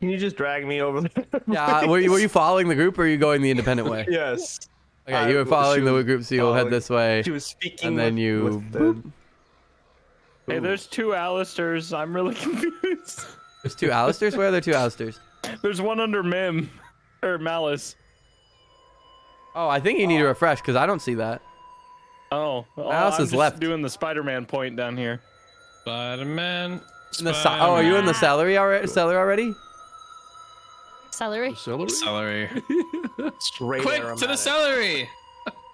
Can you just drag me over there? Yeah, were you following the group or are you going the independent way? Yes. Okay, you were following the group, so you'll head this way. She was speaking. And then you. with Hey, there's 2 Alistairs. I'm really confused. There's 2 Alistairs? Where are there 2 Alistairs? There's one under Mim. Or Malice. Oh, I think you need to refresh because I don't see that. Oh. Well, Malice I'm is just left. doing the Spider-Man point down here. Spider-Man. Oh, are you in the celery already? Celery? Celery. Celery? Celery. Straight Quick, to the aromatic. celery!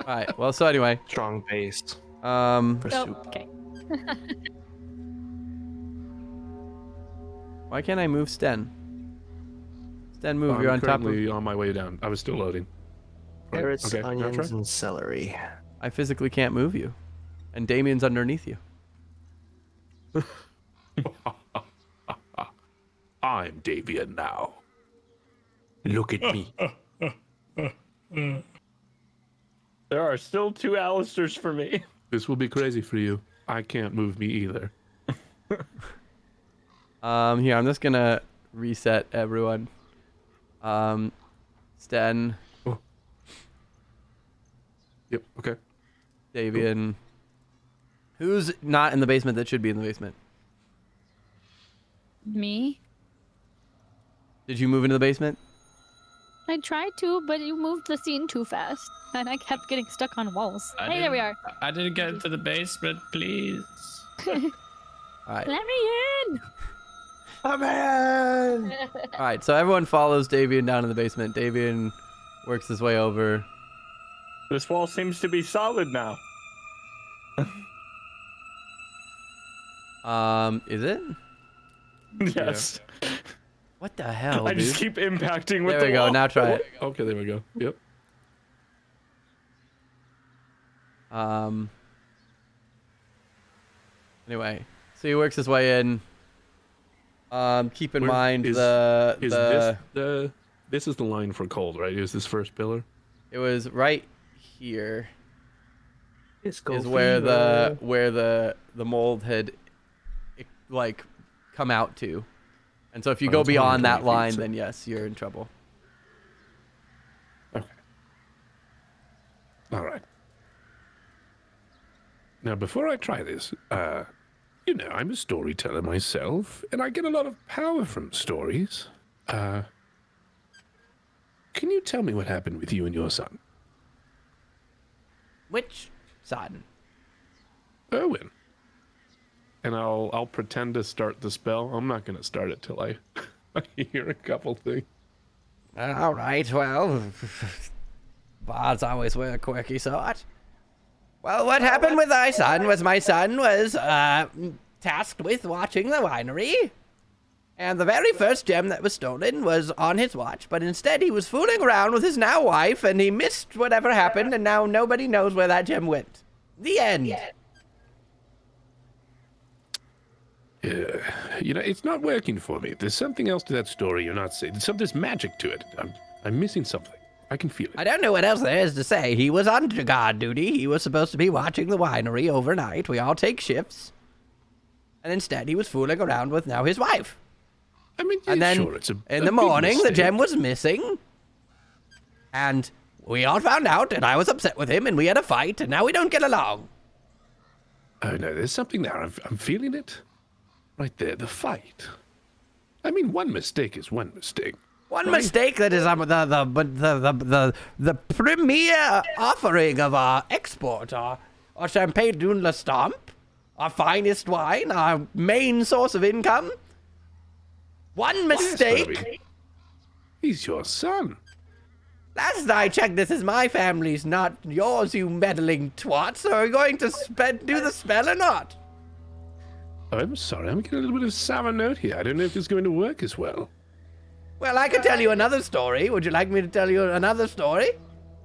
All right. Well, so anyway, Strong base for Oh, soup. okay. why can't I move Sten? Sten, move. I'm You're on top of. currently on my way down. I was still loading. Carrots, Okay, can I try? onions, and celery. I physically can't move you, and Damien's underneath you. I'm Davian now. Look at me. There are still 2 Alistairs for me. This will be crazy for you. I can't move me either. Here, I'm just gonna reset everyone. Sten, Yep, okay. Davian. Who's not in the basement that should be in the basement? Me? Did you move into the basement? I tried to, but you moved the scene too fast, and I kept getting stuck on walls. I Hey, there we didn't- are. I didn't get into the basement, please. All right. Let me in. I'm in. All right. So everyone follows Davian down in the basement. Davian works his way over. This wall seems to be solid now. Is it? Yes. What the hell, I dude? just keep impacting with There the we go. wall. Now try it. Okay, there we go. Yep. Anyway, so he works his way in. Keep in Where mind is the this is the line for cold, right? Is this first pillar? it was right here It's is where the mold had like come out to. And so if you Oh, go it's beyond that 120 feet, line, so- then yes, you're in trouble. Okay. All right. Now, before I try this, you know, I'm a storyteller myself, and I get a lot of power from stories. Can you tell me what happened with you and your son, Which son? Owen? And I'll pretend to start the spell. I'm not going to start it till I hear a couple things. All right, well, bards always were a quirky sort. Well, what happened with my son was tasked with watching the winery. And the very first gem that was stolen was on his watch, but instead he was fooling around with his now wife, and he missed whatever happened, and now nobody knows where that gem went. The end. You know, it's not working for me. There's something else to that story you're not saying. There's magic to it. I'm missing something. I can feel it. I don't know what else there is to say. He was on guard duty. He was supposed to be watching the winery overnight. We all take shifts. And instead he was fooling around with now his wife. I mean, And then sure, it's in the morning, the gem was missing. And we all found out, and I was upset with him, and we had a fight, and now we don't get along. Oh no, there's something there. I'm feeling it. Right there, the fight. I mean, one mistake is one mistake. One mistake that is the premier offering of our export, our Champagne d'une la Stamp, our finest wine, our main source of income. One mistake. Bobby. He's your son. Last I checked, this is my family's, not yours, you meddling twat. So are we going to do the spell or not? I'm sorry, I'm getting a little bit of sour note here. I don't know if it's going to work as well. Well, I could tell you another story. Would you like me to tell you another story?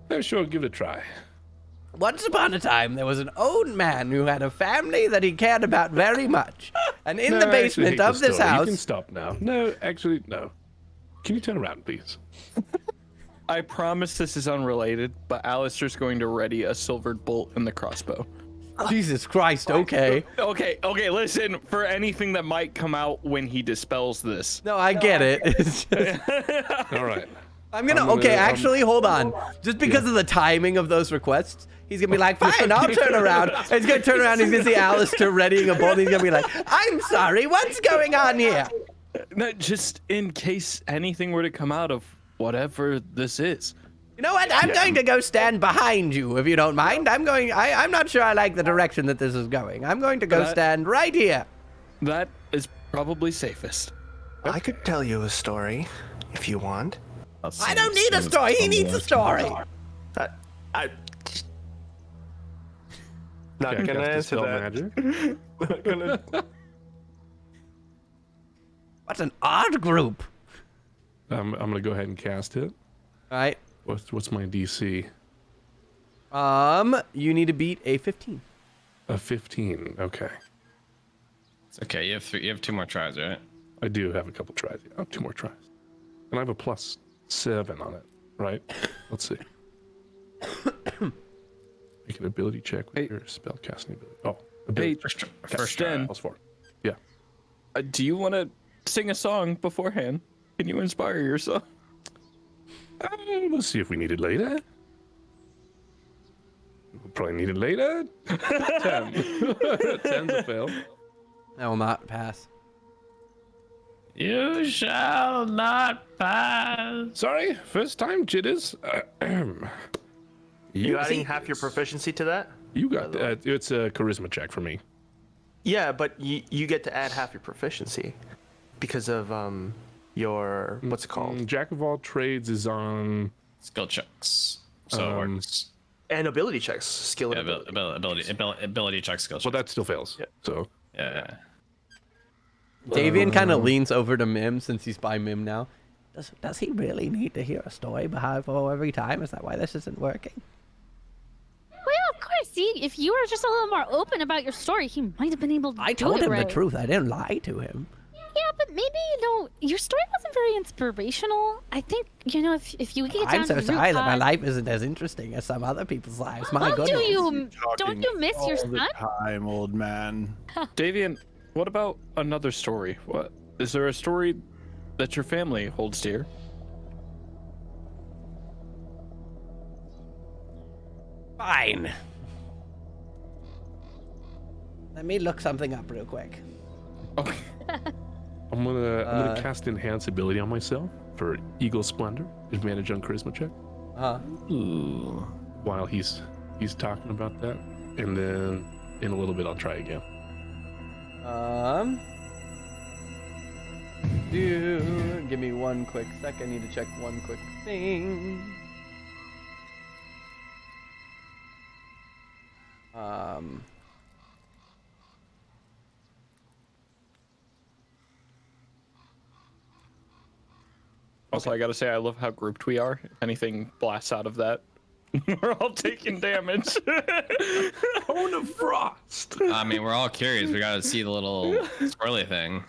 Oh, sure, give it a try. Once upon a time, there was an old man who had a family that he cared about very much. And in No, the I actually basement hate of this story. house... You can stop now. No, actually, no. Can you turn around, please? I promise this is unrelated, but Alistair's going to ready a silvered bolt in the crossbow. Jesus Christ, okay. Okay, listen, for anything that might come out when he dispels this. No, I get it. It's just... All right. Actually, hold on. Just because of the timing of those requests, he's gonna be like, fine, I'll turn around. And he's gonna turn around, he's gonna see Alistair readying a bolt, and he's gonna be like, I'm sorry, what's going on here? No, just in case anything were to come out of whatever this is. You know what? I'm going to go stand behind you, if you don't mind. I'm not sure I like the direction that this is going. I'm going to go stand right here. That is probably safest. I could tell you a story if you want. I don't need a story. He needs a story. I not Okay, gonna cast answer dispel that. magic. Not gonna. What an odd group. I'm gonna go ahead and cast it. All right. What's my DC? You need to beat a 15. A 15. Okay. It's okay. You have 2 more tries, right? I do have a couple tries. Oh, 2 more tries. And I have a +7 on it, right? Let's see. Make an ability check with your spell casting ability. Oh, ability. First Sten, Plus 4. Yeah. do you want to sing a song beforehand? Can you inspire yourself? Let's see if we need it later. We'll probably need it later. 10. 10's a fail. I will not pass. You shall not pass. Sorry, first time jitters. You adding half your proficiency to that? You got it's a charisma check for me. Yeah, but you get to add half your proficiency because of your what's it called? Jack of all trades is on Skill checks. So it works. And ability checks, skill and Yeah, ability. ability check skill well, check. that still fails. Yeah. So Yeah. Davian kind of leans over to Mim since he's by Mim now. Does he really need to hear a story for every time? Is that why this isn't working? Well, of course. See, if you were just a little more open about your story, he might have been able to I do told it him right. the truth. I didn't lie to him. Yeah, but maybe your story wasn't very inspirational. I think if you get down I'm to so the root sorry that my cause- life isn't as interesting as some other people's lives. My Oh, goodness. don't you miss your All the son? time, old man. Davian, what about another story? What is there a story that your family holds dear? Fine. Let me look something up real quick. Okay. I'm gonna cast Enhance ability on myself for Eagle Splendor. Advantage on Charisma check. Ooh. While he's talking about that, and then in a little bit I'll try again. Give me one quick sec. I need to check one quick thing. Also, I gotta say, I love how grouped we are. If anything blasts out of that, we're all taking damage. Cone of Frost. I mean, we're all curious. We gotta see the little swirly thing.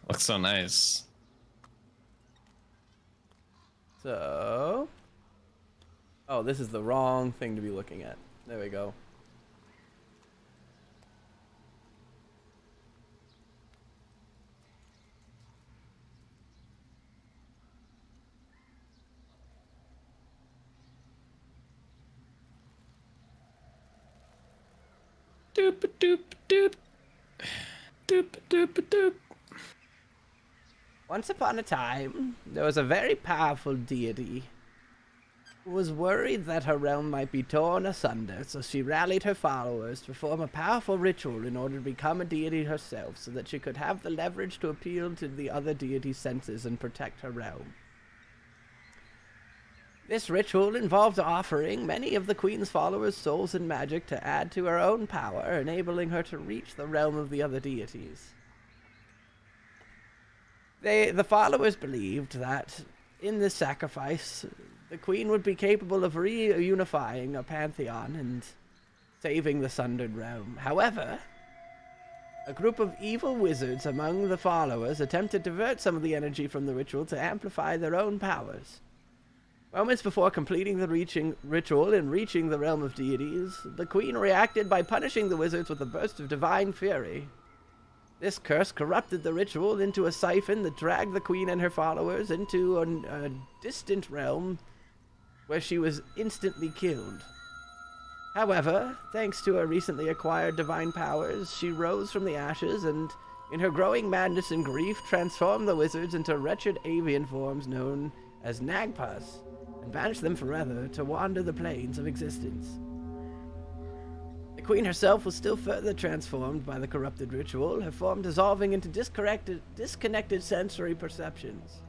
Looks so nice. So, oh, this is the wrong thing to be looking at. There we go. Doop doop doop. Doop doop doop. Once upon a time, there was a very powerful deity who was worried that her realm might be torn asunder, so she rallied her followers to perform a powerful ritual in order to become a deity herself, so that she could have the leverage to appeal to the other deity's senses and protect her realm. This ritual involved offering many of the Queen's followers' souls and magic to add to her own power, enabling her to reach the realm of the other deities. The followers believed that in this sacrifice, the Queen would be capable of reunifying a pantheon and saving the sundered realm. However, a group of evil wizards among the followers attempted to divert some of the energy from the ritual to amplify their own powers. Moments before completing the ritual and reaching the realm of deities, the Queen reacted by punishing the wizards with a burst of divine fury. This curse corrupted the ritual into a siphon that dragged the Queen and her followers into a distant realm where she was instantly killed. However, thanks to her recently acquired divine powers, she rose from the ashes and, in her growing madness and grief, transformed the wizards into wretched avian forms known as Nagpas, and banished them forever to wander the plains of existence. The Queen herself was still further transformed by the corrupted ritual, her form dissolving into disconnected sensory perceptions.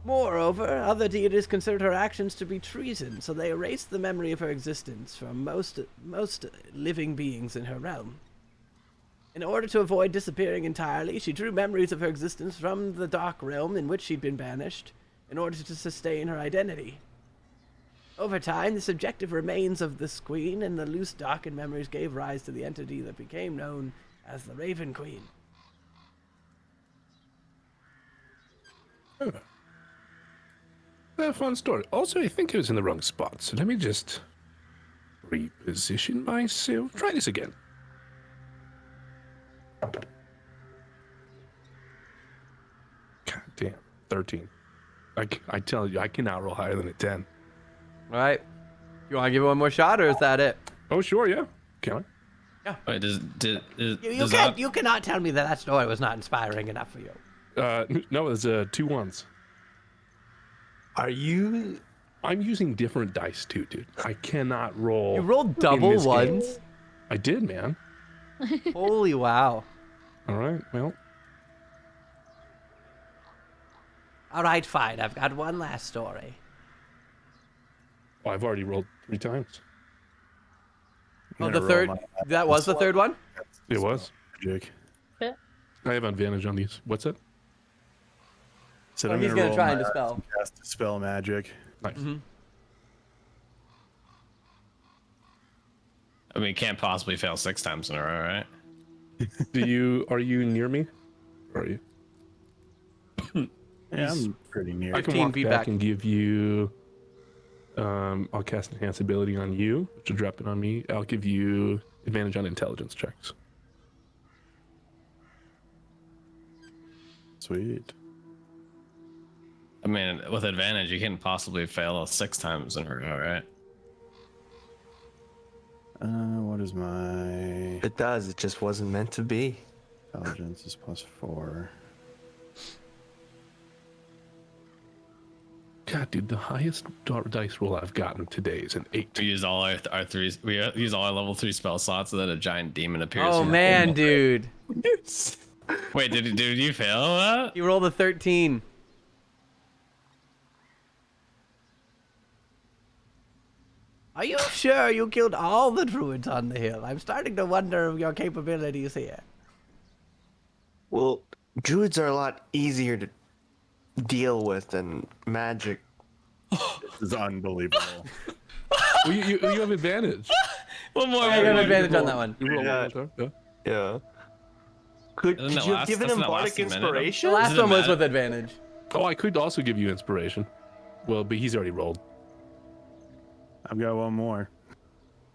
Moreover, other deities considered her actions to be treason, so they erased the memory of her existence from most living beings in her realm. In order to avoid disappearing entirely, she drew memories of her existence from the dark realm in which she'd been banished, in order to sustain her identity. Over time, the subjective remains of this queen and the loose, darkened memories gave rise to the entity that became known as the Raven Queen. A fun story. Also, I think it was in the wrong spot, so let me just reposition myself. Try this again. God damn, 13. I tell you, I cannot roll higher than a 10. All right. You want to give it one more shot, or is that it? Oh, sure, yeah. Can Wait, You cannot tell me that story was not inspiring enough for you. I? No, it's 2 1s. I'm using different dice too, dude. I cannot roll. You rolled double this game. ones? I did, man. Holy wow. All right, well. All right, fine. I've got one last story. I've already rolled 3 times. Oh, I'm the gonna third. roll That was the third one? It was. Magic. I have advantage on these. What's it? So Oh, I'm he's gonna gonna roll try my and axe dispel. Cast dispel magic. Nice. Mm-hmm. I mean, can't possibly fail 6 times in a row, right? Are you near me? Where are you? Yeah, I'm pretty near. I can 15 walk feet back back. and give you. I'll cast Enhance Ability on you, which will drop it on me. I'll give you advantage on intelligence checks. Sweet. I mean, with advantage, you can't possibly fail 6 times in a row, right? What is my It does. It just wasn't meant to be. intelligence is +4. God, dude, the highest dice roll I've gotten today is an 8. We used all our threes. We use all our level 3 spell slots, and then a giant demon appears. Oh from the man, table. dude. Wait, did you fail that? You rolled a 13. Are you sure you killed all the druids on the hill? I'm starting to wonder of your capabilities here. Well, druids are a lot easier to deal with than magic. This is unbelievable. Well, you have advantage. One more. I have advantage on that one. You roll Yeah. one more time. Yeah. Yeah. Could Doesn't that you have last- given him doesn't that bardic last a minute? The inspiration? last Doesn't one was matter. with advantage. Oh, I could also give you inspiration. Well, but he's already rolled. I've got one more.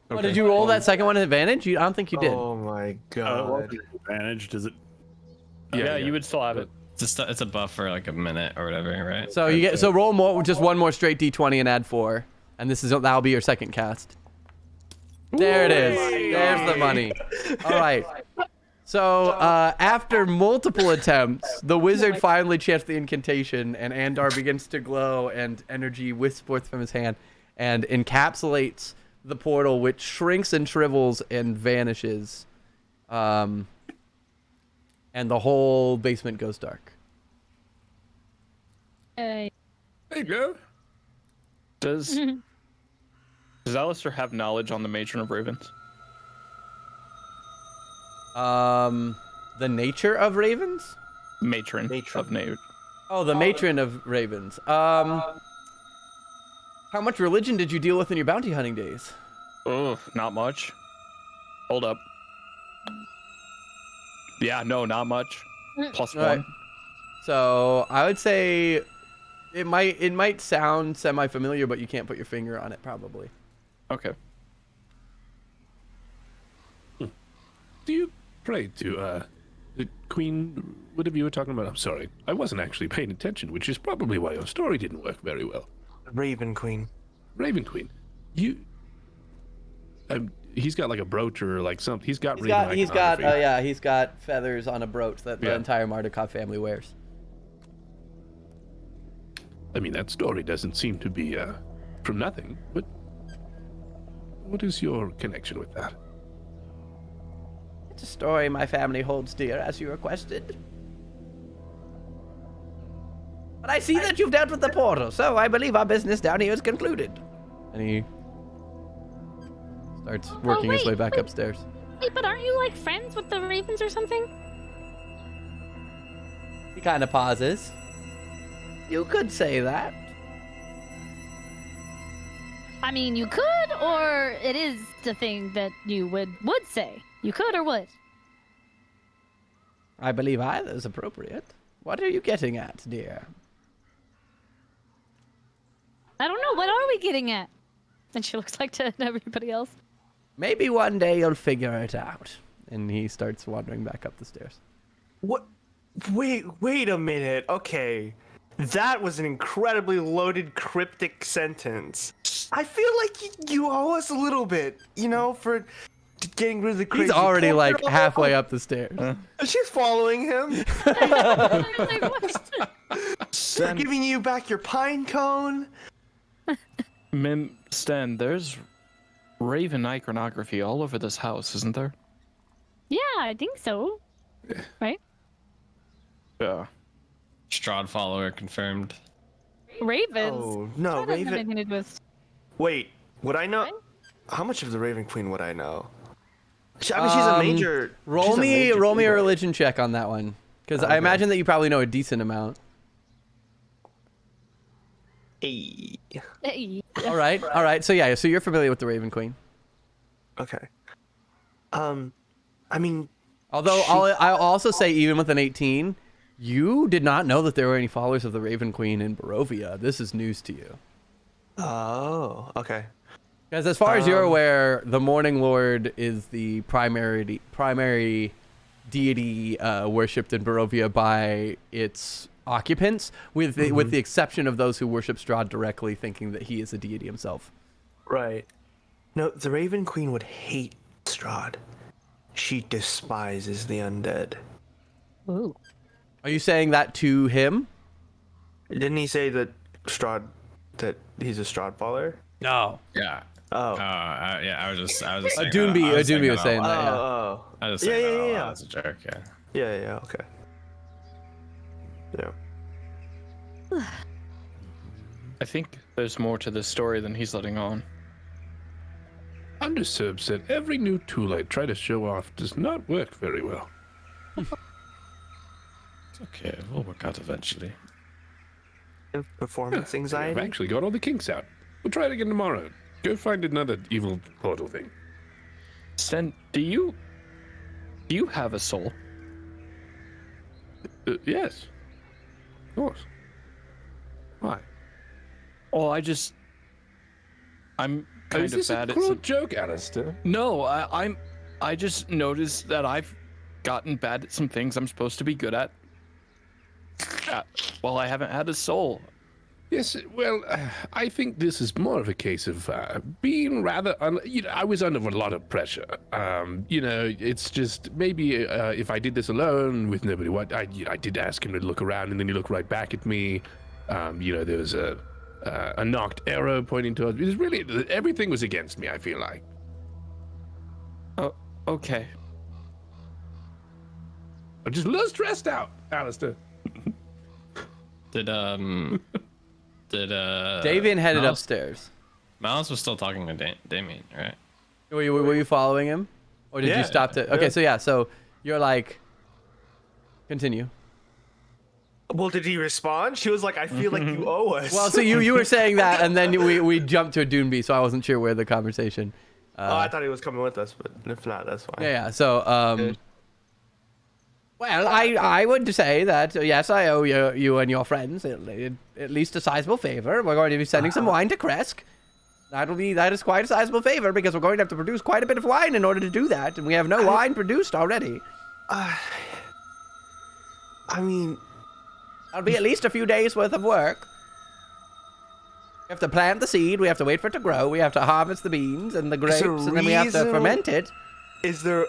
Oh, did you roll that second one at advantage? I don't think you did. Oh my It god. wasn't advantage. Does it? Yeah, you would still have it. It's a buff for like a minute or whatever, right? So you get roll more, just one more straight d20 and add 4, and that'll be your second cast. There it is. There's the money. All right. So after multiple attempts, the wizard finally chants the incantation, and Andar begins to glow, and energy wisps forth from his hand, and encapsulates the portal, which shrinks and shrivels and vanishes. And the whole basement goes dark. There you go. Does Alistair have knowledge on the Matron of Ravens? The nature of ravens? Matron, Matron. of Nate. Oh, the matron of ravens. How much religion did you deal with in your bounty hunting days? Oh, not much. Hold up. Yeah, no, not much. +1. Right. So I would say it might sound semi-familiar, but you can't put your finger on it probably. Okay. Do you pray to the queen? Whatever you were talking about. I'm sorry, I wasn't actually paying attention, which is probably why your story didn't work very well. Raven Queen. Raven Queen, you. He's got like a brooch or like something. He's got. He's got iconography. he's got feathers on a brooch that the Yeah. entire Mardukov family wears. I mean, that story doesn't seem to be from nothing. What is your connection with that? It's a story my family holds dear, as you requested. But I see that you've dealt with the portal, so I believe our business down here is concluded. And he starts working his wait, way back wait. upstairs. Wait, but aren't you like friends with the ravens or something? He kind of pauses. You could say that. I mean, you could, or it is the thing that you would say. You could or would. I believe either is appropriate. What are you getting at, dear? I don't know. What are we getting at? And she looks like to everybody else. Maybe one day you'll figure it out. And he starts wandering back up the stairs. What? Wait a minute. Okay. That was an incredibly loaded, cryptic sentence. I feel like you owe us a little bit, for getting rid of the crazy He's already like portal. halfway up the stairs. She's following him. Like, what? Giving you back your pine cone. Sten, there's Raven iconography all over this house, isn't there? Yeah, I think so. Right? Yeah. Strahd follower confirmed. Ravens. Oh, no, That doesn't have Raven. anything to do with... Wait, would I know? What? How much of the Raven Queen would I know? She's a major. Roll she's a me major a leader. religion check on that one. Because I Okay. imagine that you probably know a decent amount. Hey. Hey. All right. So you're familiar with the Raven Queen. Okay. I mean, Although I'll also say even with an 18, You did not know that there were any followers of the Raven Queen in Barovia. This is news to you. Oh, okay. Because as far as you're aware, the Morning Lord is the primary deity worshipped in Barovia by its occupants, with the exception of those who worship Strahd directly, thinking that he is a deity himself. Right. No, the Raven Queen would hate Strahd. She despises the undead. Ooh. Are you saying that to him? Didn't he say that he's a Strahd follower? No. Yeah. Oh. Yeah. I was just saying that. Adunbi was saying that. Yeah. Oh. I was just saying that. Yeah. That's a joke. Yeah. Yeah. Okay. Yeah. I think there's more to this story than he's letting on. Underserb said every new tool I try to show off does not work very well. It's okay. We'll work out eventually. Performance I've anxiety. actually got all the kinks out. We'll try it again tomorrow. Go find another evil portal thing. Sten, do you have a soul? Yes. Of course. Why? Oh, I'm kind Is of this bad a at cruel some... joke, Alistair? No, I just noticed that I've gotten bad at some things I'm supposed to be good at. Well, I haven't had a soul. Yes, well, I think this is more of a case of being rather... I was under a lot of pressure. It's just maybe if I did this alone with nobody... I did ask him to look around, and then he looked right back at me. There was a knocked arrow pointing towards me. It was really... Everything was against me, I feel like. Oh, okay. I'm just a little stressed out, Alistair. Did Davian headed Malice- upstairs. Malice was still talking to Damien, right? Were you following him? Or did you stop to... Okay, so you're like... Continue. Well, did he respond? She was like, I feel like you owe us. Well, so you were saying that, and then we jumped to Adunbi, so I wasn't sure where the conversation... I thought he was coming with us, but if not, that's fine. Yeah. So, well, I would say that yes, I owe you and your friends at least a sizable favor. We're going to be sending some wine to Kresk. That is quite a sizable favor because we're going to have to produce quite a bit of wine in order to do that, and we have no wine produced already. I mean, That'll be at least a few days worth of work. We have to plant the seed, we have to wait for it to grow, we have to harvest the beans and the grapes, and then we have to ferment it. Is there...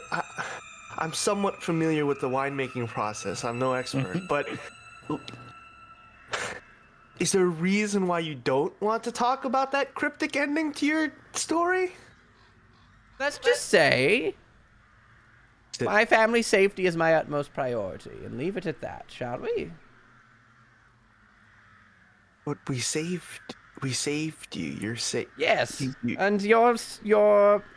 I'm somewhat familiar with the winemaking process. I'm no expert, but... Is there a reason why you don't want to talk about that cryptic ending to your story? Let's just say... My family's safety is my utmost priority, and leave it at that, shall we? But we saved you. You're safe. Yes, and your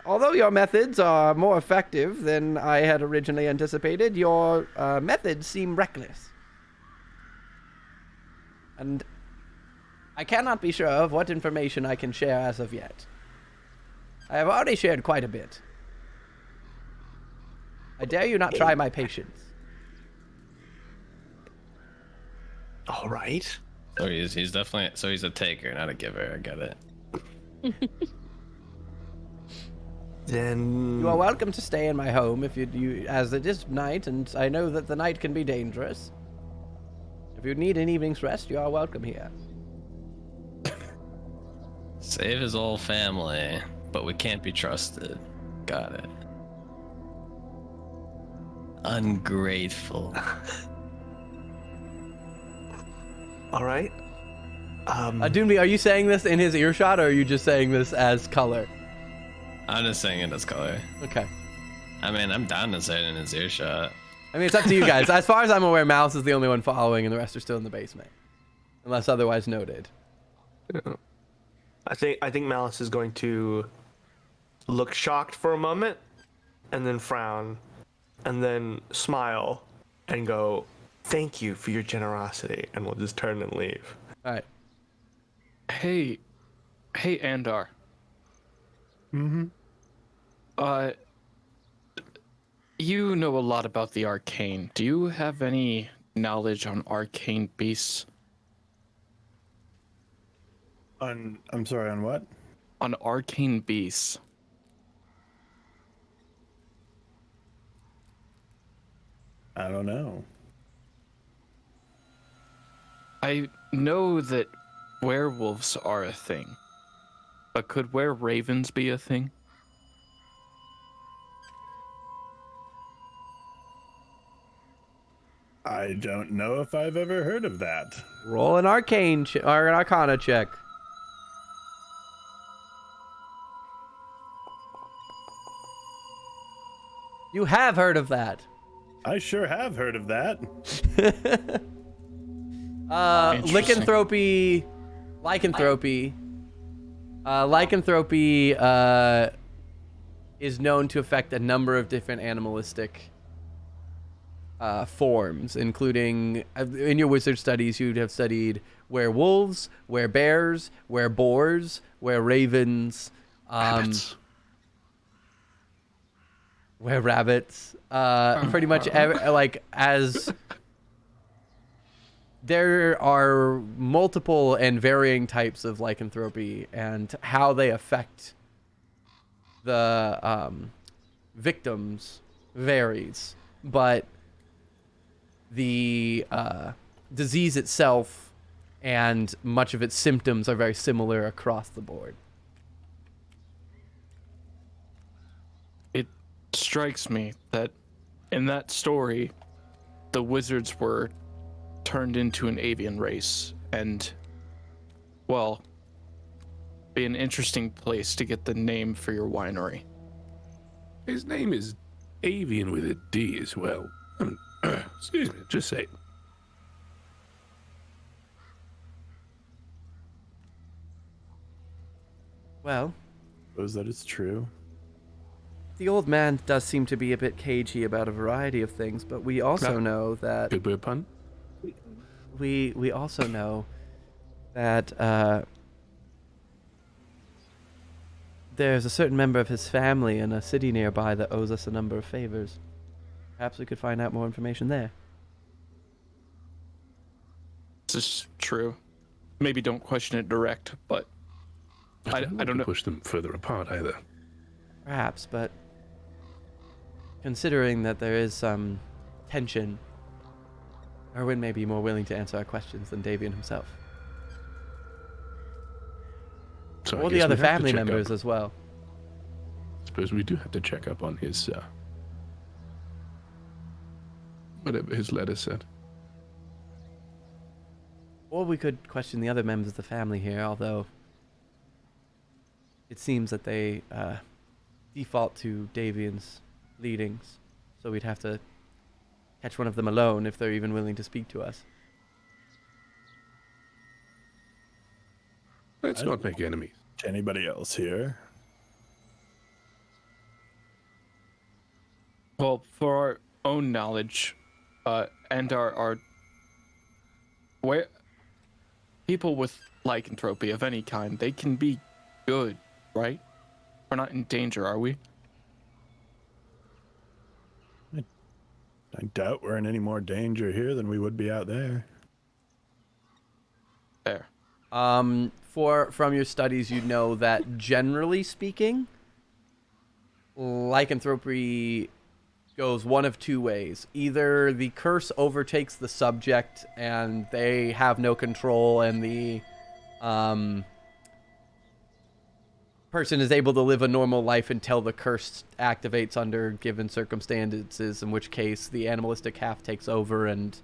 although your methods are more effective than I had originally anticipated, your methods seem reckless. And I cannot be sure of what information I can share as of yet. I have already shared quite a bit. I dare you not try my patience. All right. So he's definitely... So he's a taker, not a giver. I get it. Then... You are welcome to stay in my home if you as it is night, and I know that the night can be dangerous. If you need an evening's rest, you are welcome here. Save his whole family, but we can't be trusted. Got it. Ungrateful. All right. Adunbi, are you saying this in his earshot, or are you just saying this as color? I'm just saying it as color. Okay. I mean, I'm down to say it in his earshot. I mean, it's up to you guys. As far as I'm aware, Malice is the only one following, and the rest are still in the basement, unless otherwise noted. I think Malice is going to look shocked for a moment, and then frown, and then smile, and go, "Thank you for your generosity," and we'll just turn and leave. All right. Hey, Andar. You know a lot about the arcane. Do you have any knowledge on arcane beasts? I'm sorry, on what? On arcane beasts. I don't know. I know that werewolves are a thing, but could ravens be a thing? I don't know if I've ever heard of that. Roll an arcane or an arcana check. You have heard of that. I sure have heard of that. Interesting. Lycanthropy, lycanthropy. Lycanthropy is known to affect a number of different animalistic forms, including in your wizard studies, you'd have studied werewolves, werebears, wereboars, were-ravens, Rabbits. were-rabbits. Pretty much, like, as there are multiple and varying types of lycanthropy, and how they affect the victims varies, but the disease itself and much of its symptoms are very similar across the board. It strikes me that in that story, the wizards were turned into an avian race, and, well, be an interesting place to get the name for your winery. His name is Avian with a D as well. Excuse me, just say. Well, Suppose that is true. the old man does seem to be a bit cagey about a variety of things, but we also know that Good word pun. we also know that there's a certain member of his family in a city nearby that owes us a number of favors. Perhaps we could find out more information there. This is true. Maybe don't question it direct, but I want don't to know. push them further apart either. Perhaps, but considering that there is some tension, Erwin may be more willing to answer our questions than Davian himself. So I Or the guess other we have to family check members up. as well. Suppose we do have to check up on his whatever his letter said. Or we could question the other members of the family here, although it seems that they default to Davian's leadings. So we'd have to catch one of them alone if they're even willing to speak to us. Let's not make enemies. To anybody else here? Well, for our own knowledge, and our where people with lycanthropy of any kind, they can be good, right? We're not in danger, are we? I doubt we're in any more danger here than we would be out there. There. From your studies, you know that generally speaking, lycanthropy goes one of two ways. Either the curse overtakes the subject and they have no control, and the person is able to live a normal life until the curse activates under given circumstances, in which case the animalistic half takes over and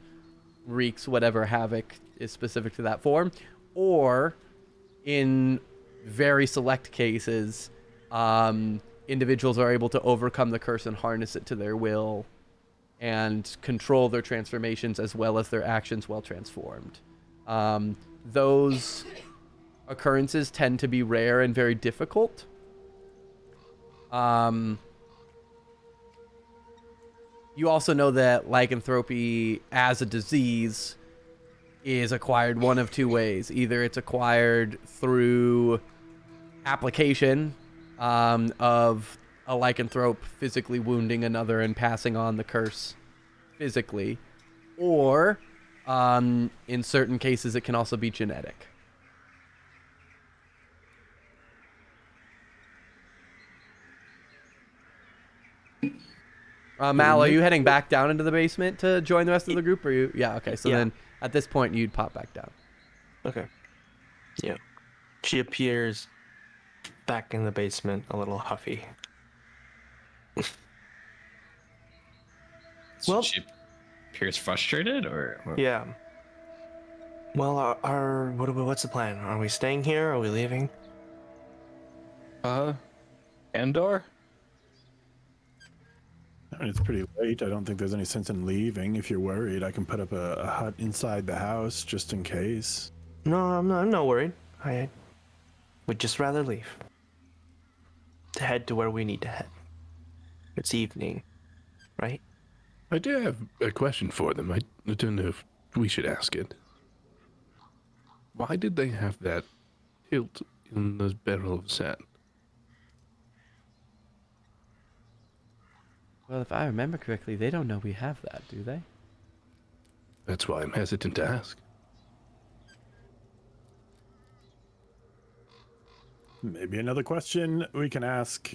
wreaks whatever havoc is specific to that form. Or, in very select cases, individuals are able to overcome the curse and harness it to their will and control their transformations as well as their actions while transformed. Those occurrences tend to be rare and very difficult. You also know that lycanthropy as a disease is acquired one of two ways. Either it's acquired through application of a lycanthrope physically wounding another and passing on the curse physically, or in certain cases, it can also be genetic. Mal, are you heading back down into the basement to join the rest of the group? Or you? Yeah. Okay. So then, at this point, you'd pop back down. Okay. Yeah. She appears back in the basement, a little huffy. Well- she appears frustrated, or Yeah. Well, what's the plan? Are we staying here? Are we leaving? Andor? I mean, it's pretty late. I don't think there's any sense in leaving. If you're worried, I can put up a hut inside the house just in case. No, I'm not worried. I would just rather leave. To head to where we need to head. It's evening, right? I do have a question for them. I don't know if we should ask it. Why did they have that hilt in the barrel of sand? Well, if I remember correctly, they don't know we have that, do they? That's why I'm hesitant to ask. Maybe another question we can ask.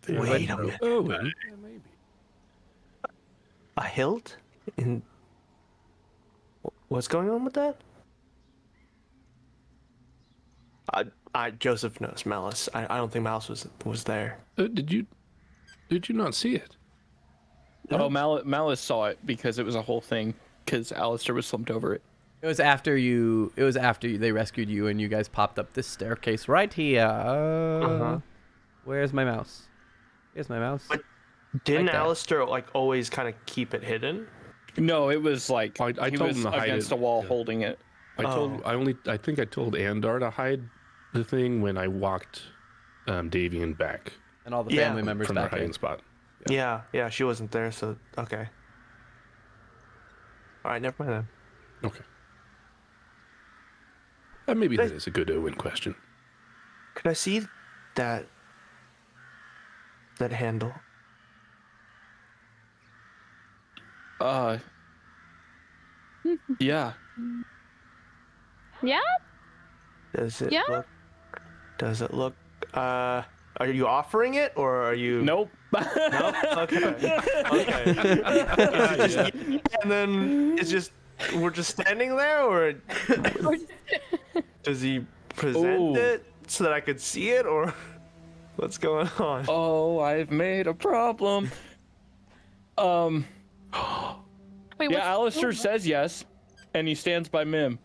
Wait a minute. Oh, well, maybe. A hilt? What's going on with that? Joseph knows Malice. I don't think Malice was there. Did you not see it? Oh, Malice saw it because it was a whole thing. Because Alistair was slumped over it. It was after they rescued you and you guys popped up this staircase right here. Where's my mouse? Here's my mouse. But didn't Right there. Alistair always kind of keep it hidden? No, it was like I he told was him to hide against it. a wall Yeah. holding it. I think I told Andar to hide the thing when I walked Davian back And all the Yeah. family members from their back in. hiding spot. Yeah, she wasn't there, so okay. Alright, never mind then. Okay. Maybe that is a good Owen question. Could I see that handle? Yeah. Yeah? Does it Yeah? look are you offering it or are you Nope. Nope? Okay. Okay. And then it's just we're just standing there or does he present Ooh. it so that I could see it or what's going on? Oh, I've made a problem. Wait, Yeah, Alistair says yes, and he stands by Mim.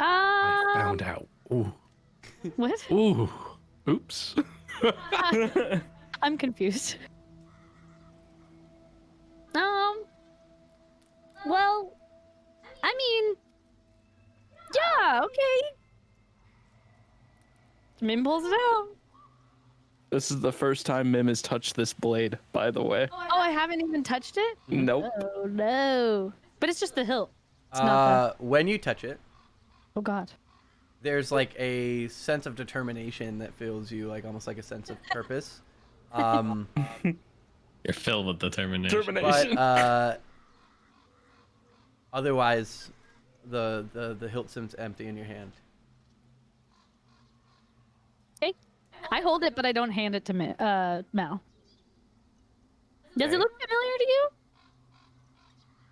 I found out. Ooh. What? Ooh. Oops. I'm confused. Well, I mean, yeah, okay. Mim pulls it out. This is the first time Mim has touched this blade, by the way. Oh, I haven't even touched it? Nope. Oh, no. But it's just the hilt. It's not When you touch it, oh, God. there's like a sense of determination that fills you, like almost like a sense of purpose. Um, you're filled with determination. but otherwise, the hilt seems empty in your hand. Okay. I hold it, but I don't hand it to Mal. Does Okay. it look familiar to you?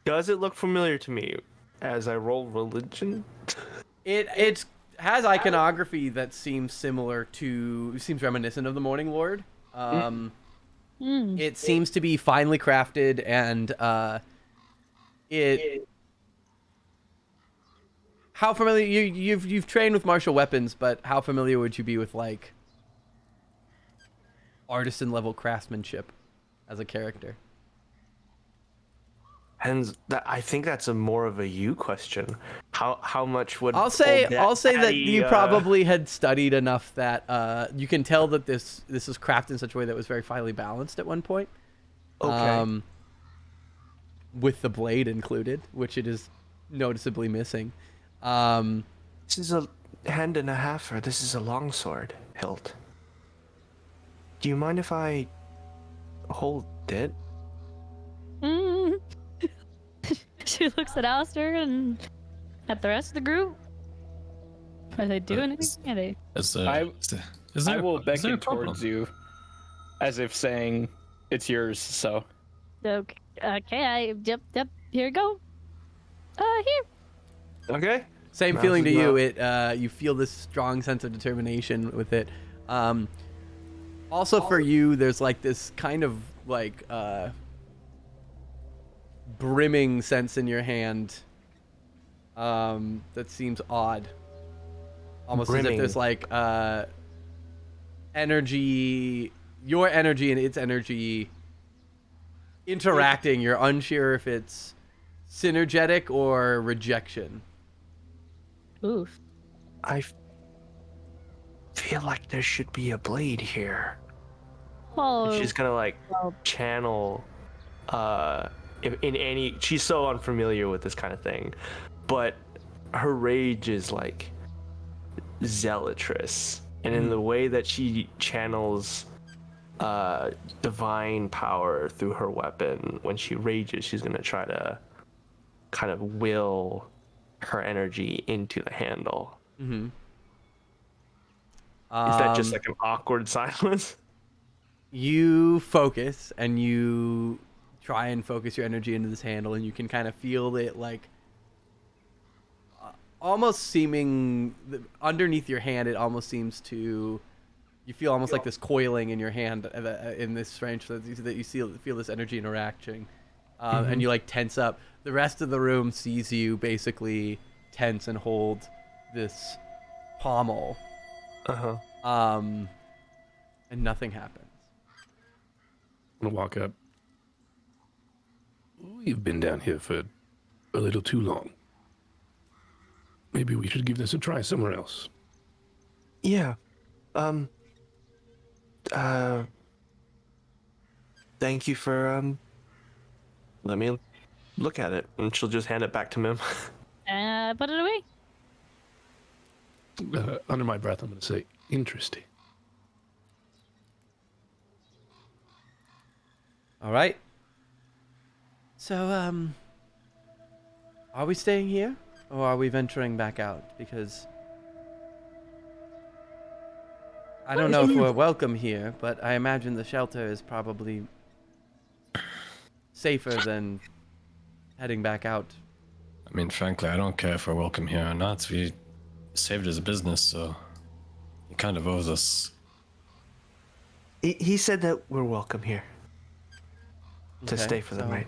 Does it look familiar to me as I roll religion? It has iconography that seems reminiscent of the Morning Lord. It seems to be finely crafted and how familiar you've trained with martial weapons, but how familiar would you be with like artisan level craftsmanship as a character? And I think that's more of a you question. How much would I'll say old that daddy, you probably had studied enough that you can tell that this is crafted in such a way that was very finely balanced at one point. Okay. With the blade included, which it is noticeably missing. This is a hand and a half, or this is a longsword hilt. Do you mind if I hold it? She looks at Alistair and at the rest of the group. Are they doing anything? Are they... I will beckon towards you, as if saying, "It's yours." So. Okay. Yep. Here you go. Here. Okay. Same Mouse feeling to is you. no. You feel this strong sense of determination with it. Also for you, there's like this kind of like brimming sense in your hand that seems odd. Almost as if Brimming. there's like energy, your energy and its energy interacting. You're unsure if it's synergetic or rejection. Oof. I feel like there should be a blade here. Oh. She's gonna like well. channel in any. She's so unfamiliar with this kind of thing, but her rage is like zealotrous, and in the way that she channels divine power through her weapon, when she rages, she's gonna try to kind of will her energy into the handle. Mm-hmm. Is that just like an awkward silence? You focus and you try and focus your energy into this handle, and you can kind of feel it like almost seeming underneath your hand. It almost seems to, you feel almost like this coiling in your hand in this range, so that you feel this energy interacting, and you like tense up. The rest of the room sees you basically tense and hold this pommel, and nothing happens. I'm gonna walk up. We've been down here for a little too long. Maybe we should give this a try somewhere else. Yeah. Thank you for let me look at it, and she'll just hand it back to Mim. Put it away. Under my breath, I'm gonna say, interesting. All right. So, are we staying here, or are we venturing back out? Because I don't know if we're welcome here, but I imagine the shelter is probably safer than heading back out. I mean, frankly, I don't care if we're welcome here or not. We saved his business, so he kind of owes us. He said that we're welcome here to Okay, stay for the so night.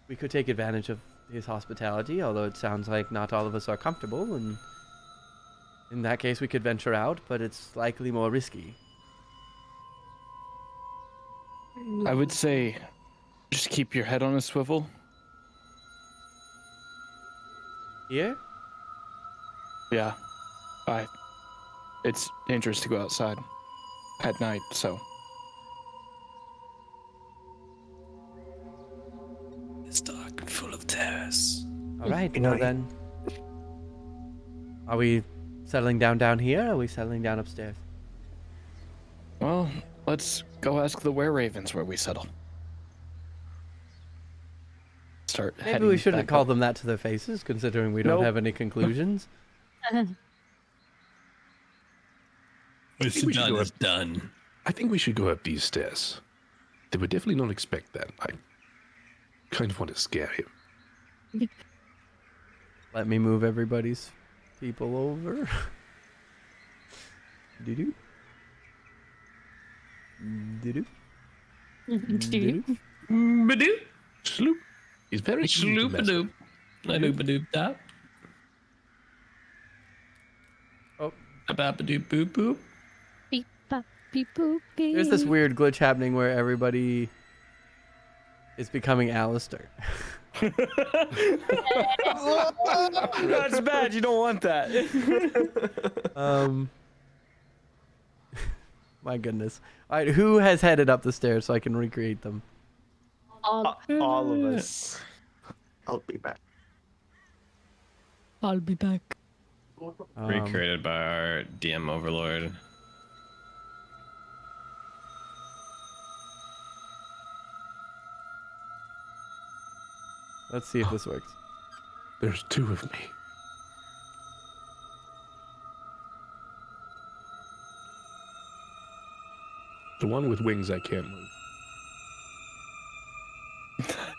we could take advantage of his hospitality, although it sounds like not all of us are comfortable, and in that case we could venture out, but it's likely more risky. I would say, just keep your head on a swivel. Here? Yeah. It's dangerous to go outside at night, so. It's dark and full of terrors. All right, You know, well then, are we settling down here, or are we settling down upstairs? Well, let's go ask the were-ravens where we settle. Start Maybe heading we shouldn't back call up. them that to their faces, considering we don't Nope. have any conclusions. think we should go up- done. I think we should go up these stairs. They would definitely not expect that. I kind of want to scare him. Let me move everybody's people over. Doo-doo. Doo-doo. Doo-doo. Badoo. Sloop. He's very easy to mess with. Sloop-a-doop. A-doop-a-doop-dop. Oh, A-bap-a-doop-boop-boop. Beep, bop, beep, boop, beep. there's this weird glitch happening where everybody is becoming Alistair. That's bad. You don't want that. My goodness. All right, who has headed up the stairs so I can recreate them? All of us. I'll be back. I'll be back. Recreated by our DM overlord. Let's see if this works. There's two of me. The one with wings I can't move.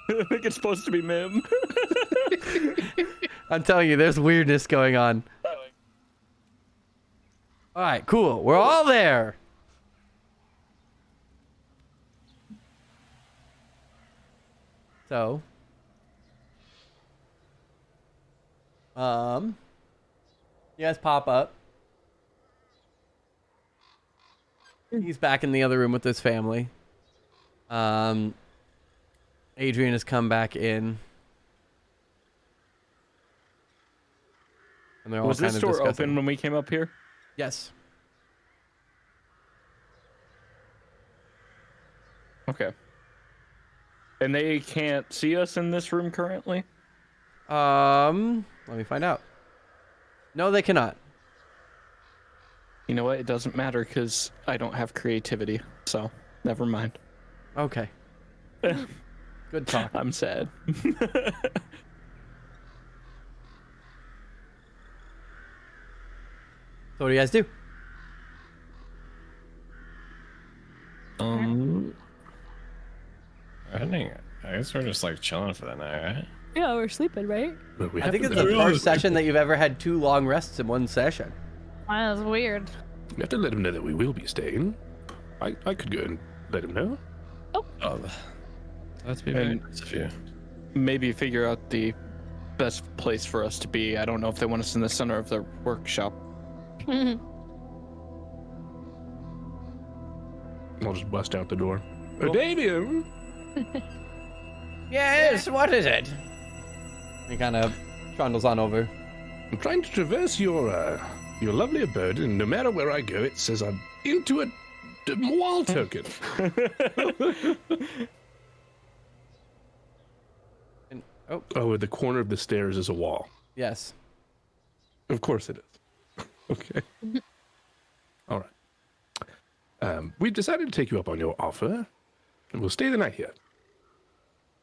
I think it's supposed to be Mim. I'm telling you, there's weirdness going on. All right, cool. We're all there. So, you guys pop up. He's back in the other room with his family. Adrian has come back in. And they're all Was kind this of door discussing. open when we came up here? Yes. Okay. And they can't see us in this room currently? Let me find out. No, they cannot. You know what? It doesn't matter because I don't have creativity. So, never mind. Okay. Good talk. I'm sad. So what do you guys do? I guess we're just like chilling for the night, right? Yeah, we're sleeping, right? But we I have think to it's the first session that you've ever had 2 long rests in one session. Wow, that's weird. We have to let him know that we will be staying. I could go and let him know. Oh, that'd be very And- nice of you. Maybe figure out the best place for us to be. I don't know if they want us in the center of their workshop. I'll just bust out the door. Damien! Yes, what is it? He kind of trundles on over. I'm trying to traverse your lovely abode, and no matter where I go, it says I'm into a wall token. And, oh, Oh, at the corner of the stairs is a wall. yes. Of course it is. Okay. All right. We've decided to take you up on your offer, and we'll stay the night here.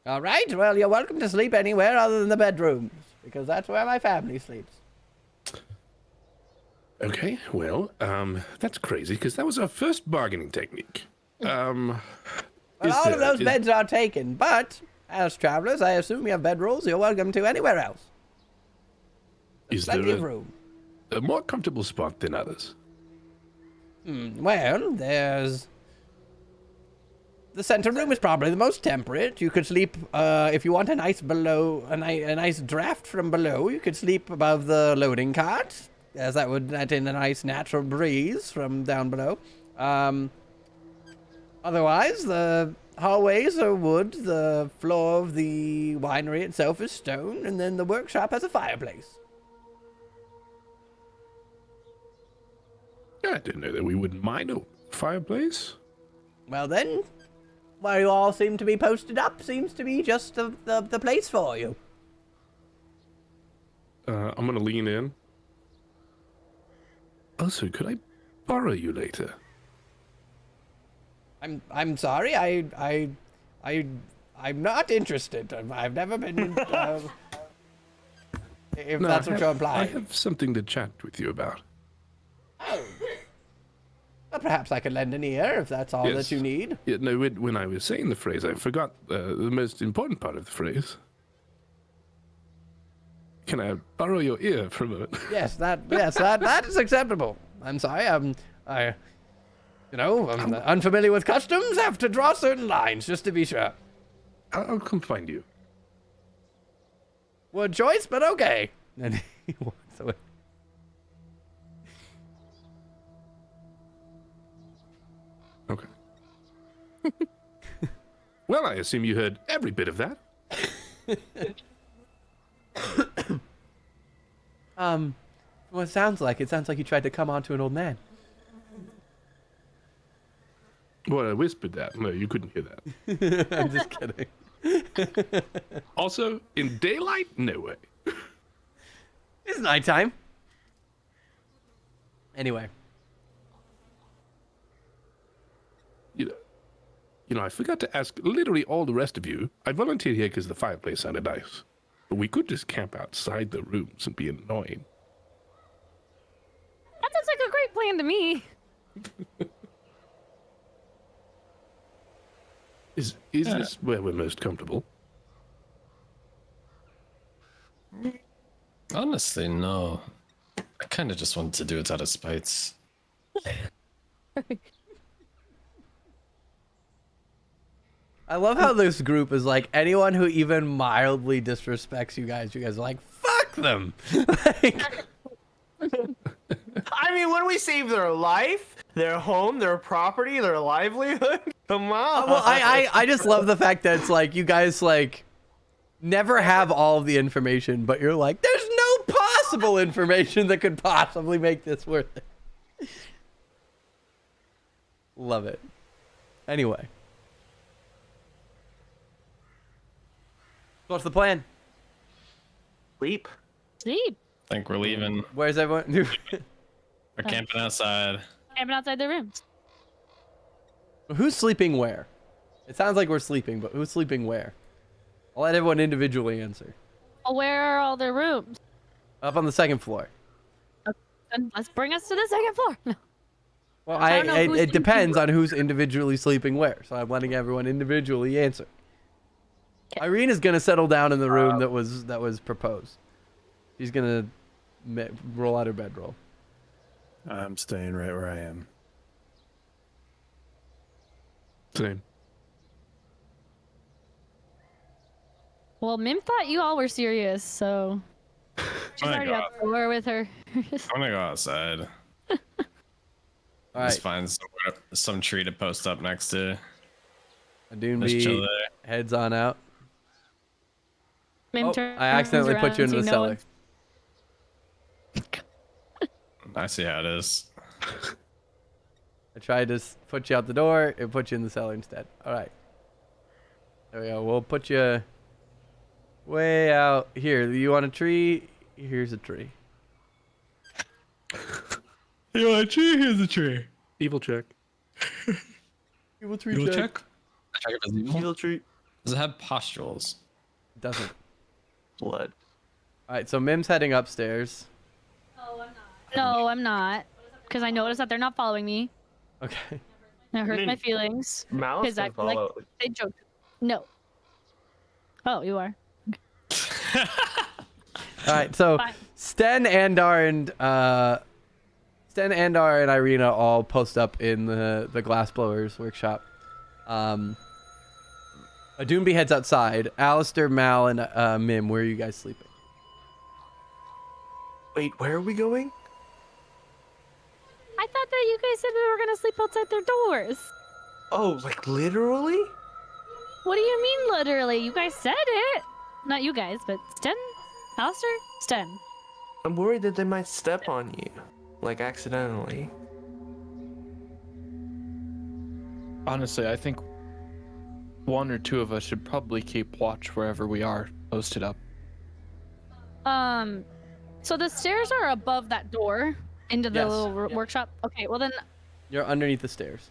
All right, well, you're welcome to sleep anywhere other than the bedrooms, because that's where my family sleeps. Okay, well, that's crazy, because that was our first bargaining technique. Well, all of those beds are taken, but as travelers, I assume you have bedrolls. You're welcome to anywhere else. Is Plenty there of room. a more comfortable spot than others? Well, there's... The center room is probably the most temperate. You could sleep, if you want a nice a nice draft from below, you could sleep above the loading cart, as that would let in a nice natural breeze from down below. Otherwise, the hallways are wood, the floor of the winery itself is stone, and then the workshop has a fireplace. I didn't know that we wouldn't mind a fireplace. Well then, where you all seem to be posted up seems to be just the place for you. I'm gonna lean in. Also, could I borrow you later? I'm sorry, I'm not interested. I've never been. If No, that's I what have- you're I implying. have something to chat with you about. Well, perhaps I could lend an ear if that's all Yes. that you need. Yeah, no, when I was saying the phrase, I forgot the most important part of the phrase. Can I borrow your ear for a moment? Yes, that is acceptable. I'm sorry, I'm unfamiliar with customs. Have to draw certain lines just to be sure. I'll come find you. Word choice, but okay. And he walks away. Okay. Well, I assume you heard every bit of that. Well, it sounds like you tried to come on to an old man. Well, I whispered that. No, you couldn't hear that. I'm just kidding. Also, in daylight, no way. It's nighttime. Anyway. You I forgot to ask literally all the rest of you. I volunteered here because the fireplace sounded nice. But we could just camp outside the rooms and be annoying. That sounds like a great plan to me. Is this where we're most comfortable? Honestly, no. I kind of just wanted to do it out of spite. I love how this group is like anyone who even mildly disrespects you guys are like, fuck them. Like, I mean, when we save their life, their home, their property, their livelihood, come on. well, I just love the fact that it's like you guys like never have all of the information, but you're like, there's no possible information that could possibly make this worth it. Love it. Anyway. What's the plan? Sleep. Sleep. I think we're leaving. Where's everyone? We're camping outside. Camping outside their rooms. Who's sleeping where? It sounds like we're sleeping, but who's sleeping where? I'll let everyone individually answer. Well, where are all their rooms? Up on the second floor. Then let's bring us to the second floor. No. Well, I don't know who's it depends sleeping on who's individually sleeping where. So I'm letting everyone individually answer. Irene is gonna settle down in the room that was proposed. She's gonna roll out her bedroll. I'm staying right where I am. Same. Well, Mim thought you all were serious, so she's My already God. up for with her. I'm gonna go outside. All Just right, find some tree to post up next to. Adun Just chill B there. heads on out. Mim Oh, turns I accidentally put you around, into the so cellar. I see how it is. I tried to put you out the door. It put you in the cellar instead. All right. There we go. We'll put you way out here. You want a tree? Here's a tree. You want a tree? Here's a tree. Evil check. Evil tree You'll check. check. Check if it's evil. Heal treat. Does it have pustules? Doesn't. Blood. All right. So Mim's heading upstairs. No, I'm not. Because I noticed that they're not following me. Okay. That hurts my feelings. Mouse Because I can follow. they joked. No. Oh, you are. All right. So Fine. Sten, Andar, and Irina all post up in the glassblowers workshop. Adunbi heads outside. Alistair, Mal, and Mim, where are you guys sleeping? Wait, where are we going? I thought that you guys said we were going to sleep outside their doors. Oh, like literally? What do you mean, literally? You guys said it. Not you guys, but Sten? Alistair? Sten. I'm worried that they might step on you, like accidentally. Honestly, I think one or two of us should probably keep watch wherever we are posted up. So the stairs are above that door into the Yes. little workshop. Okay, well then You're underneath the stairs.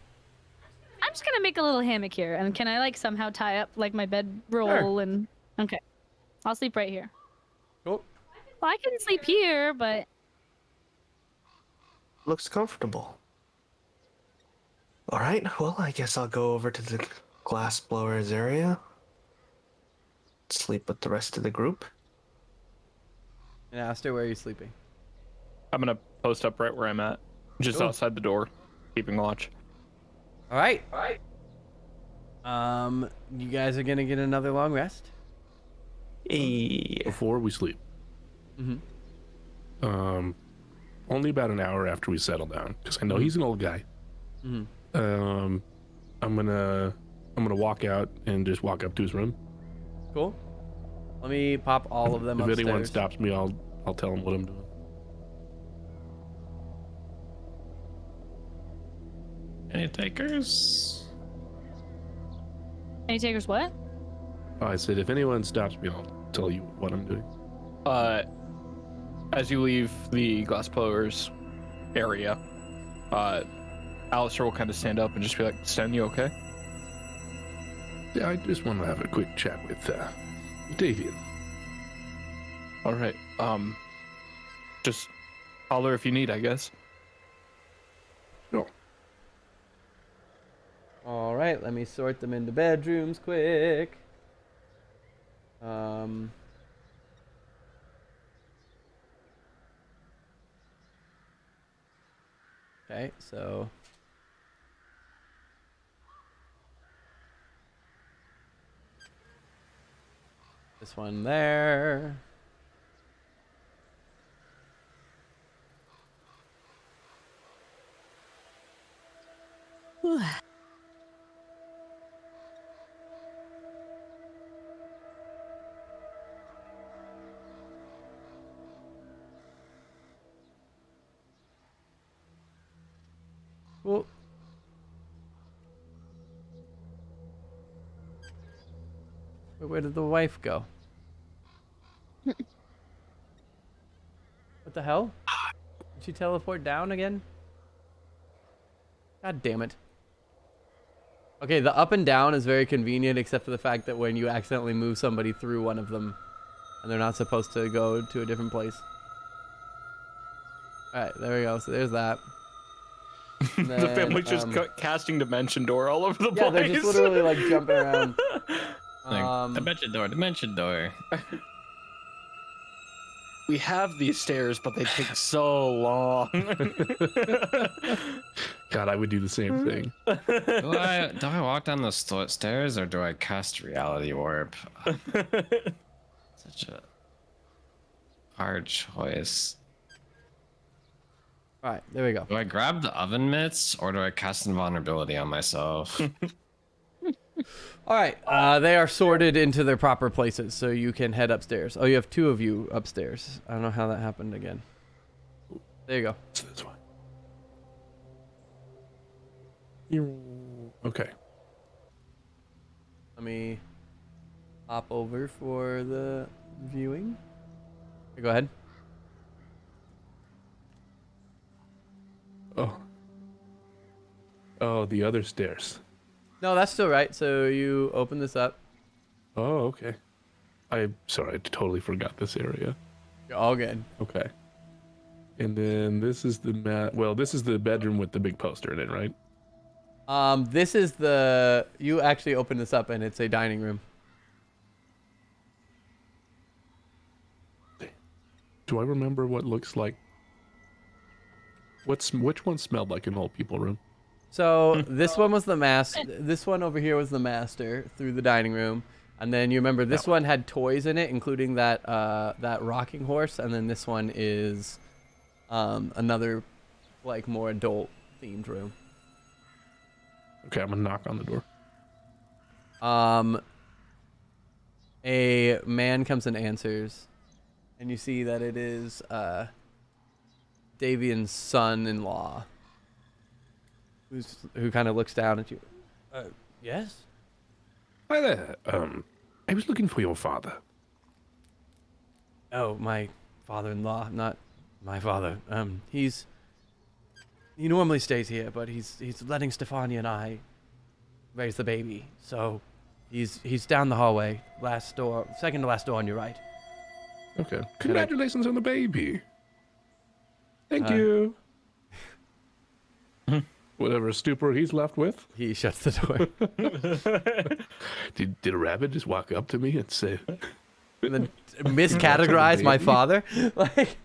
I'm just gonna make a little hammock here, and can I like somehow tie up like my bedroll and okay, I'll sleep right here. Cool. Well, I can sleep here, but Looks comfortable. All right, well, I guess I'll go over to the glass blowers area. Sleep with the rest of the group. And Alistair, where are you sleeping? I'm gonna post up right where I'm at, just Cool. outside the door, keeping watch. All right. You guys are gonna get another long rest. Yeah. Before we sleep. Mm-hmm. Only about an hour after we settle down, because I know he's an old guy. Mhm. I'm gonna walk out and just walk up to his room. Cool. Let me pop all of them If upstairs. anyone stops me, I'll tell him what I'm doing. Any takers? any takers what? Oh, I said if anyone stops me, I'll tell you what I'm doing. As you leave the glass blowers area, Alistair will kind of stand up and just be like, Sten, you okay? Yeah, I just want to have a quick chat with Davian. All right. Just holler if you need, I guess. Sure. All right, let me sort them into bedrooms quick. Okay, so this one there. Cool. Where did the wife go? What the hell? Did she teleport down again? God damn it. Okay, the up and down is very convenient, except for the fact that when you accidentally move somebody through one of them, and they're not supposed to go to a different place. Alright, there we go. So there's that. And The then, family's just casting Dimension Door all over the yeah, place. they're just literally like jumping around. Like, dimension door. We have these stairs, but they take so long. God, I would do the same thing. Do I walk down the stairs or do I cast reality warp? Such a hard choice. Alright, there we go. Do I grab the oven mitts or do I cast invulnerability on myself? Alright, they are sorted into their proper places, so you can head upstairs. Oh, you have two of you upstairs. I don't know how that happened again. There you go. This one. Okay. Let me hop over for the viewing. Go ahead. Oh, the other stairs. No, that's still right. So you open this up. Oh, okay. I'm sorry, I totally forgot this area. You're all good. Okay. And then this is the this is the bedroom with the big poster in it, right? This is the... You actually open this up and it's a dining room. Do I remember what looks like? Which one smelled like an old people room? So this one was the master. This one over here was the master through the dining room. And then you remember this one had toys in it, including that that rocking horse. And then this one is another like more adult themed room. Okay, I'm gonna knock on the door. A man comes and answers, and you see that it is Davian's son-in-law, who kind of looks down at you. Yes? Hi there. I was looking for your father. Oh, my father-in-law, not my father. He normally stays here, but he's letting Stefania and I raise the baby. So he's down the hallway, last door, second to last door on your right. Okay. Congratulations on the baby. Thank you. Whatever stupor he's left with. He shuts the door. Did a rabbit just walk up to me and say, And then miscategorize my father? Like,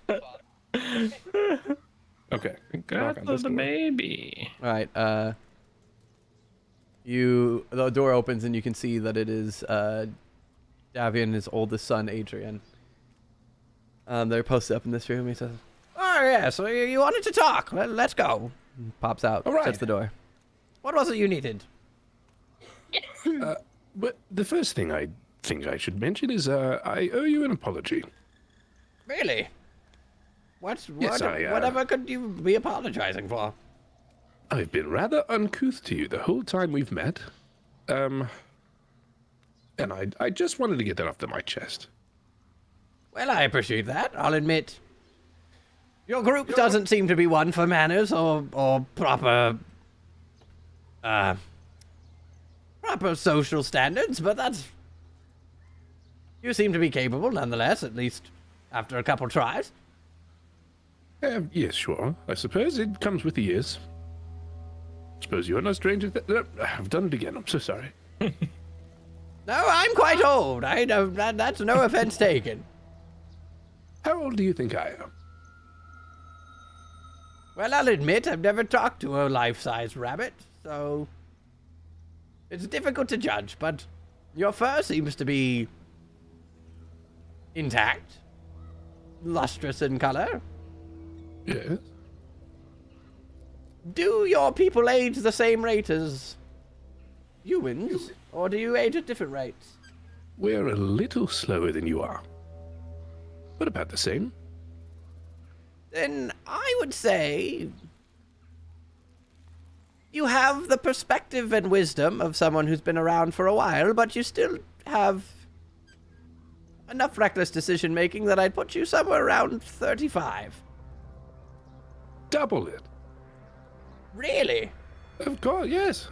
okay. Got the baby. all right, the door opens and you can see that it is Davian and his oldest son, Adrian. They're posted up in this room. He says, "Oh yeah, so you wanted to talk? Let's go." And pops out, All right. shuts the door. What was it you needed? But the first thing I think I should mention is I owe you an apology. Really? Yes, Whatever could you be apologizing for? I've been rather uncouth to you the whole time we've met. And I just wanted to get that off my chest. Well, I appreciate that, I'll admit. Your group doesn't seem to be one for manners or proper proper social standards, but that's... You seem to be capable, nonetheless, at least after a couple tries. Yes, sure. I suppose it comes with the years. Suppose you're no stranger. I've done it again. I'm so sorry. No, I'm quite old. I know that's no offense taken. How old do you think I am? Well, I'll admit I've never talked to a life-size rabbit, so it's difficult to judge, but your fur seems to be intact, lustrous in color. Yes. Do your people age the same rate as humans, or do you age at different rates? We're a little slower than you are, but about the same. Then I would say you have the perspective and wisdom of someone who's been around for a while, but you still have enough reckless decision-making that I'd put you somewhere around 35. Double it. Really? Of course, yes.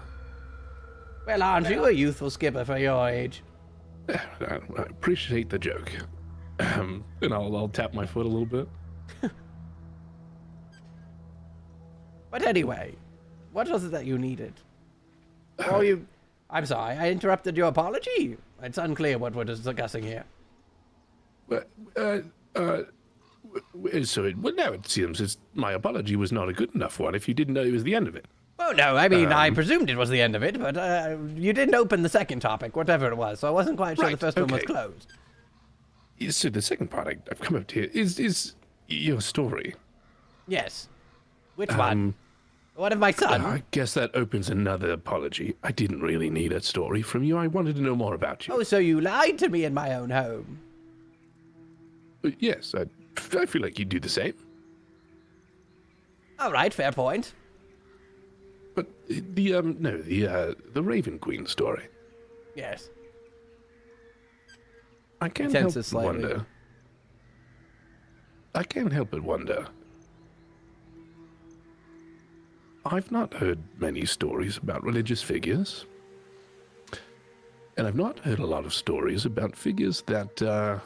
Well, aren't you a youthful skipper for your age? I appreciate the joke. And I'll tap my foot a little bit. But anyway, what was it that you needed? Or you... I'm sorry, I interrupted your apology. It's unclear what we're discussing here. Now it seems my apology was not a good enough one if you didn't know it was the end of it. Oh, no, I mean, I presumed it was the end of it, but you didn't open the second topic, whatever it was, so I wasn't quite sure the first one was closed. So the second part I've come up to here is your story. Yes. Which one? One of my son? I guess that opens another apology. I didn't really need a story from you. I wanted to know more about you. Oh, so you lied to me in my own home. Yes, I feel like you'd do the same. All right, fair point. But the Raven Queen story. Yes. I can't Tenses help but slightly. wonder. I can't help but wonder. I've not heard many stories about religious figures. And I've not heard a lot of stories about figures that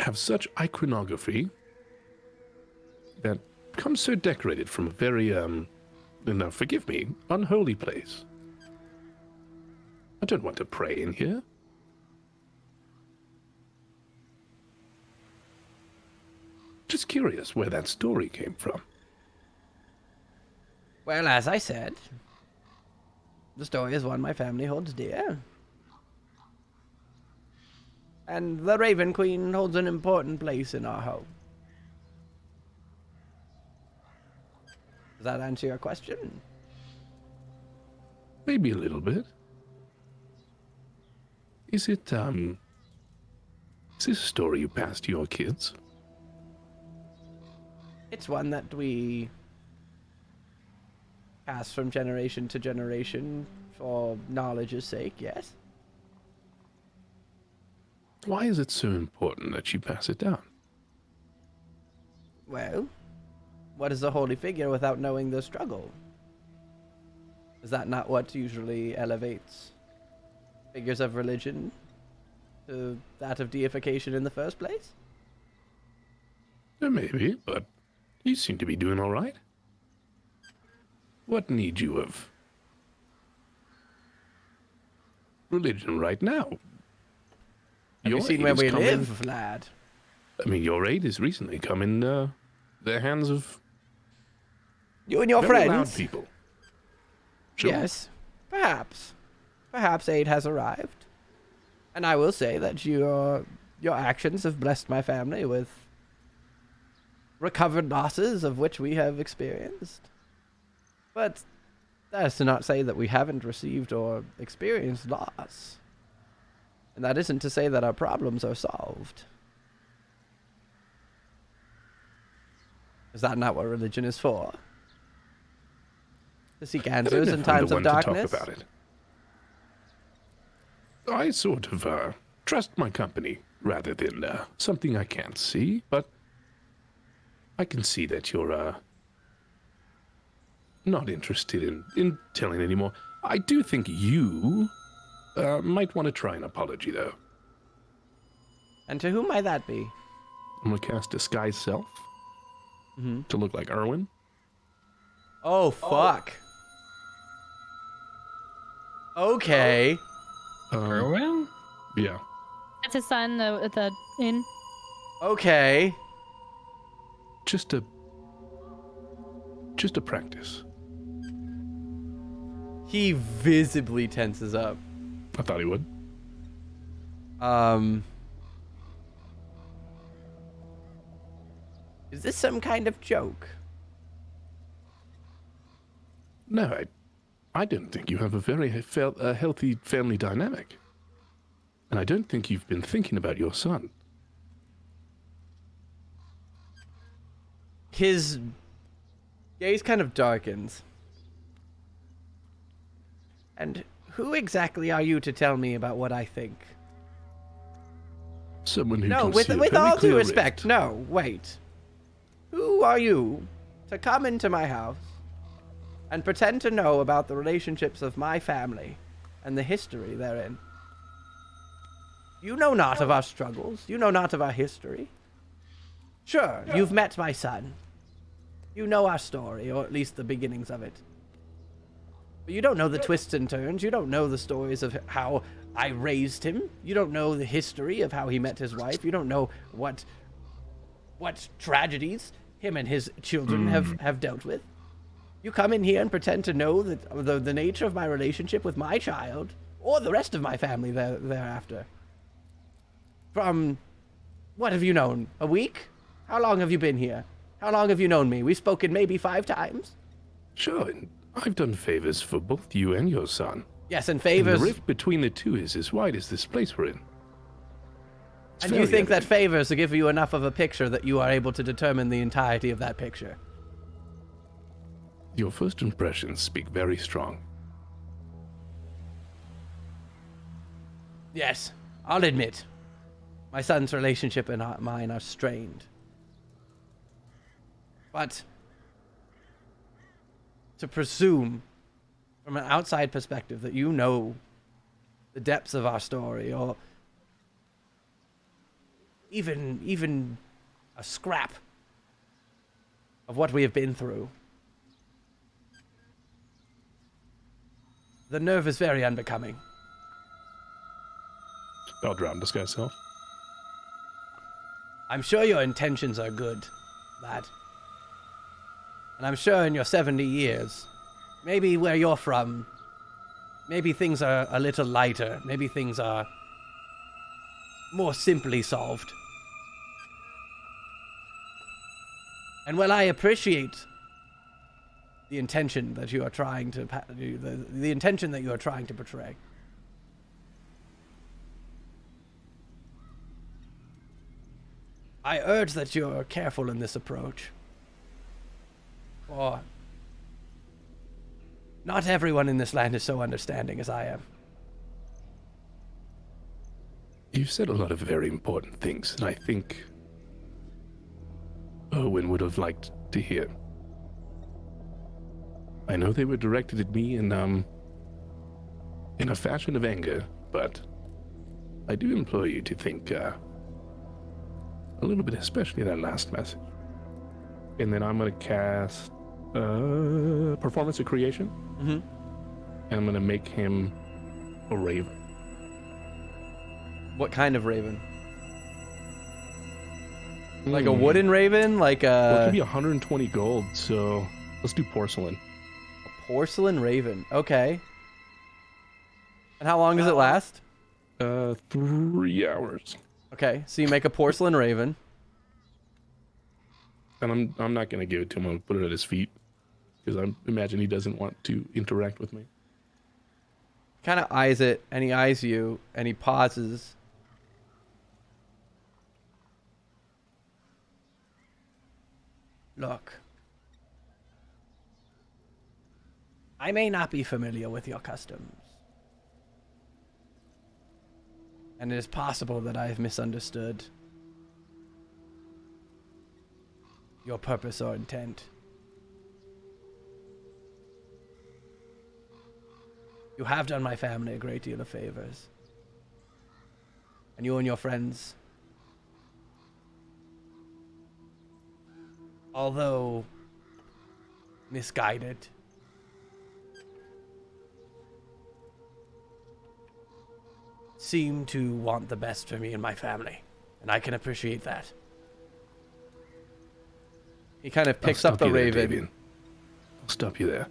have such iconography that come so decorated from a very, now forgive me, unholy place. I don't want to pray in here. Just curious where that story came from. Well, as I said, the story is one my family holds dear. And the Raven Queen holds an important place in our home. Does that answer your question? Maybe a little bit. Is this a story you pass to your kids? It's one that we pass from generation to generation for knowledge's sake, yes? Why is it so important that you pass it down? Well, what is a holy figure without knowing the struggle? Is that not what usually elevates figures of religion to that of deification in the first place? Maybe, but you seem to be doing all right. What need you of religion right now? Have you seen where we live, lad? I mean, your aid has recently come in the hands of You and your very friends? loud people. Sure. Yes, perhaps. Perhaps aid has arrived. And I will say that your actions have blessed my family with recovered losses of which we have experienced. But that is to not say that we haven't received or experienced loss. And that isn't to say that our problems are solved. Is that not what religion is for? To seek I don't answers know in if I'm times the of one to darkness? talk about it. I sort of trust my company rather than something I can't see, but I can see that you're not interested in telling anymore. I do think you Might want to try an apology, though. And to whom might that be? I'm going to cast Disguise Self to look like Erwin. Oh, fuck. Okay. Erwin? Yeah. That's his son at the inn. Okay. Just to practice. He visibly tenses up. I thought he would. Is this some kind of joke? No, I don't think you have a very healthy family dynamic. And I don't think you've been thinking about your son. His gaze kind of darkens. And who exactly are you to tell me about what I think? Someone who No, can with see a with very all due clear respect, rift. no, wait. Who are you to come into my house and pretend to know about the relationships of my family and the history therein? You know not of our struggles. You know not of our history. Sure, you've met my son. You know our story, or at least the beginnings of it. But you don't know the twists and turns. You don't know the stories of how I raised him. You don't know the history of how he met his wife. You don't know what tragedies him and his children have dealt with. You come in here and pretend to know that the nature of my relationship with my child, or the rest of my family thereafter. From, what have you known? A week? How long have you been here? How long have you known me? We've spoken maybe 5 times? Sure, and I've done favors for both you and your son. Yes, and And favors. the rift between the two is as wide as this place we're in. It's And you very think that evident. favors to give you enough of a picture that you are able to determine the entirety of that picture? Your first impressions speak very strong. Yes, I'll admit. My son's relationship and mine are strained. But to presume from an outside perspective that you know the depths of our story, or even a scrap of what we have been through, the nerve is very unbecoming. I'll drown Disguise Self. I'm sure your intentions are good, lad. And I'm sure in your 70 years, maybe where you're from, maybe things are a little lighter. Maybe things are more simply solved. And while I appreciate the intention that you are trying to the intention that you are trying to portray, I urge that you're careful in this approach. For not everyone in this land is so understanding as I am. You've said a lot of very important things, and I think Owen would have liked to hear. I know they were directed at me in a fashion of anger, but I do implore you to think a little bit, especially that last message. And then I'm going to cast Performance of Creation. Mm-hmm. And I'm going to make him a raven. What kind of raven? Like a wooden raven? Like Well, it a could be 120 gold, so let's do porcelain. porcelain raven. Okay. And how long does it last? 3 hours. Okay, so you make a porcelain raven. And I'm not going to give it to him. I'm going to put it at his feet. Because I imagine he doesn't want to interact with me. Kind of eyes it, and he eyes you, and he pauses. Look. I may not be familiar with your customs. And it is possible that I have misunderstood your purpose or intent. You have done my family a great deal of favors. And you and your friends, although misguided, seem to want the best for me and my family. And I can appreciate that. He kind of picks up the raven. I'll stop you there.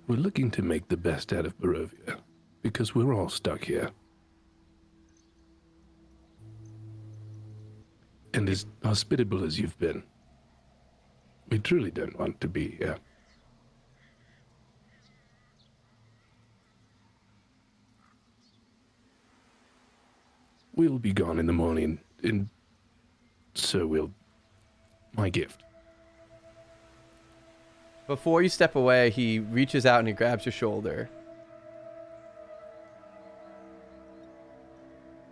We're looking to make the best out of Barovia, because we're all stuck here. And as hospitable as you've been, we truly don't want to be here. We'll be gone in the morning, and so will my gift. Before you step away, he reaches out and he grabs your shoulder.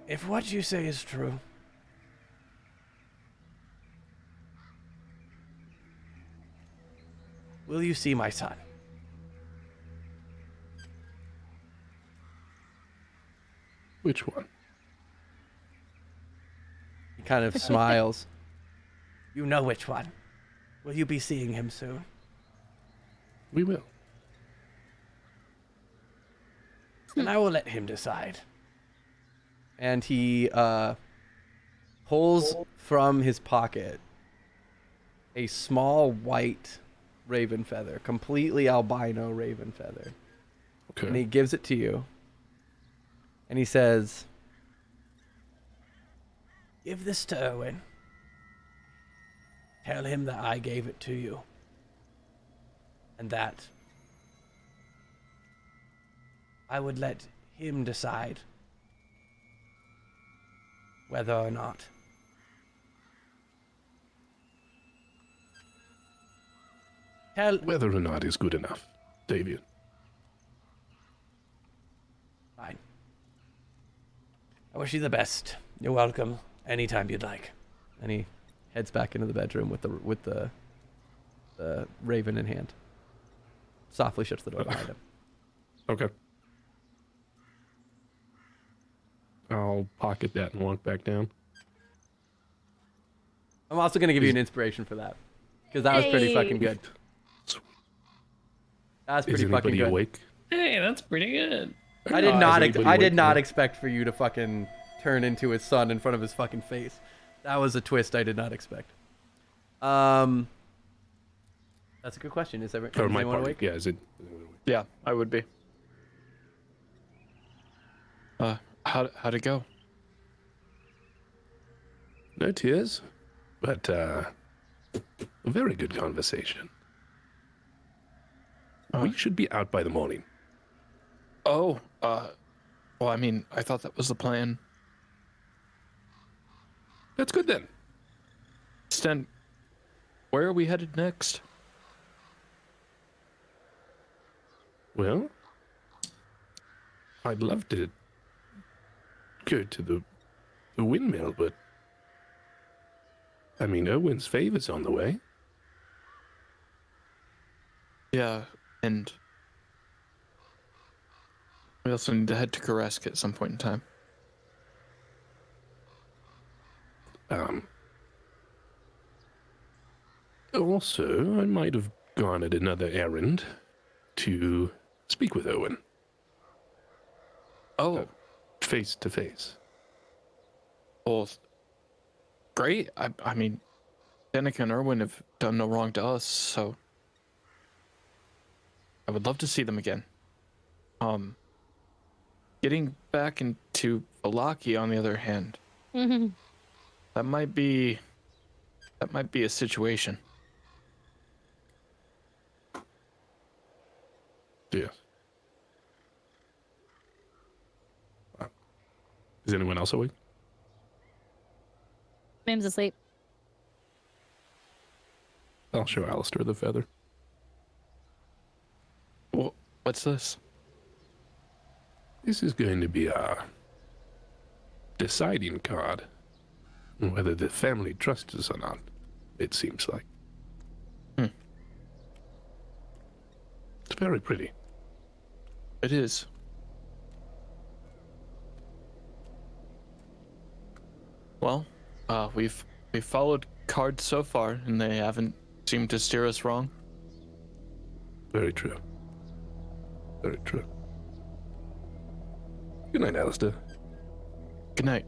If what you say is true, will you see my son? Which one? He kind of smiles. You know which one. Will you be seeing him soon? We will. And I will let him decide. And he pulls from his pocket a small white raven feather, completely albino raven feather. Okay. And he gives it to you. And he says, give this to Owen. Tell him that I gave it to you. And that I would let him decide whether or not. Whether or not is good enough, David. Fine. I wish you the best. You're welcome anytime you'd like. And he heads back into the bedroom with the raven in hand. Softly shuts the door behind him. Okay. I'll pocket that and walk back down. I'm also going to give you an inspiration for that. Because that was pretty fucking good. That was pretty Is fucking anybody good. awake? Hey, that's pretty good. I did anybody not awake? expect for you to fucking turn into his son in front of his fucking face. That was a twist I did not expect. That's a good question. Is Or anyone my party. awake? Yeah, is it? Yeah, I would be. How'd it go? No tears, but a very good conversation. We should be out by the morning. Oh, well, I mean, I thought that was the plan. That's good then. Sten, where are we headed next? Well, I'd love to go to the windmill, but I mean, Owen's favor's on the way. Yeah, and we also need to head to Karesk at some point in time. Also, I might have gone at another errand to speak with Owen Oh, face to face. well, great. I mean, Danica and Erwin have done no wrong to us, so I would love to see them again. Getting back into Valaki, on the other hand, that might be a situation. Yes. Is anyone else awake? Mim's asleep. I'll show Alistair the feather. Well, what's this? This is going to be our deciding card on whether the family trusts us or not, it seems like. It's very pretty. It is. Well, we've followed cards so far, and they haven't seemed to steer us wrong. Very true. Very true. Good night, Alistair. Good night.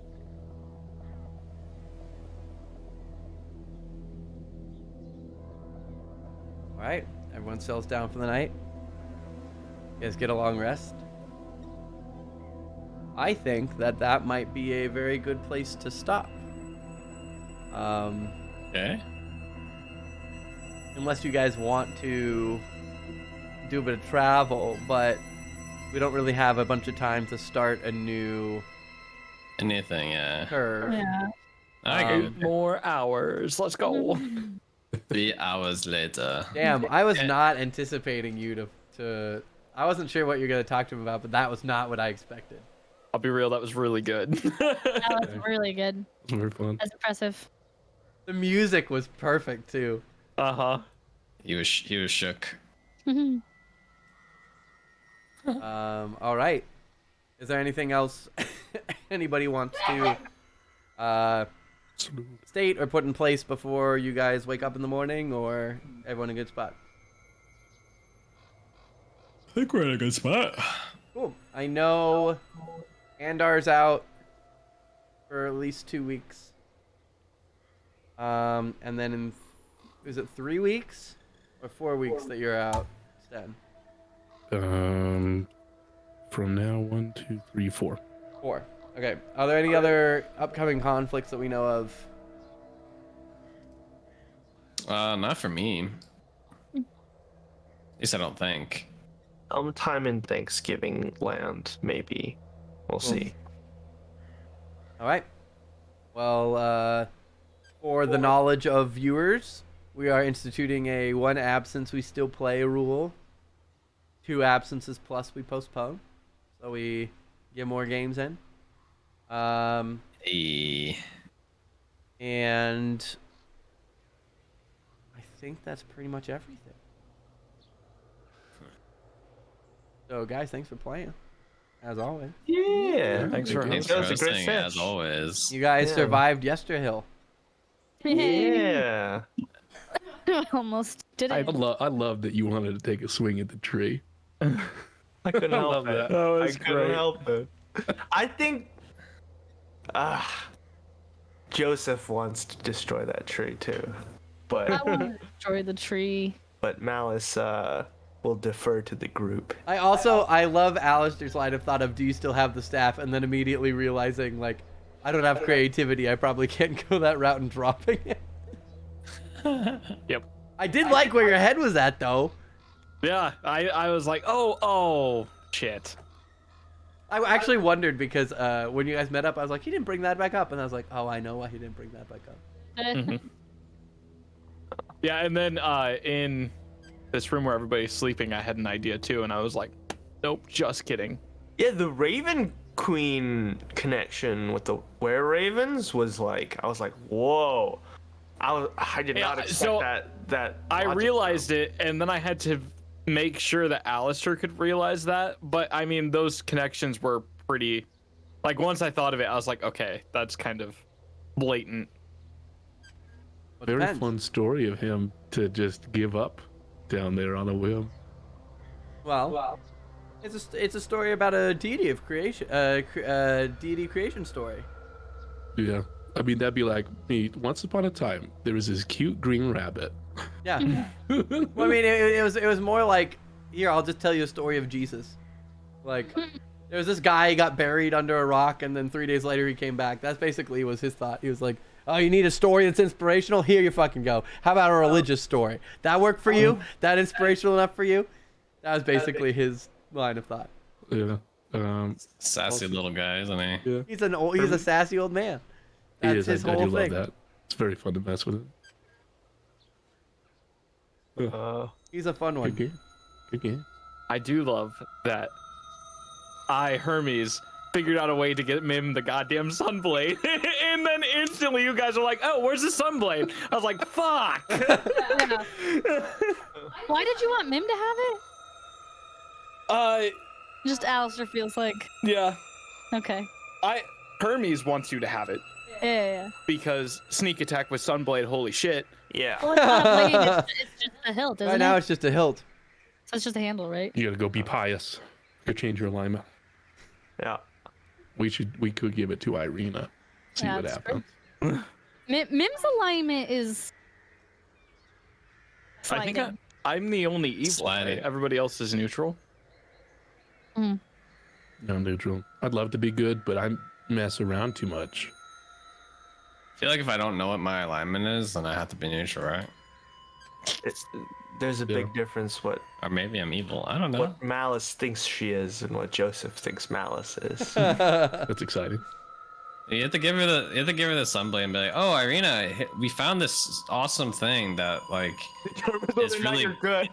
All right, everyone settles down for the night. You guys get a long rest. I think that might be a very good place to stop. Okay. Unless you guys want to do a bit of travel, but we don't really have a bunch of time to start a new Anything, yeah. curve. Yeah. I agree. 8 more hours. Let's go. 3 hours later. Damn, I was not anticipating you to. I wasn't sure what you're gonna talk to him about, but that was not what I expected. I'll be real, that was really good. That was really good. Very fun. That's impressive. The music was perfect too. Uh-huh. He was shook. All right. Is there anything else anybody wants to state or put in place before you guys wake up in the morning, or everyone in a good spot? I think we're in a good spot. Cool. I know Andar's out for at least 2 weeks. And then is it 3 weeks or 4 weeks that you're out, Stan? From now, 1, 2, 3, 4. 4. Okay. Are there any other upcoming conflicts that we know of? Not for me. At least I don't think. Time in Thanksgiving land, maybe. We'll see. All right. Well, for the knowledge of viewers, we are instituting a 1 absence we still play rule. 2 absences plus we postpone, so we get more games in. Hey. And I think that's pretty much everything. So, guys, thanks for playing, as always. Yeah. Thanks for Thanks That for was a great hosting, set. as always. You guys Yeah. survived Yesterhill. Yeah. Almost did it. I love that you wanted to take a swing at the tree. I couldn't help love it. that. That I was couldn't great. help it. I think Joseph wants to destroy that tree too, I but want to destroy the tree. Malice will defer to the group. I love Alistair's line of thought of, do you still have the staff? And then immediately realizing, like, I don't have creativity. I probably can't go that route and dropping it. Yep. I did like where your head was at, though. Yeah, I was like, oh, shit. I actually wondered because when you guys met up, I was like, he didn't bring that back up. And I was like, oh, I know why he didn't bring that back up. Yeah, and then in this room where everybody's sleeping, I had an idea too, and I was like, nope, just kidding. Yeah, the Raven Queen connection with the Were Ravens was like, I was like, whoa. I did not Yeah, expect so that. I logic realized it, and then I had to make sure that Alistair could realize that. But I mean, those connections were pretty. Like once I thought of it, I was like, okay, that's kind of blatant. Well, Very depends. fun story of him to just give up down there on a whim. Well, it's a story about a deity of creation, deity creation story. Yeah. I mean, that'd be like me. Once upon a time, there was this cute green rabbit. Yeah. Well, I mean, it was more like, here, I'll just tell you a story of Jesus. Like, there was this guy, he got buried under a rock, and then 3 days later he came back. That's basically was his thought. He was like, oh, you need a story that's inspirational? Here you fucking go. How about a religious story? That worked for you? That inspirational enough for you? That was basically his line of thought. Yeah. Sassy little guy, isn't he? Yeah. He's a sassy old man. He That's is. his I do whole love thing. that. It's very fun to mess with it. He's a fun Good one. game. Good game. I do love that Hermes figured out a way to get Mim the goddamn sunblade, and then instantly you guys are like, oh, where's the sunblade? I was like, fuck. Why did you want Mim to have it? Just Alistair feels like. Yeah. Okay. Hermes wants you to have it Yeah. because sneak attack with Sunblade, holy shit. Yeah. Well, it's not a blade, it's just a hilt, isn't Right it? now it's just a hilt. So it's just a handle, right? You gotta go be pious. You could change your alignment. Yeah. We could give it to Irina. See Yeah, what that's happens. Mim's alignment is. I think sliding. I'm the only evil. Sliding. Right? Everybody else is neutral. No neutral. I'd love to be good, but I mess around too much. I feel like if I don't know what my alignment is, then I have to be neutral, right? There's a big difference what Or maybe I'm evil. I don't know. what Malice thinks she is and what Joseph thinks Malice is. That's exciting. You have to give her the sunblade and be like, "Oh, Irina, we found this awesome thing that like it's really good.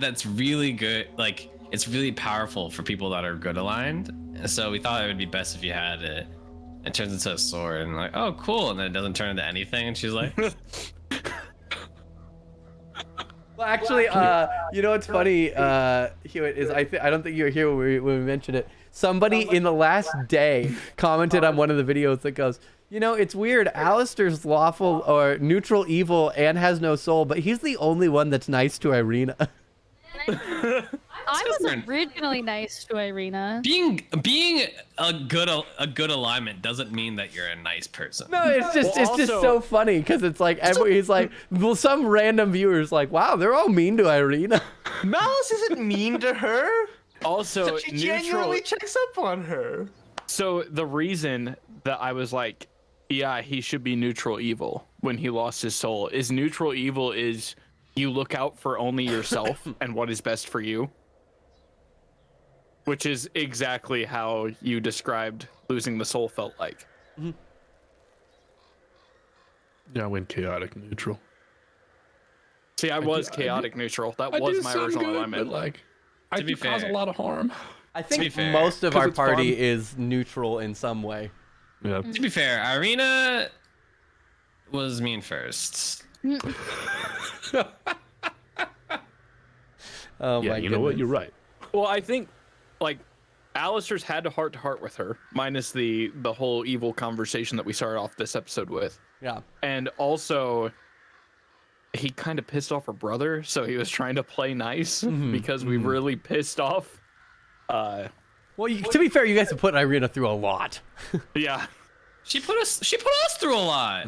that's really good. Like it's really powerful for people that are good aligned. And so we thought it would be best if you had it. It turns into a sword and like, oh, cool, and then it doesn't turn into anything. And she's like, Well, actually, you know what's funny, Hewitt, is I don't think you were here when we mentioned it. Somebody in the last day commented on one of the videos that goes, you know, it's weird. Alistair's lawful or neutral evil and has no soul, but he's the only one that's nice to Irina. I was different. originally nice to Irina. being a good alignment doesn't mean that you're a nice person. No, it's just so funny because it's like he's like, well, some random viewer's like, wow, they're all mean to Irina. Malice isn't mean to her. Also, She neutral. genuinely checks up on her. So the reason that I was like, yeah, he should be neutral evil when he lost his soul is neutral evil is you look out for only yourself and what is best for you. Which is exactly how you described losing the soul felt like. Yeah, I went chaotic neutral. See, I was chaotic neutral. That was my original alignment. But like, I be do cause a fair. lot of harm. I be think fair, most of 'cause our it's party fun. is neutral in some way. Yeah. To be fair, Irina was mean first. Oh Yeah, my you know what? goodness. You're right. Well, I think like Alistair's had a heart-to-heart with her, minus the whole evil conversation that we started off this episode with. Yeah. And also, he kind of pissed off her brother, so he was trying to play nice because we really pissed off. Well, to be fair, you guys have put Irina through a lot. Yeah. She put us through a lot.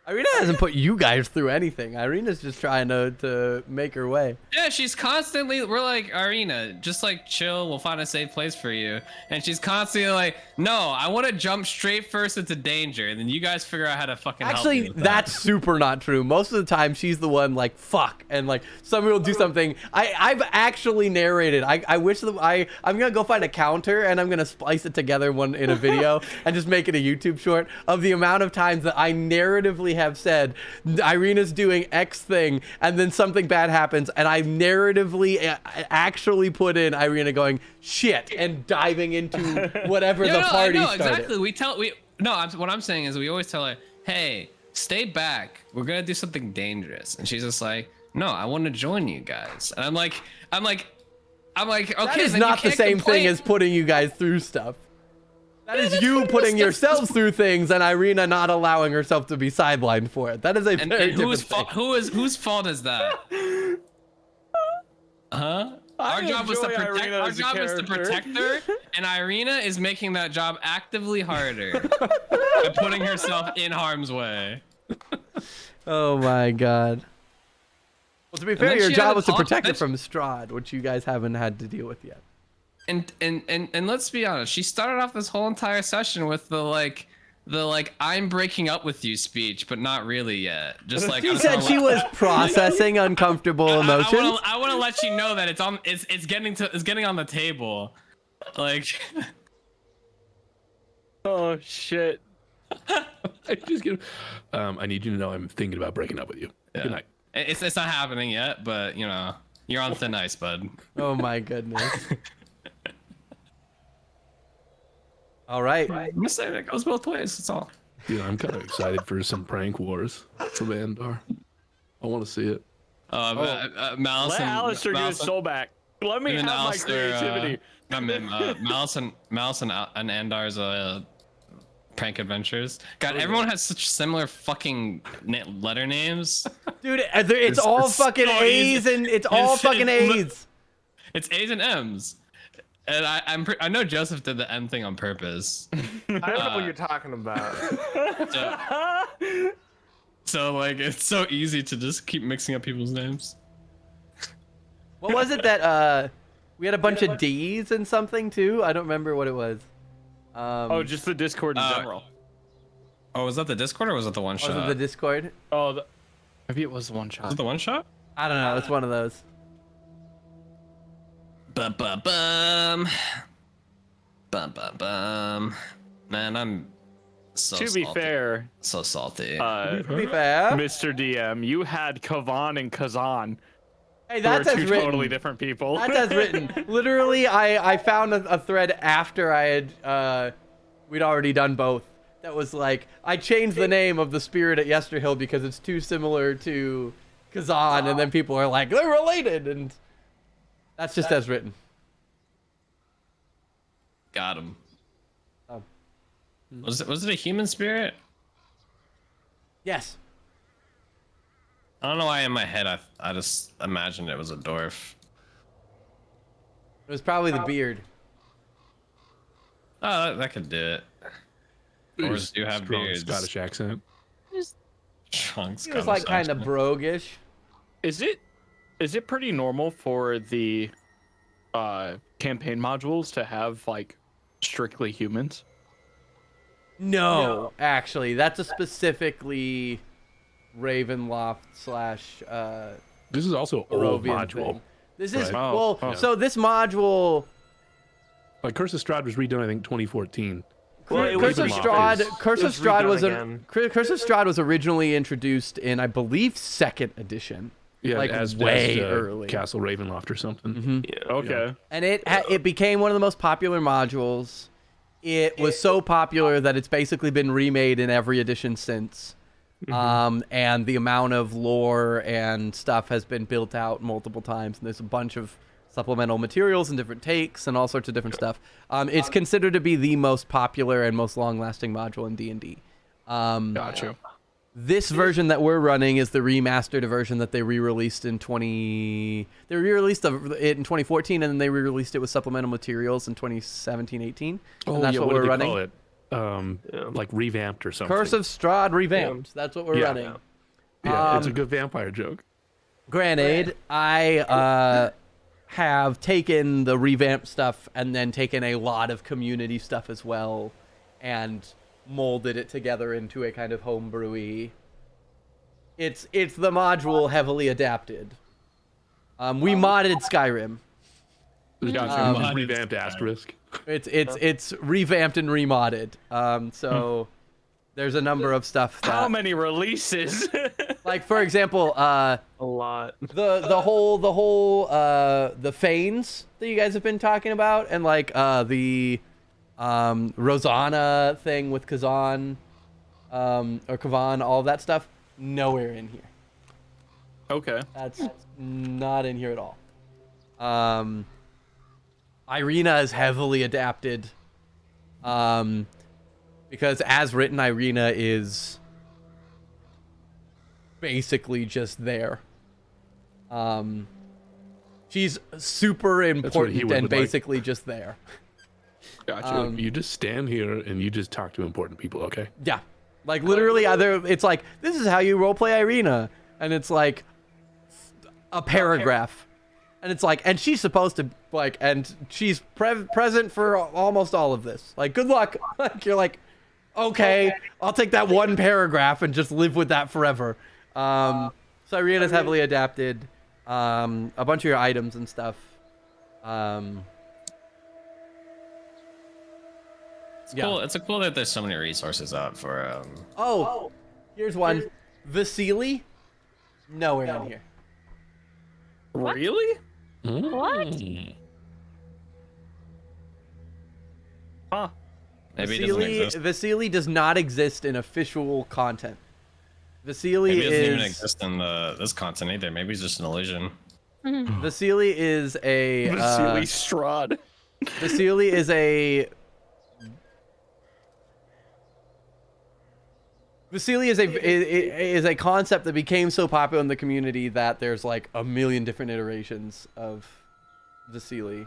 Irina hasn't put you guys through anything. Irina's just trying to make her way. Yeah, she's constantly. We're like, Irina, just like chill. We'll find a safe place for you. And she's constantly like, no, I want to jump straight first into danger, and then you guys figure out how to fucking help me Actually, with that. that's super not true. Most of the time, she's the one like fuck, and like somebody will do something. I've actually narrated. I wish that I'm gonna go find a counter and I'm gonna splice it together in a video and just make it a YouTube short of the amount of times that I narratively have said Irina's doing X thing and then something bad happens and I narratively actually put in Irina going shit and diving into whatever the party started. Exactly. What I'm saying is we always tell her, hey, stay back. We're gonna do something dangerous. And she's just like, no, I want to join you guys. And I'm like, okay, That is then not you the can't same complain. thing as putting you guys through stuff. That is you putting yourselves through things and Irina not allowing herself to be sidelined for it. That is a very different thing. Whose fault is that? Huh? Our job was to enjoy protect. Irina Our as a job is to character. protect her, and Irina is making that job actively harder by putting herself in harm's way. Oh my god. Well, to be fair, then your she had job an was to op- protect her that's- from Strahd, which you guys haven't had to deal with yet. And let's be honest, she started off this whole entire session with the I'm breaking up with you speech, but not really yet. Just like She said she was processing uncomfortable emotions. I want to let you know that it's getting on the table. Like Oh shit. I just get. I need you to know I'm thinking about breaking up with you. Yeah. Good night. it's not happening yet, but you know, you're on thin ice, bud. Oh my goodness. All right. I'm just saying it goes both ways. That's all. Dude, I'm kind of excited for some prank wars from Andar. I want to see it. Malice Let and Alistair get his soul back. Let me and have my Alistair, creativity. Malice and Andar's prank adventures. God, everyone has such similar fucking letter names. Dude, it's all it's fucking so A's easy. and it's all fucking A's. It's A's and M's. And I know Joseph did the M thing on purpose. I don't know what you're talking about. So like it's so easy to just keep mixing up people's names. What was it that we had a bunch of D's and something too? I don't remember what it was. Oh, just the Discord in general. Oh, was that the Discord or was it the one Was shot? it the Discord? Oh, maybe it was the one shot. Was it the one shot? I don't know. It's one of those. Bum bum bum. Bum bum bum. Man, I'm so To be salty. fair, So salty. To be fair, Mr. DM, you had Kavan and Kazan. hey, Who that's are as two written. totally different people. That's as written. Literally, I found a thread after I had we'd already done both. That was like I changed the name of the spirit at Yesterhill because it's too similar to Kazan, and then people are like they're related, and that's just as written. Got him. Oh. Was it a human spirit? Yes. I don't know why in my head I just imagined it was a dwarf. It was probably the beard. Oh, that could do it. Dwarves do have Strong beards. Scottish accent. Strong He was like kind of broguish. Is it pretty normal for the campaign modules to have like strictly humans? No, actually, that's a specifically Ravenloft / This is also old Barovian module. thing. This is Right. Oh. so this module. Like Curse of Strahd was redone, I think, 2014. Well, it Curse of was Strahd. redone. Curse It of was Strahd redone was again. Curse of Strahd was originally introduced in, I believe, 2nd edition. Yeah, Like, as way as, early. Castle Ravenloft or something. Yeah. Okay. And it became one of the most popular modules. It was so popular that it's basically been remade in every edition since. And the amount of lore and stuff has been built out multiple times. And there's a bunch of supplemental materials and different takes and all sorts of different stuff. It's considered to be the most popular and most long-lasting module in D&D. Gotcha. This version that we're running is the remastered version that they re-released in They re-released it in 2014, and then they re-released it with supplemental materials in 2017-18. Oh, and that's yeah, what what we're did they running. call it? Like revamped or something. Curse of Strahd revamped. That's what we're Yeah. running. Yeah, it's a good vampire joke. Granted, I have taken the revamped stuff and then taken a lot of community stuff as well, and molded it together into a kind of homebrewy. It's the module heavily adapted. We modded Skyrim. Gotcha. Revamped asterisk. It's revamped and remodded. So there's a number of stuff How that, many releases? like for example, A lot. the whole the Fanes that you guys have been talking about, and like the Rosanna thing with Kazan, or Kavan, all of that stuff, nowhere in here. Okay. That's not in here at all. Irina is heavily adapted. Because as written, Irina is basically just there. She's super he important would and like. basically just there. Gotcha. You just stand here and you just talk to important people, okay? Yeah. Like literally it's like, this is how you roleplay Irina. And it's like a paragraph. And it's like, and she's supposed to like, and she's present for almost all of this. Like, good luck. Like, you're like, okay, I'll take that one paragraph and just live with that forever. So Irina's heavily adapted. A bunch of your items and stuff. It's cool. It's cool that there's so many resources out for Here's one. Vasily? Nowhere in here. Really? What? Huh. maybe it doesn't exist. Vasily does not exist in official content. Vasily Maybe it doesn't even is exist in this continent either. Maybe it's just an illusion. Vasily is a Vasily Strahd. Vasily is a Vasily is a concept that became so popular in the community that there's like a million different iterations of Vasily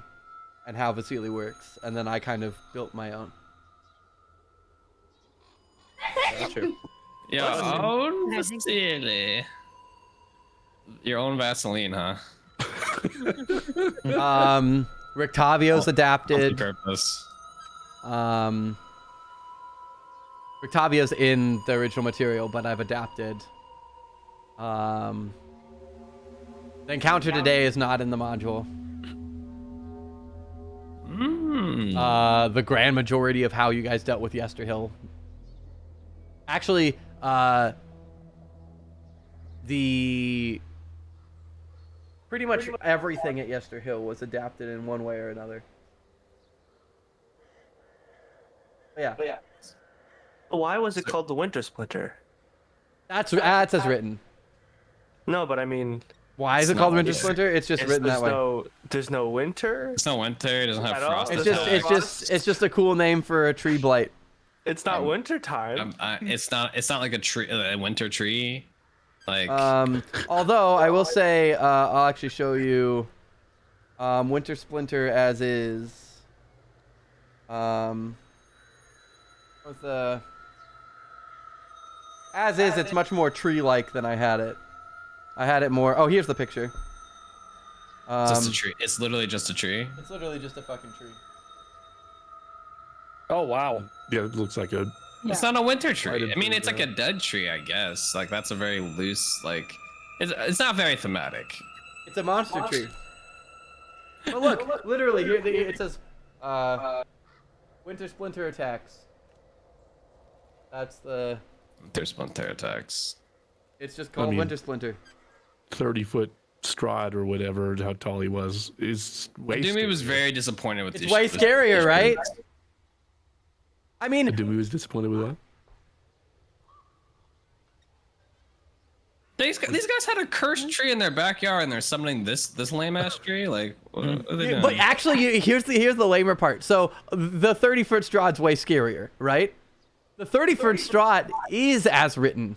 and how Vasily works, and then I kind of built my own. Gotcha. Your own Vasily. Your own Vaseline, huh? Rictavio's adapted. Purpose. Rictavio's in the original material, but I've adapted. The encounter today is not in the module. The grand majority of how you guys dealt with Yesterhill. Actually, the pretty much everything at Yesterhill was adapted in one way or another. Yeah. Why was it called the Winter Splinter? That's as written. No, but I mean, Why is it called Winter Splinter? It's just written that way. There's no winter. It's not winter. It doesn't have At all? frost. It's just a cool name for a tree blight. It's not winter time. It's not like a tree, a winter tree. Like Although I will say, I'll actually show you Winter Splinter as is. With the as is, it's much more tree-like than I had it. I had it more. Oh, here's the picture. just a tree. It's literally just a tree. It's literally just a fucking tree. Oh wow. Yeah, it looks like a. It's not a winter Might tree. have I mean, been it's like a dead tree, I guess. Like that's a very loose, like, it's not very thematic. It's a monster tree. But look, literally, here it says, Winter Splinter attacks. That's the. There's Splinter attacks. It's just called Winter Splinter. 30-foot Strahd or whatever, how tall he was, is way. Doomy was very disappointed with It's these. way scarier, right? I mean, Doomy was disappointed with that. These guys had a cursed tree in their backyard, and they're summoning this lame ass tree. Like, what are they doing? but actually, here's the lamer part. So the 30-foot Strahd's way scarier, right? The 30-foot Strahd is as written,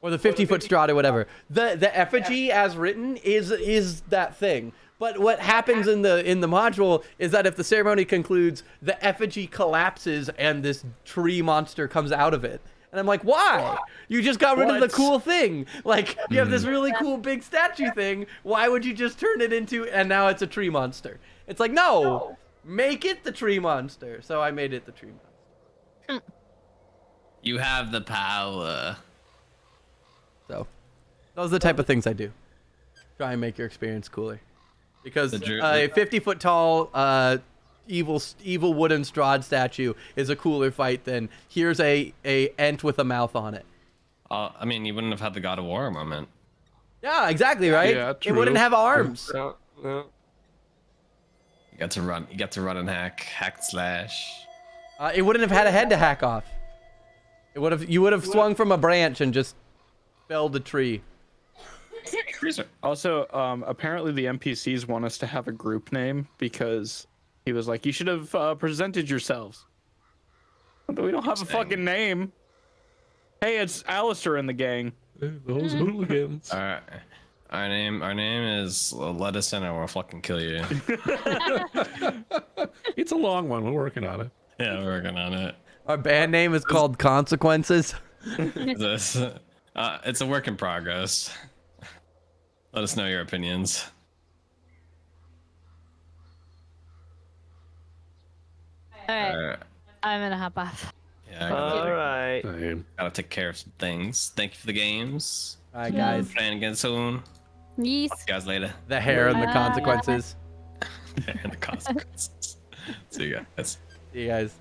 or the 50-foot Strahd or whatever. The effigy as written is that thing. But what happens in the module is that if the ceremony concludes, the effigy collapses and this tree monster comes out of it. And I'm like, why? You just got rid of the cool thing. Like, you have this really cool big statue thing. Why would you just turn it into, and now it's a tree monster? It's like, no, make it the tree monster. So I made it the tree monster. You have the power. So those are the type of things I do. Try and make your experience cooler. Because a 50-foot tall evil wooden Strahd statue is a cooler fight than here's a ent with a mouth on it. I mean, you wouldn't have had the God of War moment. Yeah, exactly, right? Yeah, It wouldn't have arms. No. You got to run. You got to run and hack slash. It wouldn't have had a head to hack off. You would have swung from a branch and just felled a tree. Also, apparently the NPCs want us to have a group name because he was like, you should have presented yourselves. But we don't have a fucking name. Hey, it's Alistair in the gang. Those hooligans. All right. Our name is let us in or we'll fucking kill you. It's a long one. We're working on it. Yeah, we're working on it. Our band name is called Consequences. It's a work in progress. Let us know your opinions. All right. I'm gonna hop off. Yeah, All right. Same. gotta take care of some things. Thank you for the games. All right, guys. Playing again soon. Yes. See you guys later. The hair and the Bye. consequences. And the consequences. See you guys. See you guys.